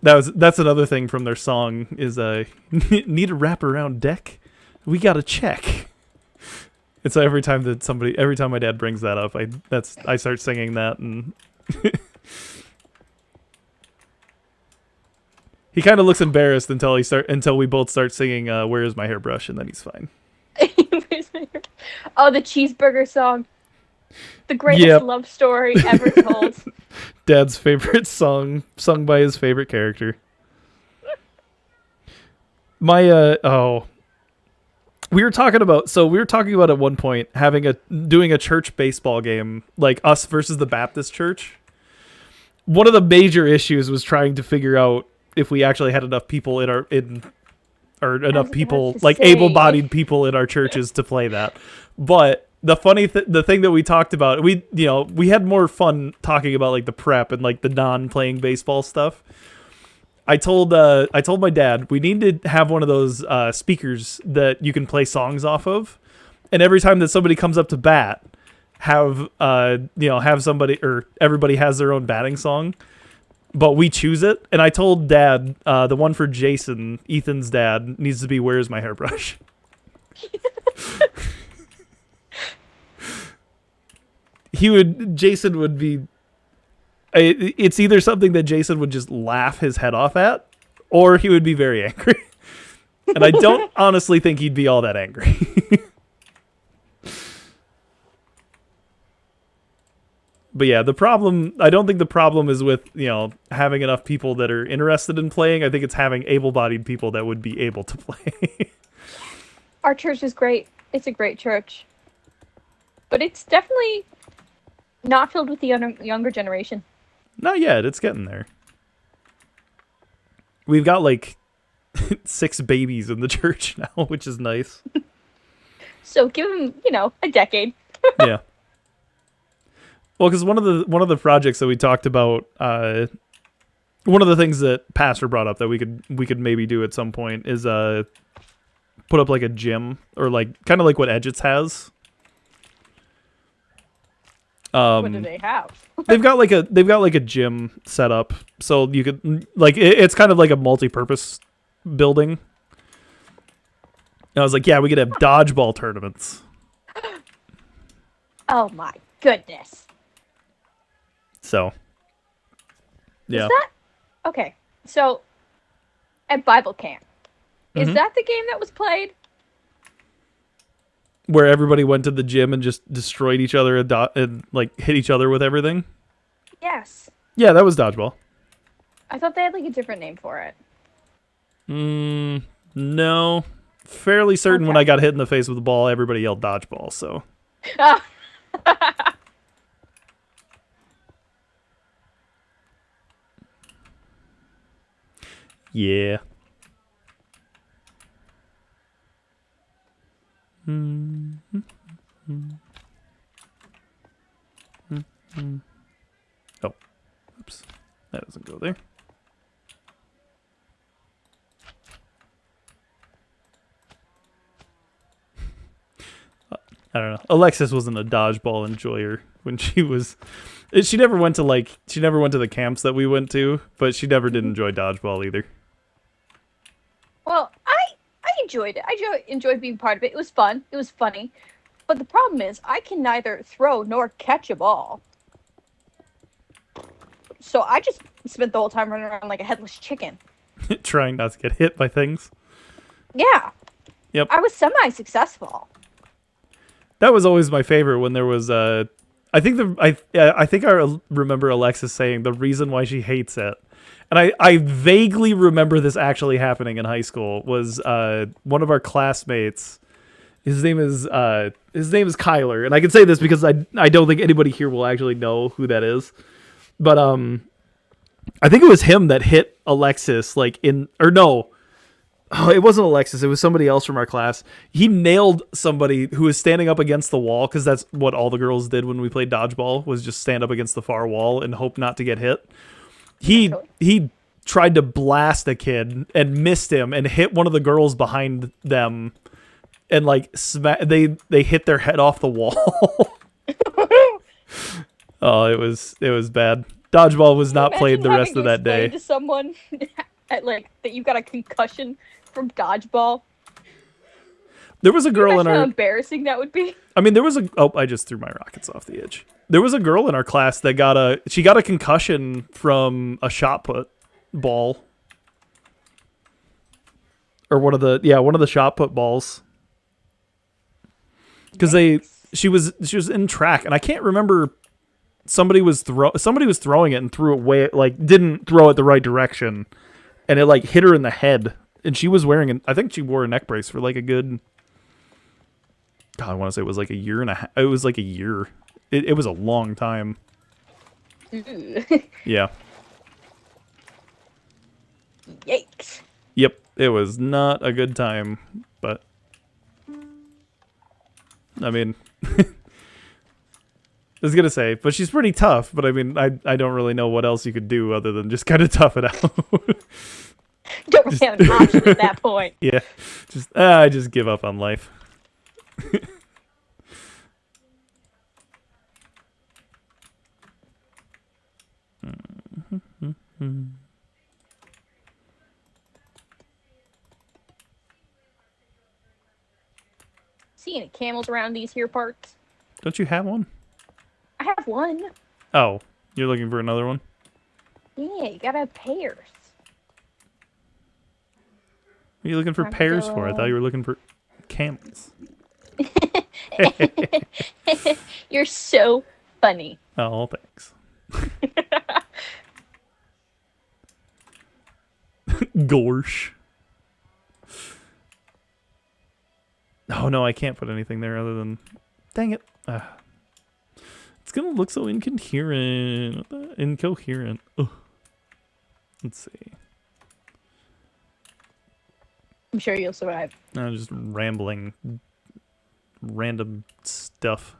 that's another thing from their song is need a wraparound deck. We got to check. And so every time my dad brings that up, I start singing that, and he kind of looks embarrassed until we both start singing "Where Is My Hairbrush," and then he's fine. Oh, the cheeseburger song. The greatest love story ever told. Dad's favorite song, sung by his favorite character. We were talking about at one point doing a church baseball game, like us versus the Baptist church. One of the major issues was trying to figure out if we actually had enough people enough people, like able-bodied people in our churches to play that. But the thing that we talked about, we had more fun talking about like the prep and like the non-playing baseball stuff. I told my dad we need to have one of those speakers that you can play songs off of, and every time that somebody comes up to bat, have somebody or everybody has their own batting song. But we choose it, and I told Dad the one for Jason, Ethan's dad, needs to be "Where's My Hairbrush." Jason would be. It's either something that Jason would just laugh his head off at, or he would be very angry. And I don't honestly think he'd be all that angry. But yeah, I don't think the problem is with, having enough people that are interested in playing. I think it's having able-bodied people that would be able to play. Our church is great. It's a great church. But it's definitely not filled with the younger generation. Not yet. It's getting there. We've got like 6 babies in the church now, which is nice. So give him, a decade. Yeah. Well, because one of the projects that we talked about, one of the things that Pastor brought up that we could maybe do at some point is put up like a gym, or like kind of like what Edgets has. What do they have? they've got like a gym set up, so you could like it's kind of like a multi-purpose building. And I was like, yeah, we could have dodgeball tournaments. Oh my goodness. So, yeah. Is that okay? So, at Bible camp, is Mhm. that the game that was played? Where everybody went to the gym and just destroyed each other and like hit each other with everything. Yes. Yeah, that was dodgeball. I thought they had like a different name for it. No. Fairly certain when Okay. I got hit in the face with the ball, everybody yelled dodgeball, so. Ah. Yeah. Oh, oops. That doesn't go there. I don't know. Alexis wasn't a dodgeball enjoyer when she was. She never went to the camps that we went to, but she never did enjoy dodgeball either. Well, I enjoyed it. I enjoyed being part of it. It was fun. It was funny. But the problem is, I can neither throw nor catch a ball. So I just spent the whole time running around like a headless chicken. Trying not to get hit by things. Yeah. Yep. I was semi-successful. That was always my favorite when there was I think I remember Alexis saying the reason why she hates it. And I vaguely remember this actually happening in high school was one of our classmates. His name is Kyler, and I can say this because I don't think anybody here will actually know who that is. But I think it was him that hit Alexis it wasn't Alexis. It was somebody else from our class. He nailed somebody who was standing up against the wall, because that's what all the girls did when we played dodgeball, was just stand up against the far wall and hope not to get hit. He tried to blast a kid and missed him and hit one of the girls behind them, and like they hit their head off the wall. Oh, it was bad. Dodgeball was not played the rest of that day. To someone that you got a concussion from dodgeball. There was a girl in How our. embarrassing that would be. I mean, there was a. Oh, I just threw my rockets off the edge. There was a girl in our class that got a concussion from a shot put ball, or one of the shot put balls. Because she was in track, and I can't remember. Somebody was throwing it and threw it way, like, didn't throw it the right direction, and it like hit her in the head. And she was wearing I think she wore a neck brace for like a good. God, I want to say it was like a year and a half. It was like a year. It was a long time. Yeah. Yikes. Yep. It was not a good time, but I mean, I was gonna say, but she's pretty tough. But I mean, I don't really know what else you could do other than just kind of tough it out. Don't really have an option at that point. Yeah, I just give up on life. See any camels around these here parts? Don't you have one? I have one. Oh, you're looking for another one? Yeah, you gotta have pairs. What are you looking for pears for? I thought you were looking for camels. You're so funny. Oh, thanks. Gorsh. Oh no, I can't put anything there other than. Dang it! It's gonna look so incoherent. Incoherent. Ugh. Let's see. I'm sure you'll survive. I'm just rambling random stuff.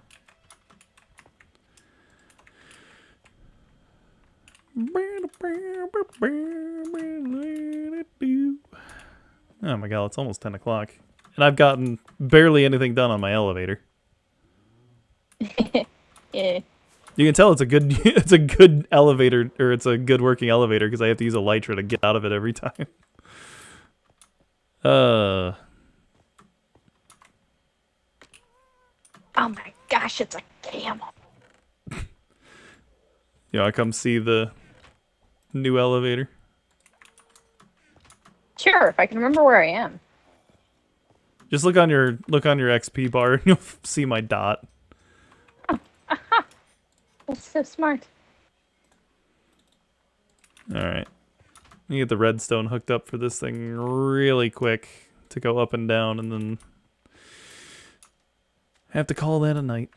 Oh my god, it's almost 10 o'clock. And I've gotten barely anything done on my elevator. Yeah. You can tell it's a good elevator, or it's a good working elevator, because I have to use a Elytra to get out of it every time. Oh my gosh, it's a camel. You know, I come see the new elevator. Sure, if I can remember where I am. Just look on your XP bar and you'll see my dot. That's so smart. Alright. You get the redstone hooked up for this thing really quick to go up and down, and then have to call that a night.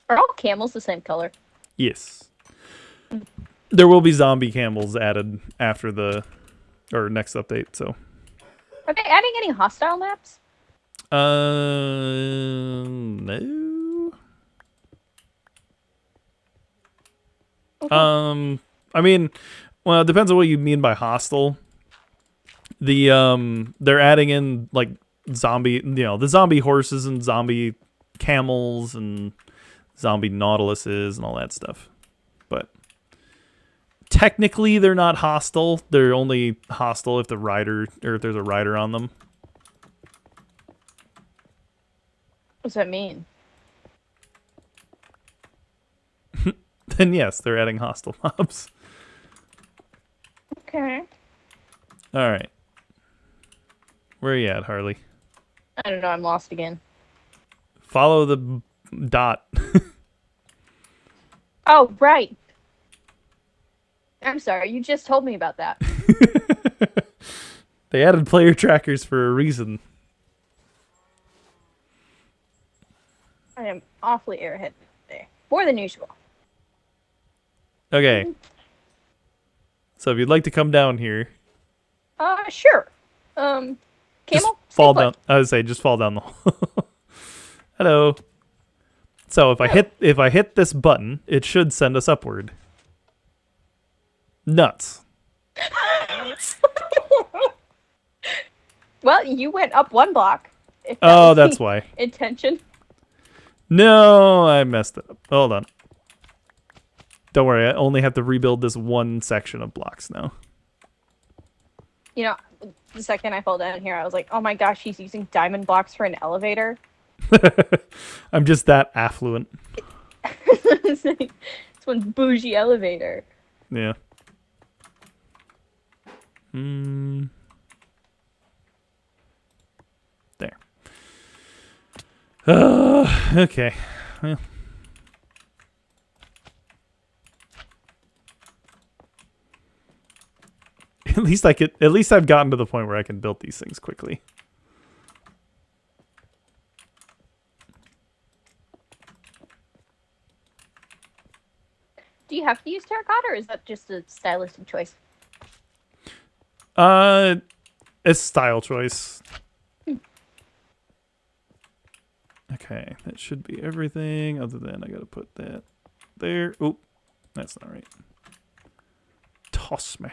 Are all camels the same color? Yes. There will be zombie camels added after the next update, so. Are they adding any hostile maps? No. Okay. I mean, well, it depends on what you mean by hostile. They're adding in like zombie, the zombie horses and zombie camels and zombie nautiluses and all that stuff. But technically, they're not hostile. They're only hostile if if there's a rider on them. What does that mean? Then yes, they're adding hostile mobs. Okay. All right. Where are you at, Harley? I don't know, I'm lost again. Follow the dot. Oh, right. I'm sorry, you just told me about that. They added player trackers for a reason. I am awfully airhead today. More than usual. Okay. So if you'd like to come down here, Sure. just Camel? fall Stay down. put. I would say just fall down the hole. Hello. So if I hit this button, it should send us upward. Nuts. Well, you went up one block. If that Oh, was that's the why. intention. No, I messed it up. Hold on. Don't worry, I only have to rebuild this one section of blocks now. You know, the second I fall down here, I was like, oh my gosh, he's using diamond blocks for an elevator. I'm just that affluent. It's like, this one's bougie elevator. Yeah. There. Okay. Well. At least I've gotten to the point where I can build these things quickly. Do you have to use terracotta, or is that just a stylistic choice? It's style choice. Okay, that should be everything other than I gotta put that there. Oop, that's not right. Toss me.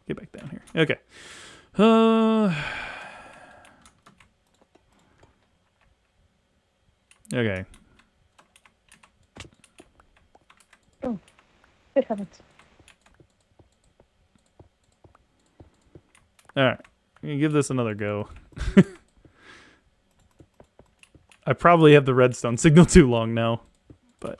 Get back down here. Okay. Okay. Oh, good heavens. Alright. I'm gonna give this another go. I probably have the redstone signal too long now, but...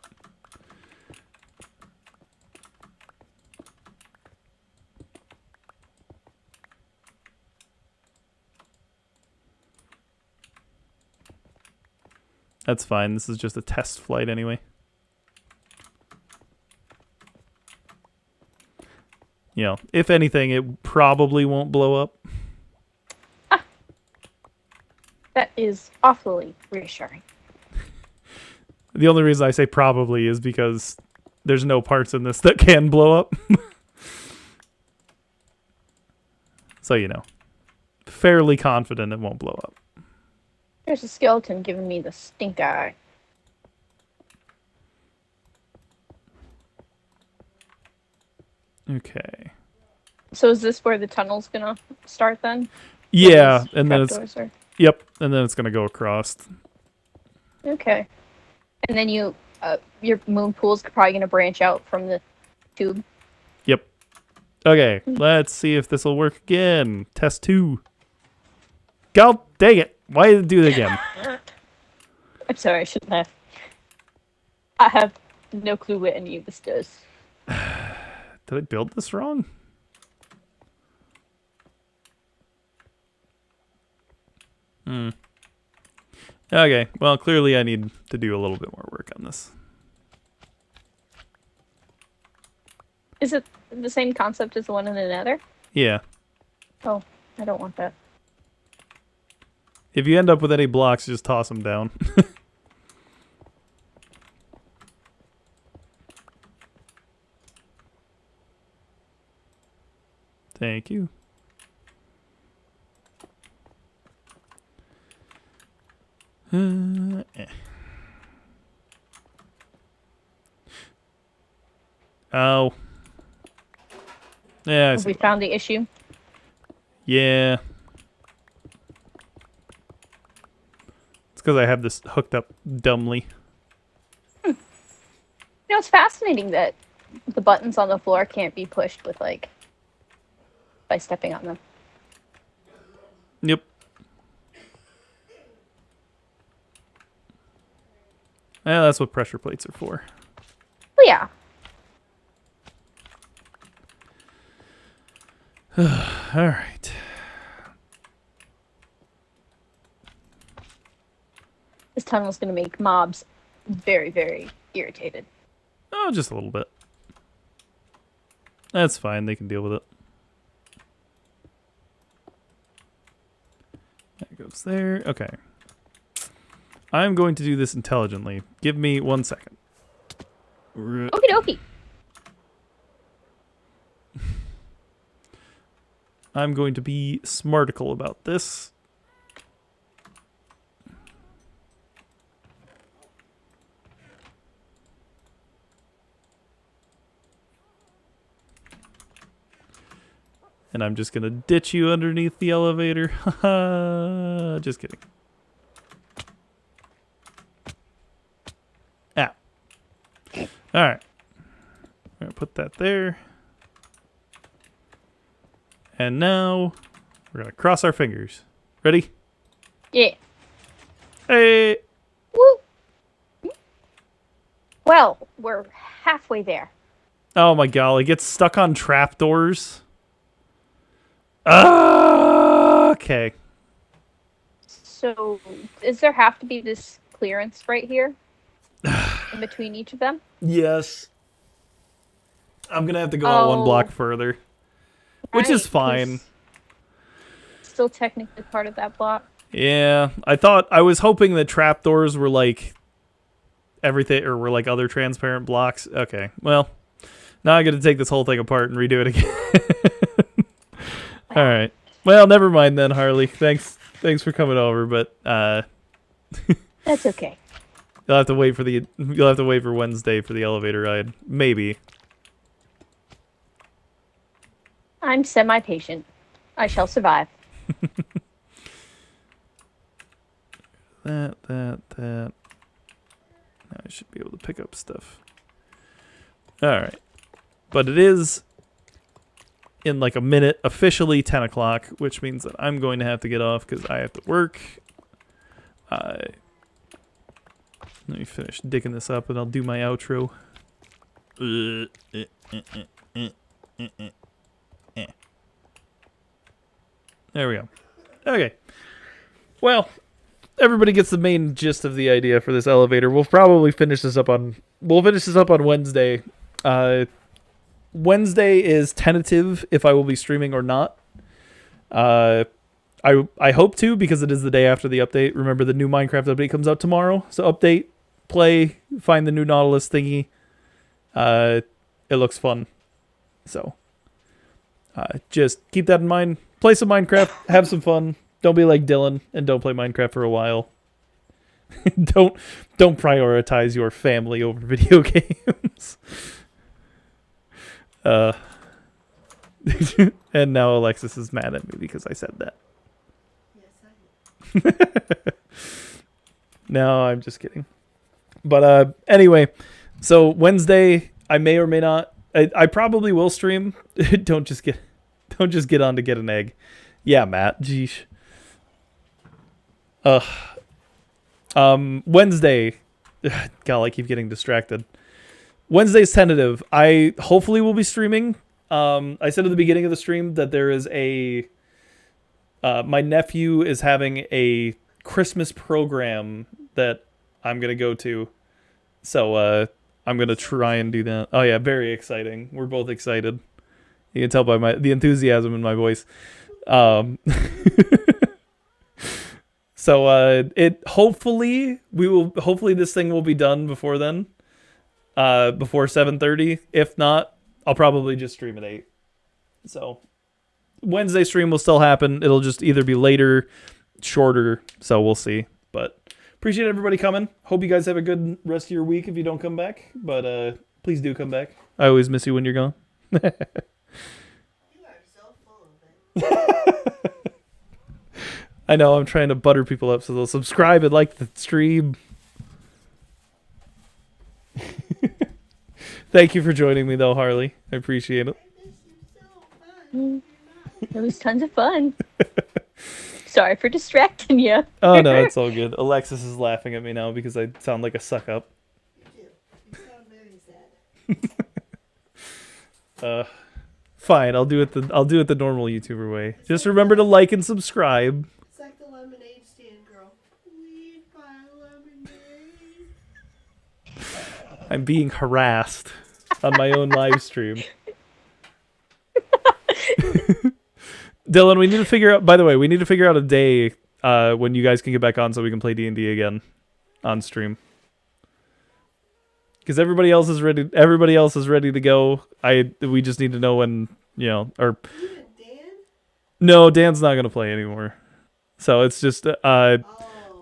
That's fine. This is just a test flight anyway. you know, if anything, it probably won't blow up. That is awfully reassuring. The only reason I say probably is because there's no parts in this that can blow up. So, you know, fairly confident it won't blow up. There's a skeleton giving me the stink eye. Okay. So is this where the tunnel's gonna start then? Yeah, These and then it's trapdoors are- yep, and then it's gonna go across. Okay. And then your moon pool's probably gonna branch out from the tube. Yep. Okay, let's see if this will work again. Test 2. God dang it! Why did it do it again? I'm sorry, I shouldn't have. I have no clue what any of this does. Did I build this wrong? Okay, well, clearly I need to do a little bit more work on this. Is it the same concept as the one in the Nether? Yeah. Oh, I don't want that. If you end up with any blocks, just toss them down. Thank you. Oh. Yeah, I Have see. we found the issue? Yeah. It's because I have this hooked up dumbly. You know, it's fascinating that the buttons on the floor can't be pushed with, like, by stepping on them. Yep. Yeah, that's what pressure plates are for. Well, yeah. All right. This tunnel's gonna make mobs very, very irritated. Oh, just a little bit. That's fine. They can deal with it. That goes there. Okay. I'm going to do this intelligently. Give me 1 second. Okie dokie. I'm going to be smartical about this. And I'm just going to ditch you underneath the elevator. Haha. Just kidding. Ah. All right. I'm going to put that there. And now we're going to cross our fingers. Ready? Yeah. Hey. Woo! Well, we're halfway there. Oh my golly. Gets stuck on trapdoors. Okay. So, does there have to be this clearance right here? In between each of them? Yes. I'm going to have to go out 1 block further. Which is Right, fine. 'cause it's still technically part of that block. Yeah. I was hoping that trapdoors were like everything, or were like other transparent blocks. Okay. Well, now I got to take this whole thing apart and redo it again. All right. Well, never mind then, Harley. Thanks for coming over, but That's okay. you'll have to wait for Wednesday for the elevator ride. Maybe. I'm semi-patient. I shall survive. That. Now I should be able to pick up stuff. All right. But it is in like a minute, officially 10 o'clock, which means that I'm going to have to get off because I have to work. Let me finish digging this up and I'll do my outro. There we go. Okay. Well, everybody gets the main gist of the idea for this elevator. We'll probably finish this up on Wednesday. Wednesday is tentative if I will be streaming or not. I hope to, because it is the day after the update. Remember, the new Minecraft update comes out tomorrow. So update, play, find the new Nautilus thingy. It looks fun. So just keep that in mind. Play some Minecraft, have some fun. Don't be like Dylan and don't play Minecraft for a while. don't prioritize your family over video games. And now Alexis is mad at me because I said that. Yes, I am. No, I'm just kidding. But anyway, so Wednesday I may or may not. I probably will stream. Don't just get on to get an egg. Yeah, Matt. Geesh. Wednesday. God, I keep getting distracted. Wednesday's tentative. I hopefully will be streaming. I said at the beginning of the stream that there is a my nephew is having a Christmas program that I'm gonna go to, so I'm gonna try and do that. Oh yeah, very exciting. We're both excited. You can tell by the enthusiasm in my voice. So hopefully this thing will be done before then, before 7:30. If not, I'll probably just stream at 8. So Wednesday stream will still happen. It'll just either be later, shorter, so we'll see. But appreciate everybody coming. Hope you guys have a good rest of your week if you don't come back. But please do come back. I always miss you when you're gone. You are so full of it. I know, I'm trying to butter people up so they'll subscribe and like the stream. Thank you for joining me, though, Harley. I appreciate it. I miss you so much. It was tons of fun. Sorry for distracting you. Oh, no, it's all good. Alexis is laughing at me now because I sound like a suck-up. You do. You sound very sad. Fine, I'll do it the normal YouTuber way. Just remember to like and subscribe. It's like the lemonade stand girl. Please buy lemonade. I'm being harassed on my own live stream. Dylan, we need to figure out. By the way, we need to figure out a day when you guys can get back on so we can play D&D again on stream. Because everybody else is ready. Everybody else is ready to go. We just need to know when, or Even Dan? no, Dan's not gonna play anymore. So it's just Oh.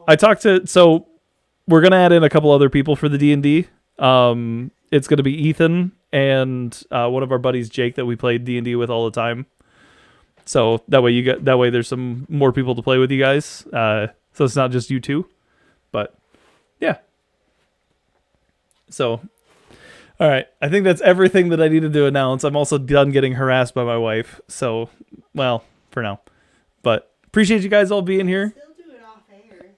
I talked to. So we're gonna add in a couple other people for the D&D. It's gonna be Ethan and one of our buddies, Jake, that we played D&D with all the time. So that way there's some more people to play with you guys. So it's not just you two, but yeah. So, all right. I think that's everything that I needed to announce. I'm also done getting harassed by my wife. So, well, for now, but appreciate you guys all being here. Still do it off air.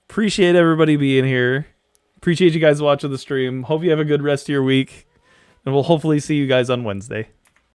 Appreciate everybody being here. Appreciate you guys watching the stream. Hope you have a good rest of your week. And we'll hopefully see you guys on Wednesday.